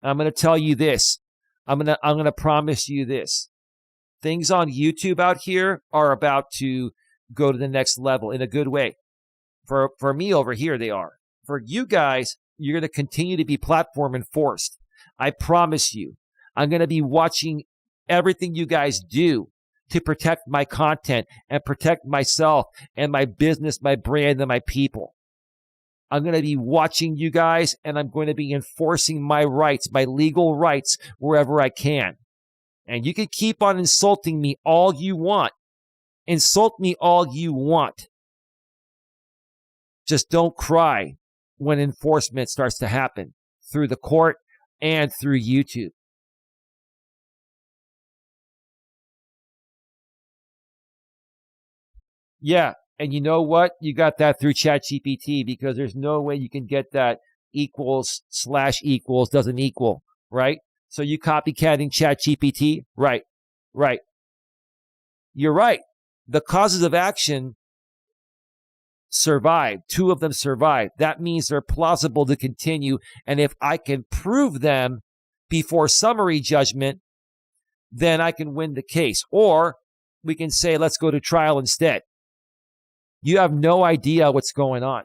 I'm going to tell you this. I'm going to promise you this. Things on YouTube out here are about to go to the next level in a good way. For me over here, they are. For you guys, you're going to continue to be platform enforced. I promise you. I'm going to be watching everything you guys do to protect my content and protect myself and my business, my brand, and my people. I'm going to be watching you guys, and I'm going to be enforcing my rights, my legal rights, wherever I can. And you can keep on insulting me all you want. Insult me all you want. Just don't cry when enforcement starts to happen through the court and through YouTube. Yeah, and you know what? You got that through ChatGPT, because there's no way you can get that equals / equals doesn't equal, right? So you copycatting ChatGPT? Right, right. You're right. The causes of action survived. 2 of them survived. That means they're plausible to continue. And if I can prove them before summary judgment, then I can win the case. Or we can say, let's go to trial instead. You have no idea what's going on.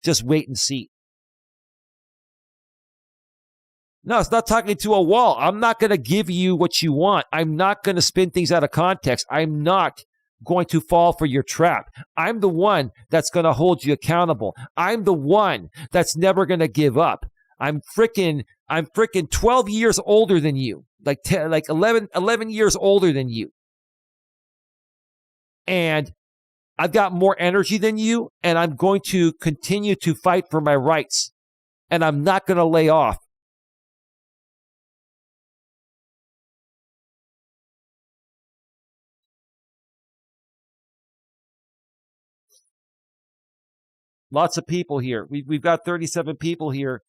Just wait and see. No, it's not talking to a wall. I'm not going to give you what you want. I'm not going to spin things out of context. I'm not going to fall for your trap. I'm the one that's going to hold you accountable. I'm the one that's never going to give up. I'm freaking 12 years older than you. Like 11 years older than you. And I've got more energy than you, and I'm going to continue to fight for my rights. And I'm not going to lay off. Lots of people here. We've got 37 people here.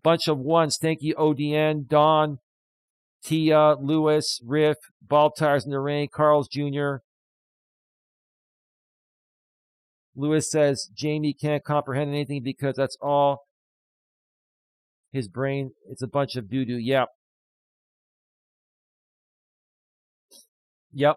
Bunch of ones. Thank you, ODN, Don, Tia, Lewis, Riff, Bald Tires in the Rain, Carl's Jr. Lewis says Jamie can't comprehend anything because that's all his brain. It's a bunch of doo-doo. Yep. Yep.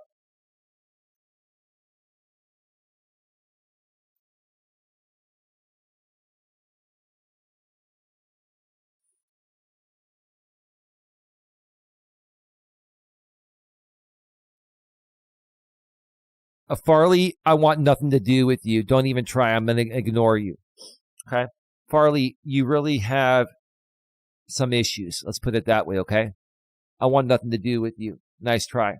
Farley, I want nothing to do with you. Don't even try. I'm going to ignore you. Okay? Farley, you really have some issues. Let's put it that way, okay? I want nothing to do with you. Nice try.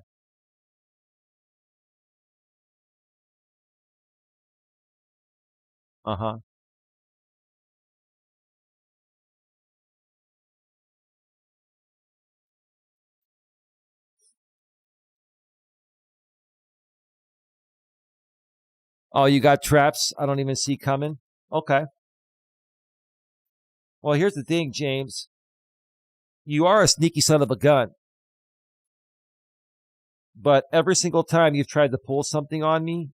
Uh-huh. Oh, you got traps I don't even see coming? Okay. Well, here's the thing, James. You are a sneaky son of a gun. But every single time you've tried to pull something on me,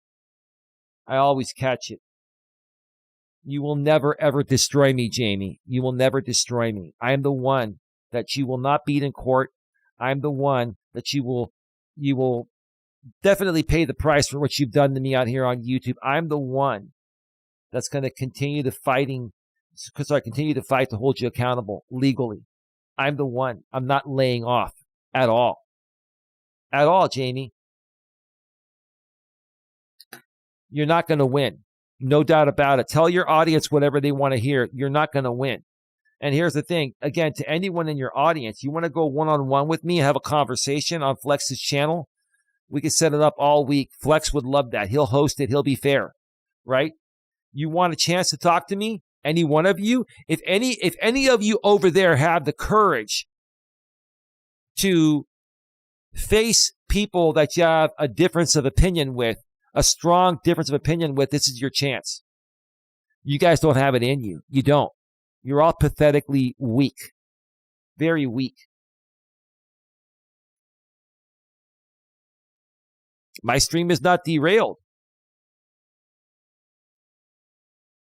I always catch it. You will never, ever destroy me, Jamie. You will never destroy me. I am the one that you will not beat in court. I'm the one that you will definitely pay the price for what you've done to me out here on YouTube. I'm the one that's going to continue to continue to fight to hold you accountable legally. I'm the one. I'm not laying off at all. At all, Jamie. You're not going to win. No doubt about it. Tell your audience whatever they want to hear. You're not going to win. And here's the thing. Again, to anyone in your audience, you want to go one-on-one with me and have a conversation on Flex's channel? We could set it up all week. Flex would love that. He'll host it. He'll be fair, right? You want a chance to talk to me? Any one of you? If any of you over there have the courage to face people that you have a difference of opinion with, a strong difference of opinion with, this is your chance. You guys don't have it in you. You don't. You're all pathetically weak. Very weak. My stream is not derailed.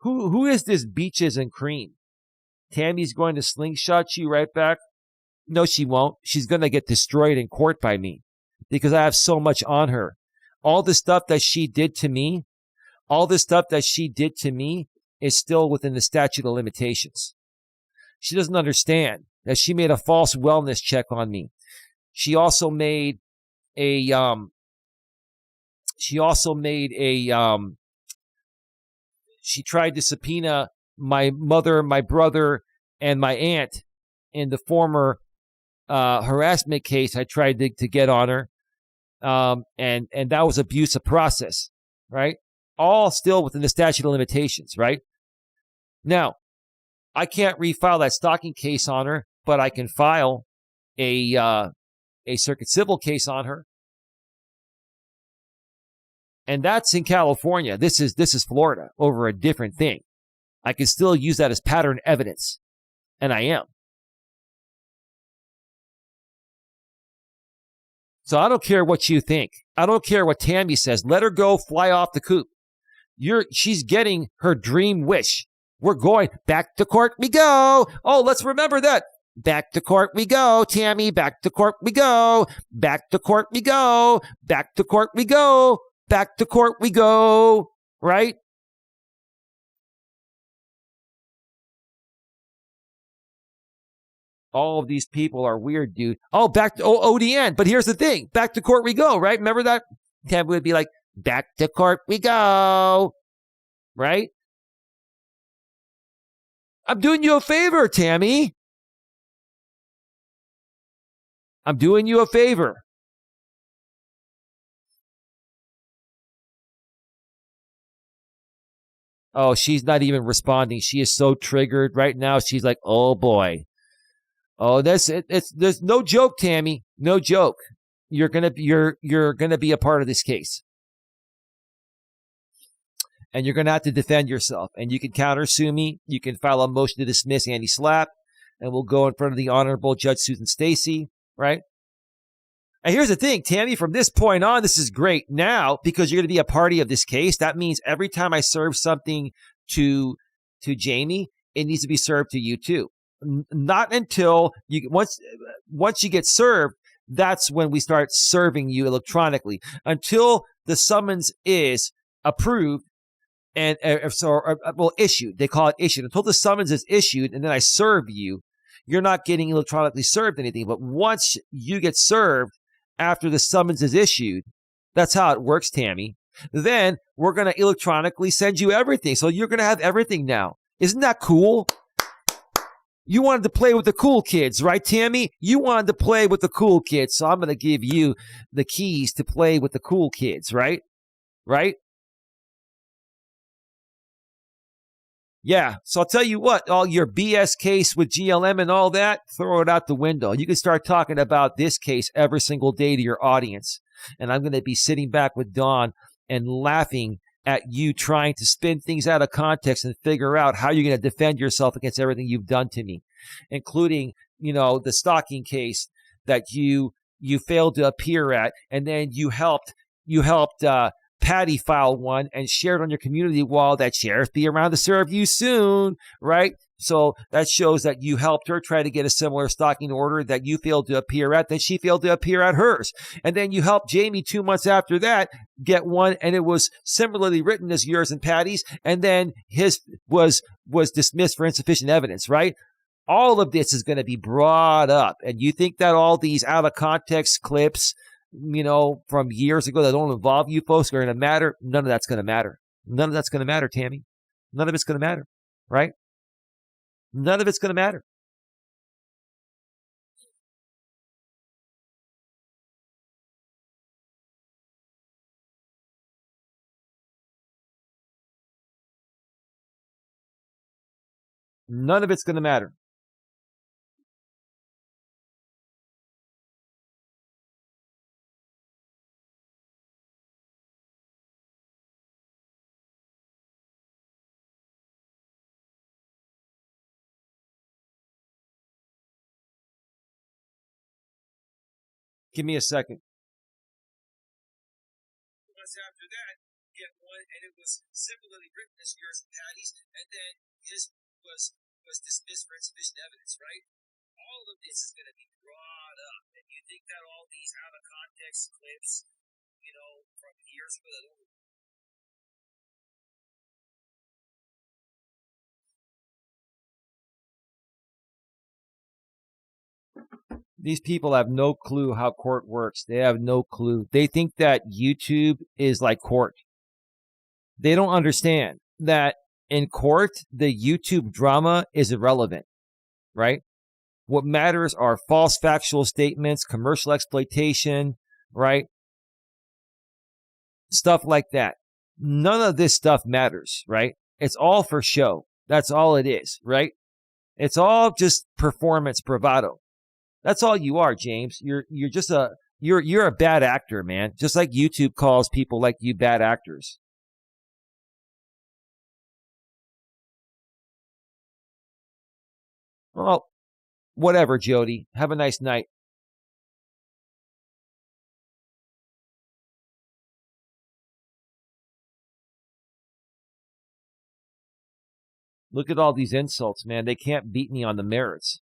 Who is this Beaches and Cream? Tammy's going to slingshot you right back? No, she won't. She's going to get destroyed in court by me because I have so much on her. All the stuff that she did to me, is still within the statute of limitations. She doesn't understand that she made a false wellness check on me. She also made a she tried to subpoena my mother, my brother, and my aunt in the former harassment case I tried to get on her. And that was abuse of process, right? All still within the statute of limitations, right? Now, I can't refile that stalking case on her, but I can file a circuit civil case on her. And that's in California. This is Florida over a different thing. I can still use that as pattern evidence, and I am. So I don't care what you think. I don't care what Tammy says. Let her go fly off the coop. She's getting her dream wish. We're going back to court we go. Oh, let's remember that. Back to court we go, Tammy. Back to court we go. Back to court we go. Back to court we go. Back to court we go. Right? All of these people are weird, dude. Oh, back to ODN. But here's the thing. Back to court we go, right? Remember that? Tammy would be like, back to court we go. Right? I'm doing you a favor, Tammy. I'm doing you a favor. Oh, she's not even responding. She is so triggered right now. She's like, oh boy. Oh, there's no joke, Tammy. No joke. You're gonna be a part of this case. And you're gonna have to defend yourself. And you can countersue me. You can file a motion to dismiss anti-SLAPP, and we'll go in front of the Honorable Judge Susan Stacy, right? And here's the thing, Tammy, from this point on, this is great. Now, because you're going to be a party of this case, that means every time I serve something to Jamie, it needs to be served to you too. Not until once you get served, that's when we start serving you electronically. Until the summons is approved and issued. They call it issued. Until the summons is issued and then I serve you, you're not getting electronically served anything. But once you get served after the summons is issued, that's how it works, Tammy. Then we're going to electronically send you everything. So you're going to have everything now. Isn't that cool? You wanted to play with the cool kids, right, Tammy? You wanted to play with the cool kids, so I'm going to give you the keys to play with the cool kids, right? Right? Yeah, so I'll tell you what, all your BS case with GLM and all that, throw it out the window. You can start talking about this case every single day to your audience. And I'm going to be sitting back with Dawn and laughing at you trying to spin things out of context and figure out how you're going to defend yourself against everything you've done to me, including, the stalking case that you failed to appear at, and then you helped Patty file one and share it on your community wall that sheriff be around to serve you soon, right? So that shows that you helped her try to get a similar stalking order that you failed to appear at, then she failed to appear at hers. And then you helped Jamie 2 months after that get one, and it was similarly written as yours and Patty's, and then his was dismissed for insufficient evidence, right? All of this is going to be brought up. And you think that all these out of context clips, from years ago that don't involve you folks are going to matter? None of that's going to matter. None of that's going to matter, Tammy. None of it's going to matter, right? None of it's going to matter. None of it's going to matter. Give me a second. Months after that, get one, and it was similarly written as yours and Patty's, and then his was dismissed for insufficient evidence, right? All of this is going to be brought up, and you think that all these out of context clips, from years ago. These people have no clue how court works. They have no clue. They think that YouTube is like court. They don't understand that in court, the YouTube drama is irrelevant, right? What matters are false factual statements, commercial exploitation, right? Stuff like that. None of this stuff matters, right? It's all for show. That's all it is, right? It's all just performance bravado. That's all you are, James. You're just you're a bad actor, man. Just like YouTube calls people like you bad actors. Well, whatever, Jody. Have a nice night. Look at all these insults, man. They can't beat me on the merits.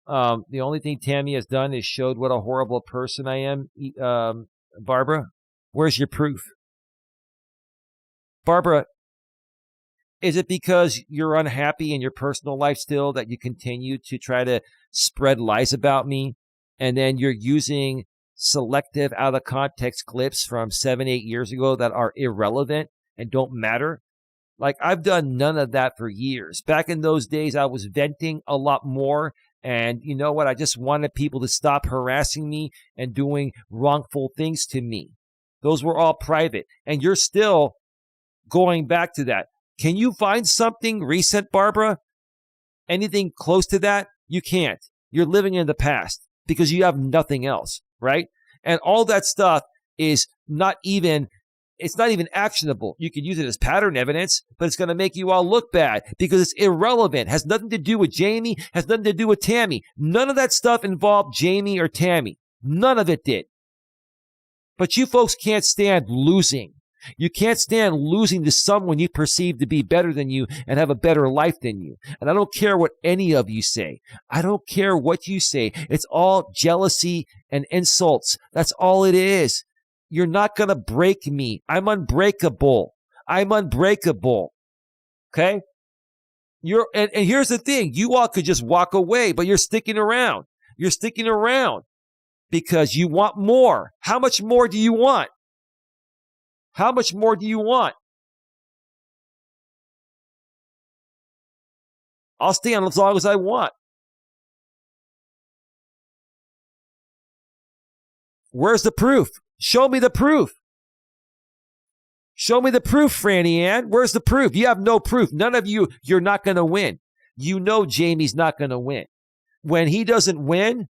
The only thing Tammy has done is showed what a horrible person I am. Barbara, where's your proof? Barbara, is it because you're unhappy in your personal life still that you continue to try to spread lies about me? And then you're using selective out of context clips from 7-8 years ago that are irrelevant and don't matter? Like, I've done none of that for years. Back in those days, I was venting a lot more. And you know what? I just wanted people to stop harassing me and doing wrongful things to me. Those were all private. And you're still going back to that. Can you find something recent, Barbara? Anything close to that? You can't. You're living in the past because you have nothing else, right? And all that stuff is not even actionable. You can use it as pattern evidence, but it's going to make you all look bad because it's irrelevant. Has nothing to do with Jamie, has nothing to do with Tammy. None of that stuff involved Jamie or Tammy. None of it did. But you folks can't stand losing. You can't stand losing to someone you perceive to be better than you and have a better life than you. And I don't care what any of you say. I don't care what you say. It's all jealousy and insults. That's all it is. You're not going to break me. I'm unbreakable. I'm unbreakable. Okay? And here's the thing. You all could just walk away, but you're sticking around. You're sticking around because you want more. How much more do you want? How much more do you want? I'll stay on as long as I want. Where's the proof? Show me the proof. Show me the proof, Franny Ann. Where's the proof? You have no proof. None of you, you're not going to win. You know Jamie's not going to win. When he doesn't win,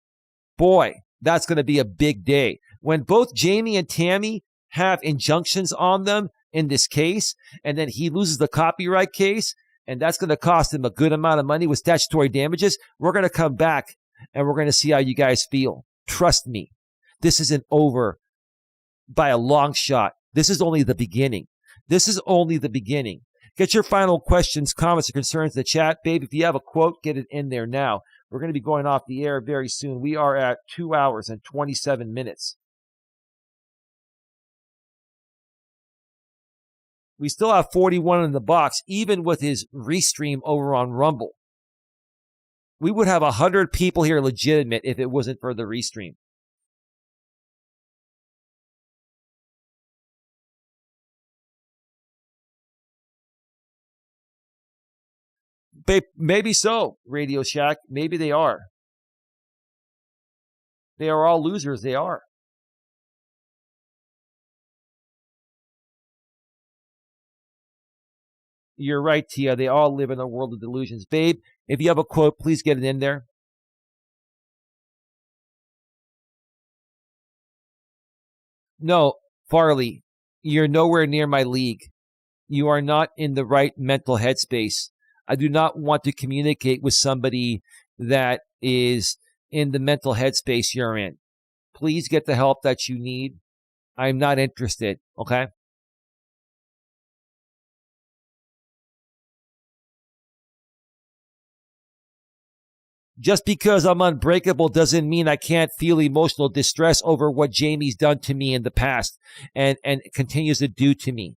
boy, that's going to be a big day. When both Jamie and Tammy have injunctions on them in this case, and then he loses the copyright case, and that's going to cost him a good amount of money with statutory damages, we're going to come back and we're going to see how you guys feel. Trust me, this isn't over by a long shot. This is only the beginning. This is only the beginning. Get your final questions, comments, or concerns in the chat. Babe, if you have a quote, get it in there now. We're going to be going off the air very soon. We are at 2 hours and 27 minutes. We still have 41 in the box, even with his restream over on Rumble. We would have 100 people here legitimate if it wasn't for the restream. Maybe so, Radio Shack. Maybe they are. They are all losers. They are. You're right, Tia. They all live in a world of delusions. Babe, if you have a quote, please get it in there. No, Farley, you're nowhere near my league. You are not in the right mental headspace. I do not want to communicate with somebody that is in the mental headspace you're in. Please get the help that you need. I'm not interested, okay? Just because I'm unbreakable doesn't mean I can't feel emotional distress over what Jamie's done to me in the past and continues to do to me.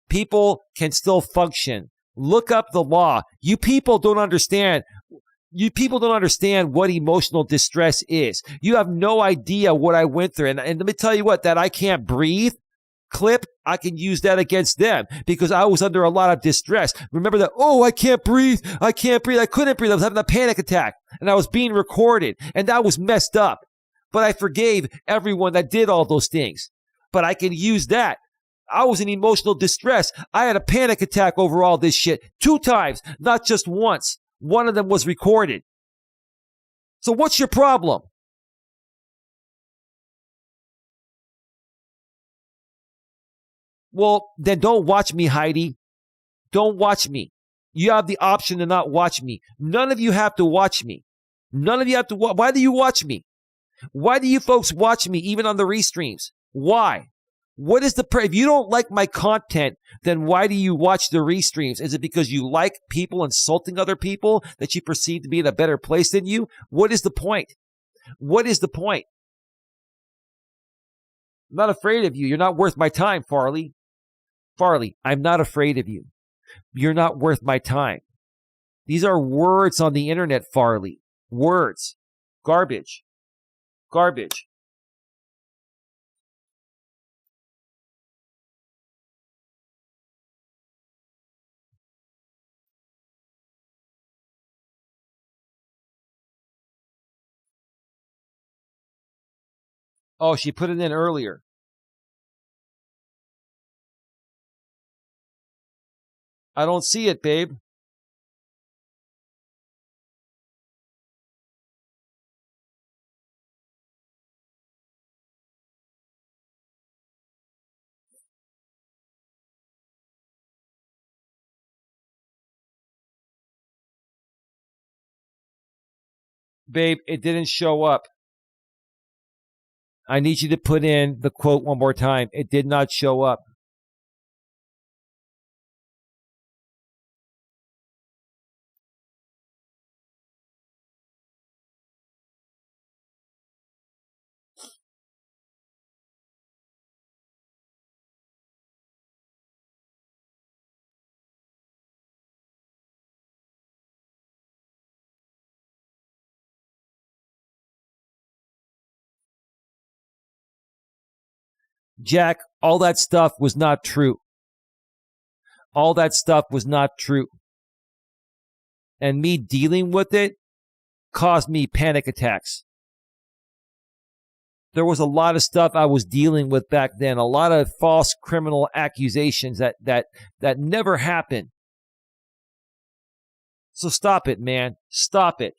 People can still function. Look up the law. You people don't understand. You people don't understand what emotional distress is. You have no idea what I went through. And let me tell you what, that I can't breathe. clip, I can use that against them because I was under a lot of distress. Remember that, I can't breathe. I couldn't breathe. I was having a panic attack and I was being recorded and that was messed up. But I forgave everyone that did all those things. But I can use that. I was in emotional distress. I had a panic attack over all this shit 2 times, not just once. One of them was recorded. So what's your problem? Well, then don't watch me, Heidi. Don't watch me. You have the option to not watch me. None of you have to watch me. None of you have to watch. Why do you watch me? Why do you folks watch me even on the restreams? Why? What is if you don't like my content, then why do you watch the restreams? Is it because you like people insulting other people that you perceive to be in a better place than you? What is the point? What is the point? I'm not afraid of you. You're not worth my time, Farley. Farley, I'm not afraid of you. You're not worth my time. These are words on the internet, Farley. Words. Garbage. Garbage. Oh, she put it in earlier. I don't see it, babe. Babe, it didn't show up. I need you to put in the quote one more time. It did not show up. Jack, all that stuff was not true. All that stuff was not true. And me dealing with it caused me panic attacks. There was a lot of stuff I was dealing with back then, a lot of false criminal accusations that never happened. So stop it, man. Stop it.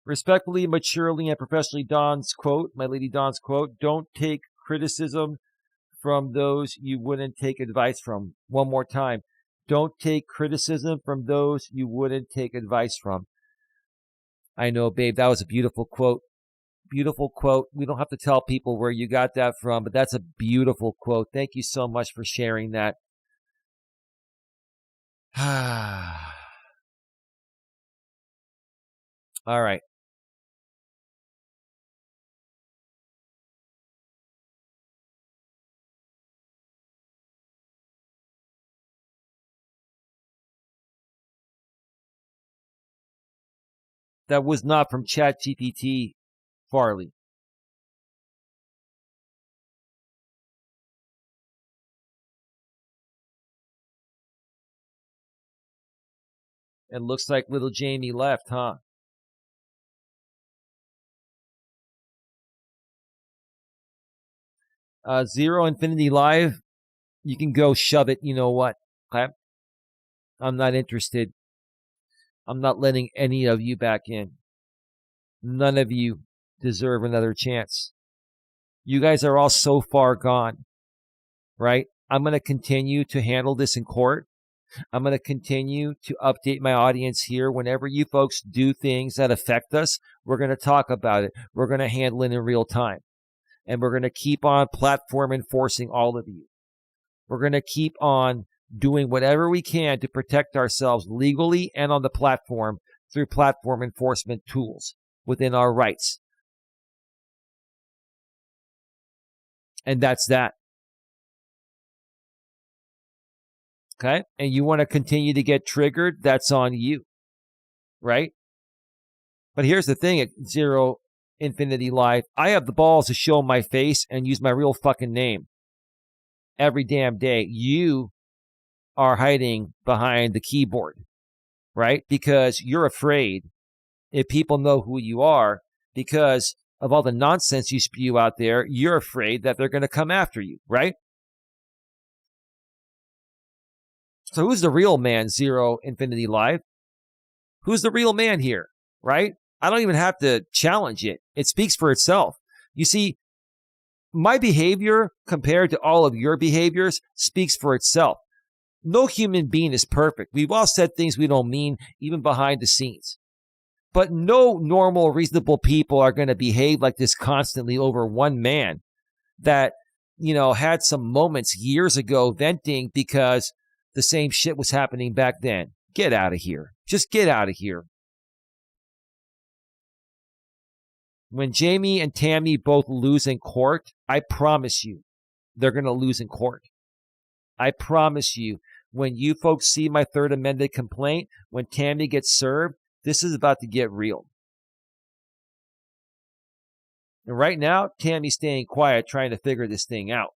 Respectfully, maturely, and professionally, Don's quote, my lady Don's quote, don't take criticism from those you wouldn't take advice from. One more time. Don't take criticism from those you wouldn't take advice from. I know, babe, that was a beautiful quote. Beautiful quote. We don't have to tell people where you got that from, but that's a beautiful quote. Thank you so much for sharing that. All right. That was not from ChatGPT, Farley. It looks like little Jamie left, huh? Zero Infinity Live, you can go shove it. You know what? Okay? I'm not interested. I'm not letting any of you back in. None of you deserve another chance. You guys are all so far gone, right? I'm going to continue to handle this in court. I'm going to continue to update my audience here. Whenever you folks do things that affect us, we're going to talk about it. We're going to handle it in real time. And we're going to keep on platform enforcing all of you. We're going to keep on doing whatever we can to protect ourselves legally and on the platform through platform enforcement tools within our rights. And that's that. Okay? And you want to continue to get triggered, that's on you. Right? But here's the thing at Zero Infinity Life, I have the balls to show my face and use my real fucking name every damn day. You are hiding behind the keyboard, right? Because you're afraid if people know who you are, because of all the nonsense you spew out there, you're afraid that they're going to come after you, right? So who's the real man, Zero Infinity Live? Who's the real man here, right? I don't even have to challenge it. It speaks for itself. You see, my behavior compared to all of your behaviors speaks for itself. No human being is perfect. We've all said things we don't mean, even behind the scenes. But no normal, reasonable people are going to behave like this constantly over one man that, had some moments years ago venting because the same shit was happening back then. Get out of here. Just get out of here. When Jamie and Tammy both lose in court, I promise you, they're going to lose in court. I promise you, when you folks see my third amended complaint, when Tammy gets served, this is about to get real. And right now, Tammy's staying quiet, trying to figure this thing out.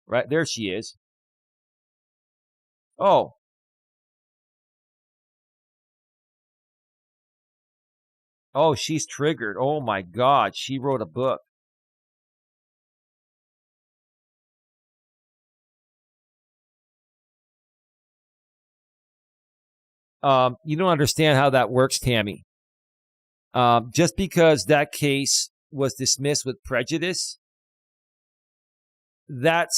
Right, there she is. Oh. Oh, she's triggered. Oh my God, she wrote a book. You don't understand how that works, Tammy. Just because that case was dismissed with prejudice, that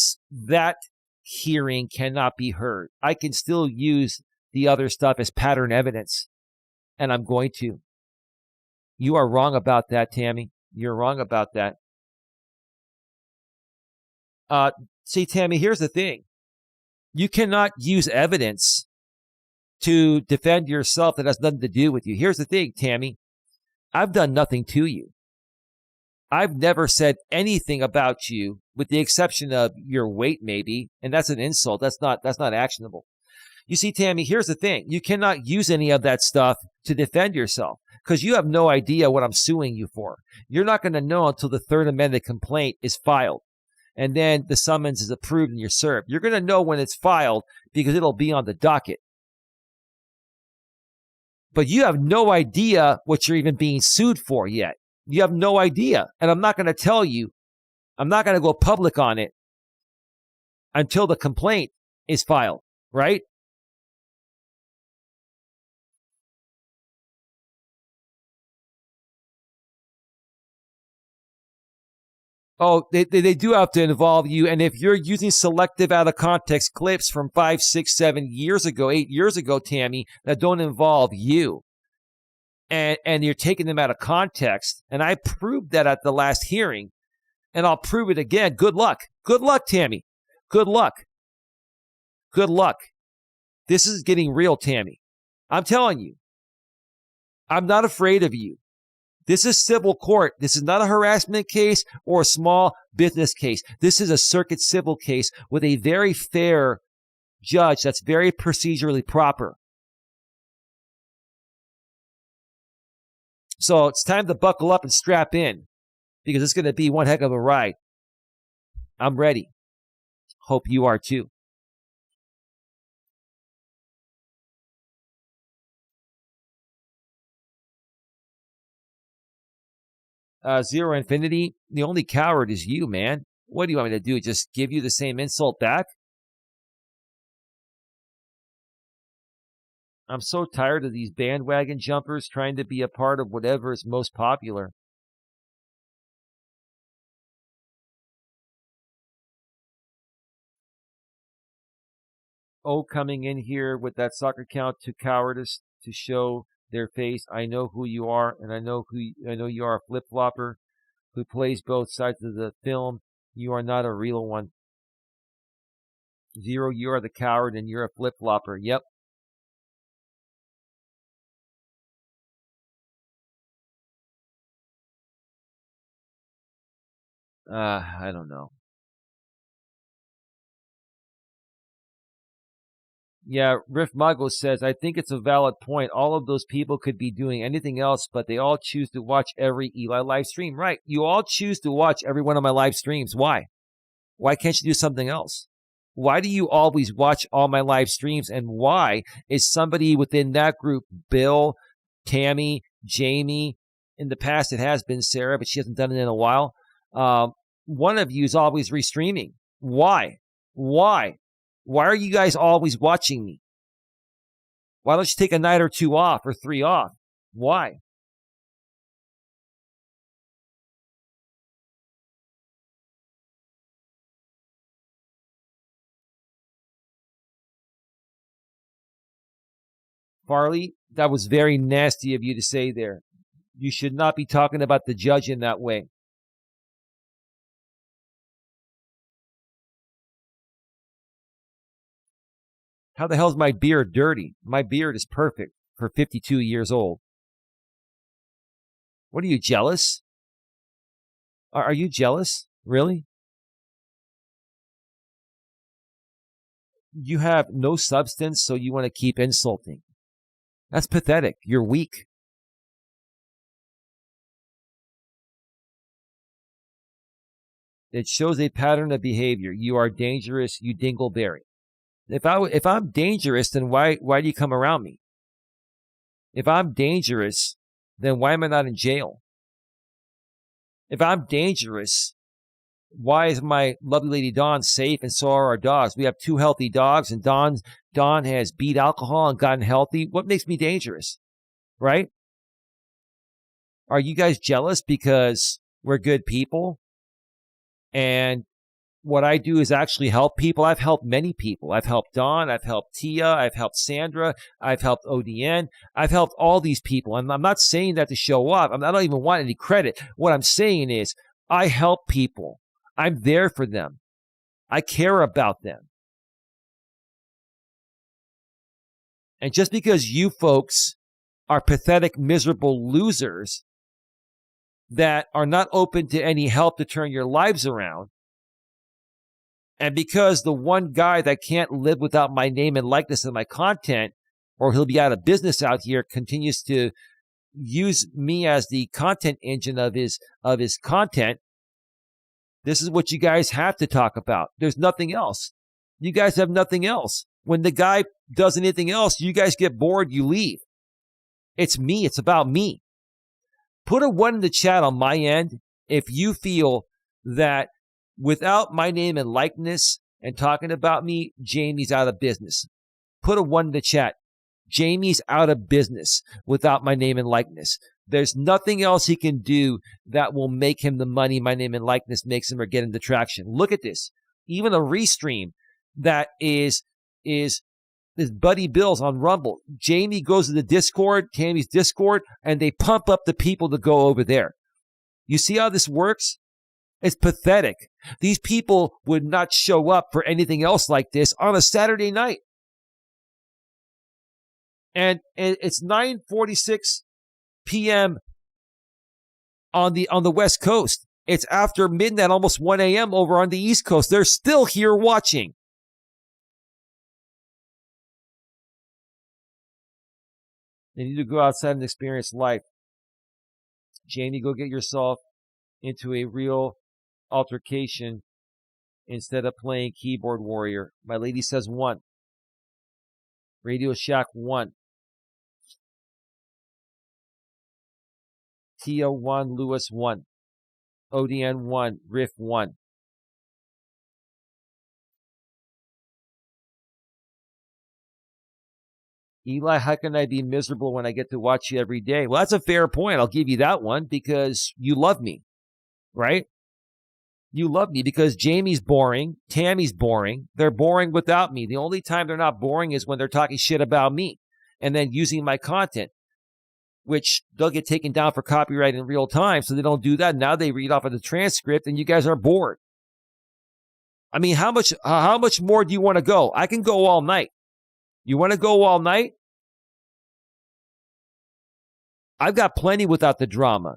hearing cannot be heard. I can still use the other stuff as pattern evidence, and I'm going to. You are wrong about that, Tammy. You're wrong about that. See, Tammy, here's the thing. You cannot use evidence to defend yourself that has nothing to do with you. Here's the thing, Tammy. I've done nothing to you. I've never said anything about you, with the exception of your weight, maybe, and that's an insult. That's not actionable. You see, Tammy, here's the thing. You cannot use any of that stuff to defend yourself because you have no idea what I'm suing you for. You're not going to know until the third amended complaint is filed, and then the summons is approved and you're served. You're going to know when it's filed because it'll be on the docket. But you have no idea what you're even being sued for yet. You have no idea. And I'm not going to tell you. I'm not going to go public on it until the complaint is filed, right? Oh, they do have to involve you. And if you're using selective out of context clips from 5, 6, 7 years ago, 8 years ago, Tammy, that don't involve you, and you're taking them out of context, and I proved that at the last hearing, and I'll prove it again. Good luck. Good luck, Tammy. Good luck. Good luck. This is getting real, Tammy. I'm telling you. I'm not afraid of you. This is civil court. This is not a harassment case or a small business case. This is a circuit civil case with a very fair judge that's very procedurally proper. So it's time to buckle up and strap in because it's going to be one heck of a ride. I'm ready. Hope you are too. Zero Infinity, the only coward is you, man. What do you want me to do? Just give you the same insult back? I'm so tired of these bandwagon jumpers trying to be a part of whatever is most popular. Oh, coming in here with that soccer count to cowardice to show their face. I know who you are, and I know you are a flip-flopper who plays both sides of the film. You are not a real one. Zero, you are the coward, and you're a flip-flopper. Yep. I don't know. Yeah, Riff Mago says, I think it's a valid point. All of those people could be doing anything else, but they all choose to watch every Eli live stream. Right. You all choose to watch every one of my live streams. Why? Why can't you do something else? Why do you always watch all my live streams? And why is somebody within that group, Bill, Tammy, Jamie, in the past it has been Sarah, but she hasn't done it in a while. One of you is always restreaming. Why? Why? Why are you guys always watching me? Why don't you take a night or 2 off or 3 off? Why? Farley, that was very nasty of you to say there. You should not be talking about the judge in that way. How the hell is my beard dirty? My beard is perfect for 52 years old. What are you, jealous? Are you jealous? Really? You have no substance, so you want to keep insulting. That's pathetic. You're weak. It shows a pattern of behavior. You are dangerous, you dingleberry. If I'm dangerous, then why do you come around me? If I'm dangerous, then why am I not in jail? If I'm dangerous, why is my lovely lady Dawn safe and so are our dogs? We have 2 healthy dogs, and Dawn has beat alcohol and gotten healthy. What makes me dangerous? Right? Are you guys jealous because we're good people? And what I do is actually help people. I've helped many people. I've helped Dawn. I've helped Tia. I've helped Sandra. I've helped ODN. I've helped all these people. And I'm not saying that to show off. I don't even want any credit. What I'm saying is I help people. I'm there for them. I care about them. And just because you folks are pathetic, miserable losers that are not open to any help to turn your lives around, and because the one guy that can't live without my name and likeness and my content, or he'll be out of business out here, continues to use me as the content engine of his content, this is what you guys have to talk about. There's nothing else. You guys have nothing else. When the guy does anything else, you guys get bored, you leave. It's me. It's about me. Put a 1 in the chat on my end if you feel that without my name and likeness and talking about me, Jamie's out of business. Put a 1 in the chat. Jamie's out of business without my name and likeness. There's nothing else he can do that will make him the money my name and likeness makes him or get him the traction. Look at this. Even a restream that is Buddy Bill's on Rumble. Jamie goes to the Discord, Tammy's Discord, and they pump up the people to go over there. You see how this works? It's pathetic. These people would not show up for anything else like this on a Saturday night. And it's 9:46 p.m. on the West Coast. It's after midnight, almost 1 a.m. over on the East Coast. They're still here watching. They need to go outside and experience life. Jamie, go get yourself into a real altercation instead of playing keyboard warrior. My lady says 1. Radio Shack 1. Tia 1, Lewis 1. ODN 1, Riff 1. Eli, how can I be miserable when I get to watch you every day? Well, that's a fair point. I'll give you that one because you love me, right? You love me because Jamie's boring. Tammy's boring. They're boring without me. The only time they're not boring is when they're talking shit about me and then using my content, which they'll get taken down for copyright in real time. So they don't do that. Now they read off of the transcript and you guys are bored. I mean, how much more do you want to go? I can go all night. You want to go all night? I've got plenty without the drama.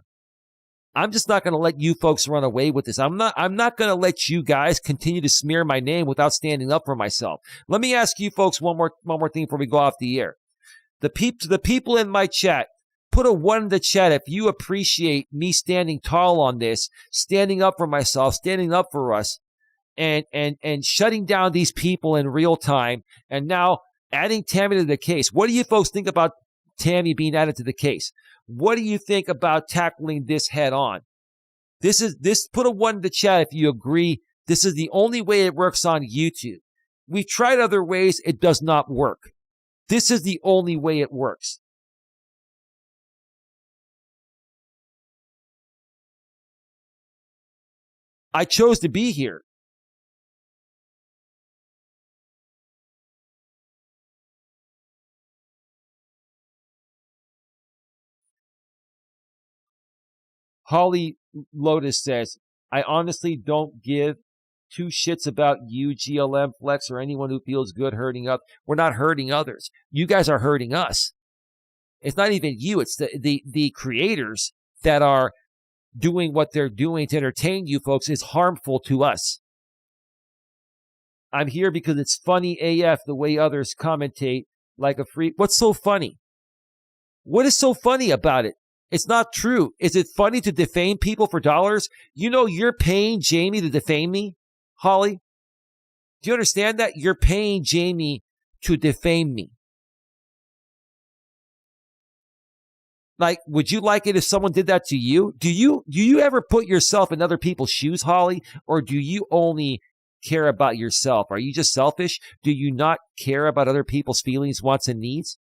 I'm just not going to let you folks run away with this. I'm not going to let you guys continue to smear my name without standing up for myself. Let me ask you folks one more thing before we go off the air. The people in my chat, put a 1 in the chat if you appreciate me standing tall on this, standing up for myself, standing up for us, and shutting down these people in real time, and now adding Tammy to the case. What do you folks think about Tammy being added to the case? What do you think about tackling this head on? Put a 1 in the chat if you agree. This is the only way it works on YouTube. We've tried other ways. It does not work. This is the only way it works. I chose to be here. Holly Lotus says, I honestly don't give 2 shits about you, GLM Flex, or anyone who feels good hurting up. We're not hurting others. You guys are hurting us. It's not even you. It's the creators that are doing what they're doing to entertain you folks is harmful to us. I'm here because it's funny AF the way others commentate like a freak. What's so funny? What is so funny about it? It's not true. Is it funny to defame people for dollars? You know you're paying Jamie to defame me, Holly? Do you understand that? You're paying Jamie to defame me. Like, would you like it if someone did that to you? Do you ever put yourself in other people's shoes, Holly? Or do you only care about yourself? Are you just selfish? Do you not care about other people's feelings, wants, and needs?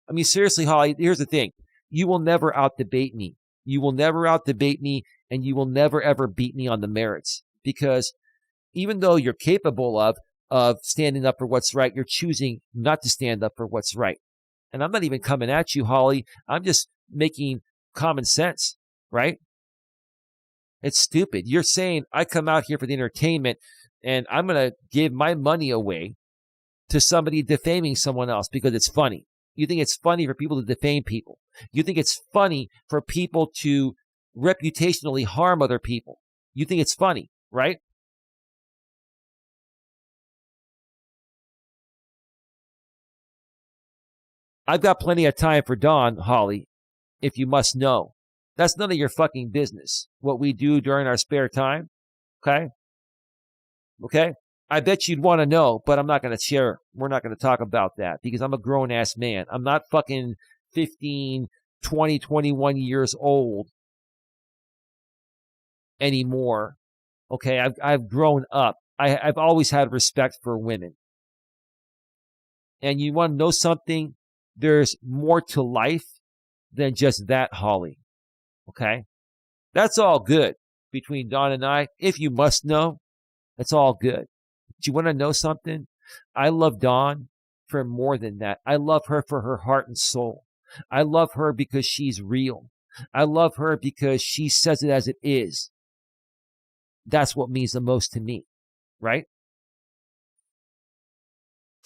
I mean, seriously, Holly, here's the thing. You will never out-debate me. You will never out-debate me, and you will never, ever beat me on the merits. Because even though you're capable of standing up for what's right, you're choosing not to stand up for what's right. And I'm not even coming at you, Holly. I'm just making common sense, right? It's stupid. You're saying I come out here for the entertainment, and I'm going to give my money away to somebody defaming someone else because it's funny. You think it's funny for people to defame people. You think it's funny for people to reputationally harm other people. You think it's funny, right? I've got plenty of time for Dawn, Holly, if you must know. That's none of your fucking business, what we do during our spare time, okay? Okay? I bet you'd want to know, but I'm not going to share. We're not going to talk about that because I'm a grown-ass man. I'm not fucking 15, 20, 21 years old anymore. Okay? I've grown up. I've always had respect for women. And you want to know something? There's more to life than just that, Holly. Okay? That's all good between Dawn and I. If you must know, that's all good. Do you want to know something? I love Dawn for more than that. I love her for her heart and soul. I love her because she's real. I love her because she says it as it is. That's what means the most to me, right?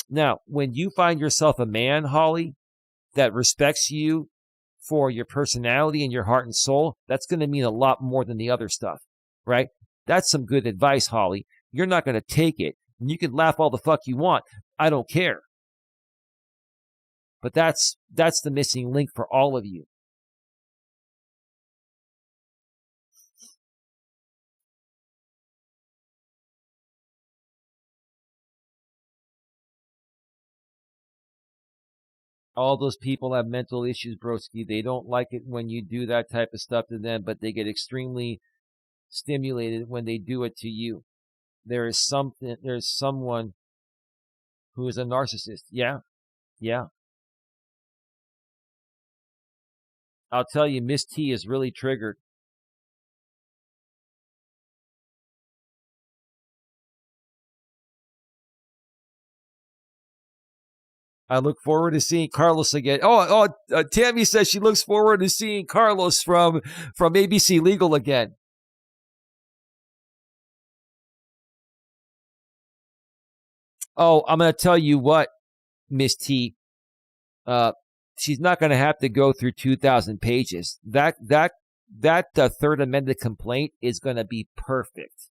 Now, when you find yourself a man, Holly, that respects you for your personality and your heart and soul, that's going to mean a lot more than the other stuff, right? That's some good advice, Holly. You're not going to take it. And you can laugh all the fuck you want. I don't care. But that's the missing link for all of you. All those people have mental issues, broski. They don't like it when you do that type of stuff to them, but they get extremely stimulated when they do it to you. There's someone who is a narcissist. Yeah. I'll tell you, Miss T is really triggered. I look forward to seeing Carlos again. Tammy says she looks forward to seeing Carlos from ABC Legal again. Oh, I'm going to tell you what, Miss T. She's not going to have to go through 2,000 pages. That that third amended complaint is going to be perfect.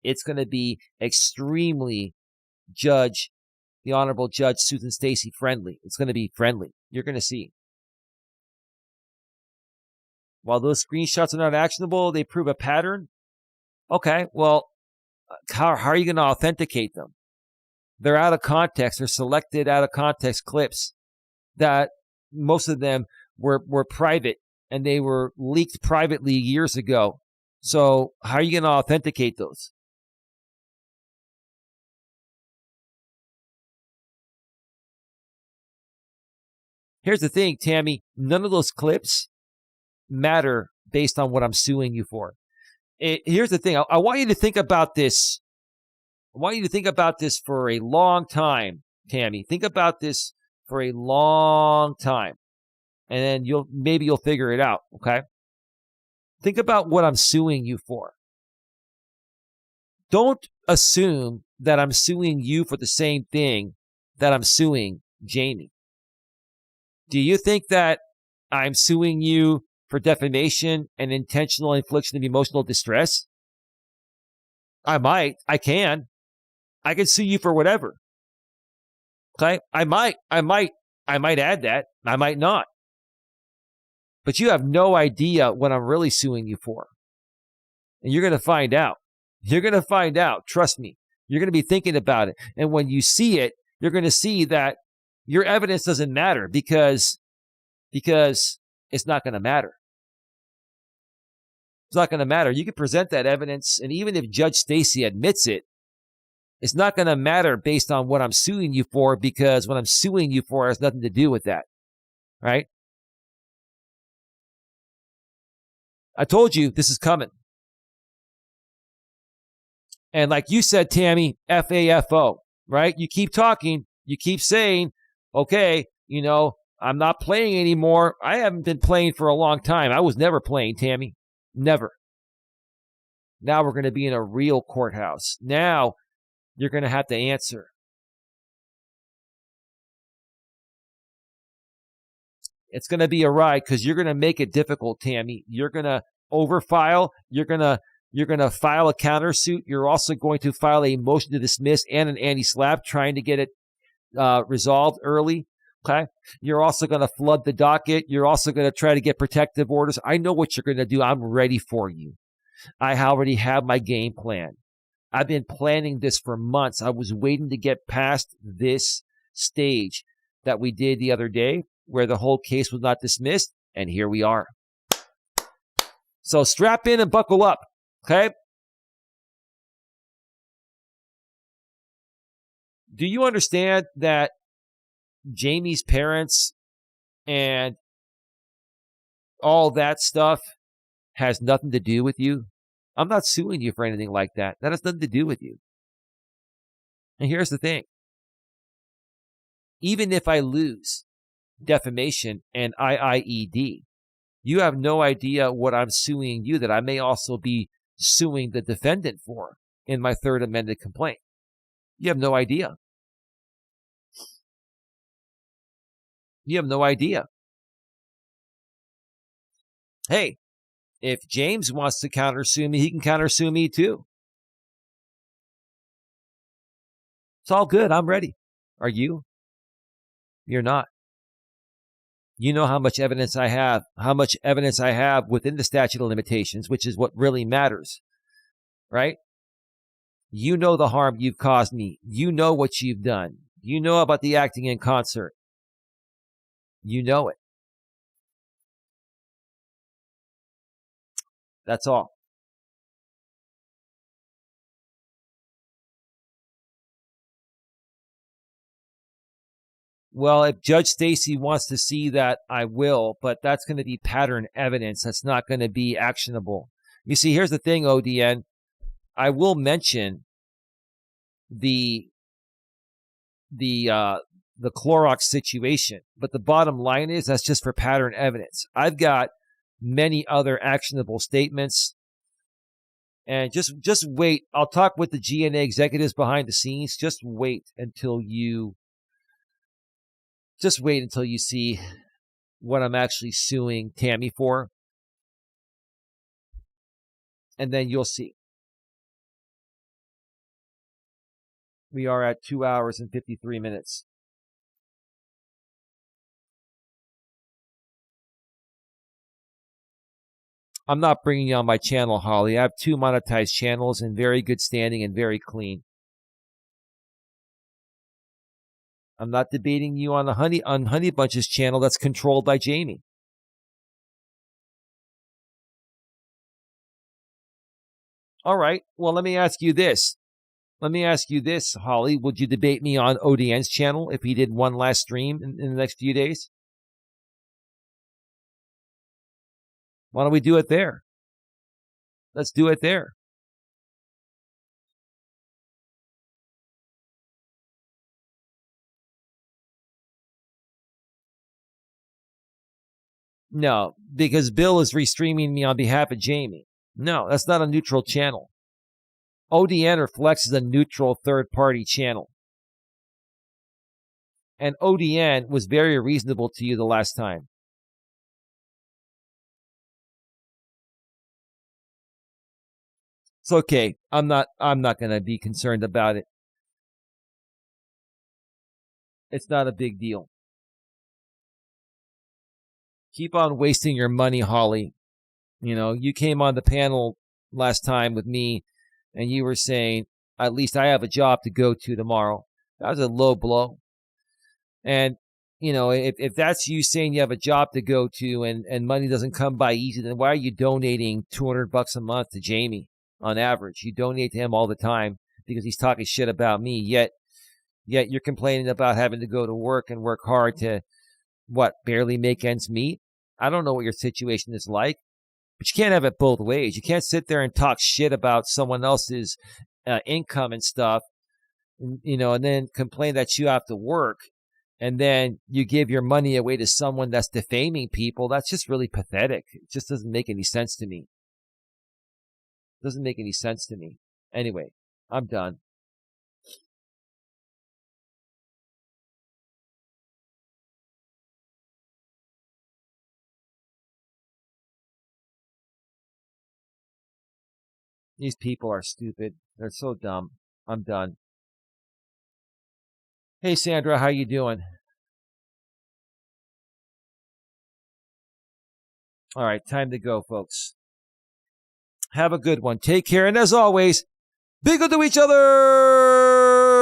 It's going to be extremely the Honorable Judge Susan Stacy friendly. It's going to be friendly. You're going to see. While those screenshots are not actionable, they prove a pattern. Okay, well, how are you going to authenticate them? They're out of context. They're selected out of context clips that most of them were private, and they were leaked privately years ago. So how are you going to authenticate those? Here's the thing, Tammy. None of those clips matter based on what I'm suing you for. Here's the thing. I want you to think about this. I want you to think about this for a long time, Tammy. Think about this for a long time. And then you'll figure it out, okay? Think about what I'm suing you for. Don't assume that I'm suing you for the same thing that I'm suing Jamie. Do you think that I'm suing you for defamation and intentional infliction of emotional distress? I might. I can. I can sue you for whatever. Okay? I might add that. I might not. But you have no idea what I'm really suing you for. And you're going to find out. You're going to find out. Trust me. You're going to be thinking about it. And when you see it, you're going to see that your evidence doesn't matter because it's not going to matter. It's not going to matter. You can present that evidence, and even if Judge Stacy admits it, it's not going to matter based on what I'm suing you for, because what I'm suing you for has nothing to do with that. Right? I told you this is coming. And like you said, Tammy, FAFO, right? You keep talking. You keep saying, okay, I'm not playing anymore. I haven't been playing for a long time. I was never playing, Tammy. Never. Now we're going to be in a real courthouse. Now you're going to have to answer. It's going to be a ride because you're going to make it difficult, Tammy. You're going to overfile. You're going to file a countersuit. You're also going to file a motion to dismiss and an anti-SLAPP, trying to get it resolved early. Okay. You're also going to flood the docket. You're also going to try to get protective orders. I know what you're going to do. I'm ready for you. I already have my game plan. I've been planning this for months. I was waiting to get past this stage that we did the other day where the whole case was not dismissed. And here we are. So strap in and buckle up. Okay. Do you understand that Jamie's parents and all that stuff has nothing to do with you? I'm not suing you for anything like that. That has nothing to do with you. And here's the thing. Even if I lose defamation and IIED, you have no idea what I'm suing you that I may also be suing the defendant for in my third amended complaint. You have no idea. You have no idea. Hey, if James wants to countersue me, he can countersue me too. It's all good. I'm ready. Are you? You're not. You know how much evidence I have, within the statute of limitations, which is what really matters, right? You know the harm you've caused me. You know what you've done. You know about the acting in concert. You know it. That's all. Well, if Judge Stacy wants to see that, I will, but that's going to be pattern evidence. That's not going to be actionable. You see, here's the thing, ODN. I will mention the Clorox situation, but the bottom line is that's just for pattern evidence. I've got many other actionable statements, and just wait. I'll talk with the GNA executives behind the scenes. Just wait until you see what I'm actually suing Tammy for. and then you'll see. We are at 2 hours and 53 minutes. I'm not bringing you on my channel, Holly. I have 2 monetized channels in very good standing and very clean. I'm not debating you on Honey Bunch's channel that's controlled by Jamie. All right. Well, let me ask you this. Holly. Would you debate me on ODN's channel if he did one last stream in the next few days? Why don't we do it there? Let's do it there. No, because Bill is restreaming me on behalf of Jamie. No, that's not a neutral channel. ODN or Flex is a neutral third-party channel. And ODN was very reasonable to you the last time. It's okay. I'm not going to be concerned about it. It's not a big deal. Keep on wasting your money, Holly. You know, you came on the panel last time with me and you were saying, at least I have a job to go to tomorrow. That was a low blow. And, you know, if that's you saying you have a job to go to and money doesn't come by easy, then why are you donating $200 a month to Jamie on average? You donate to him all the time because he's talking shit about me. Yet you're complaining about having to go to work and work hard to, barely make ends meet? I don't know what your situation is like. But you can't have it both ways. You can't sit there and talk shit about someone else's income and stuff, you know, and then complain that you have to work, and then you give your money away to someone that's defaming people. That's just really pathetic. It just doesn't make any sense to me. Doesn't make any sense to me. Anyway, I'm done. These people are stupid. They're so dumb. I'm done. Hey, Sandra, how you doing? All right, time to go, folks. Have a good one. Take care. And as always, be good to each other.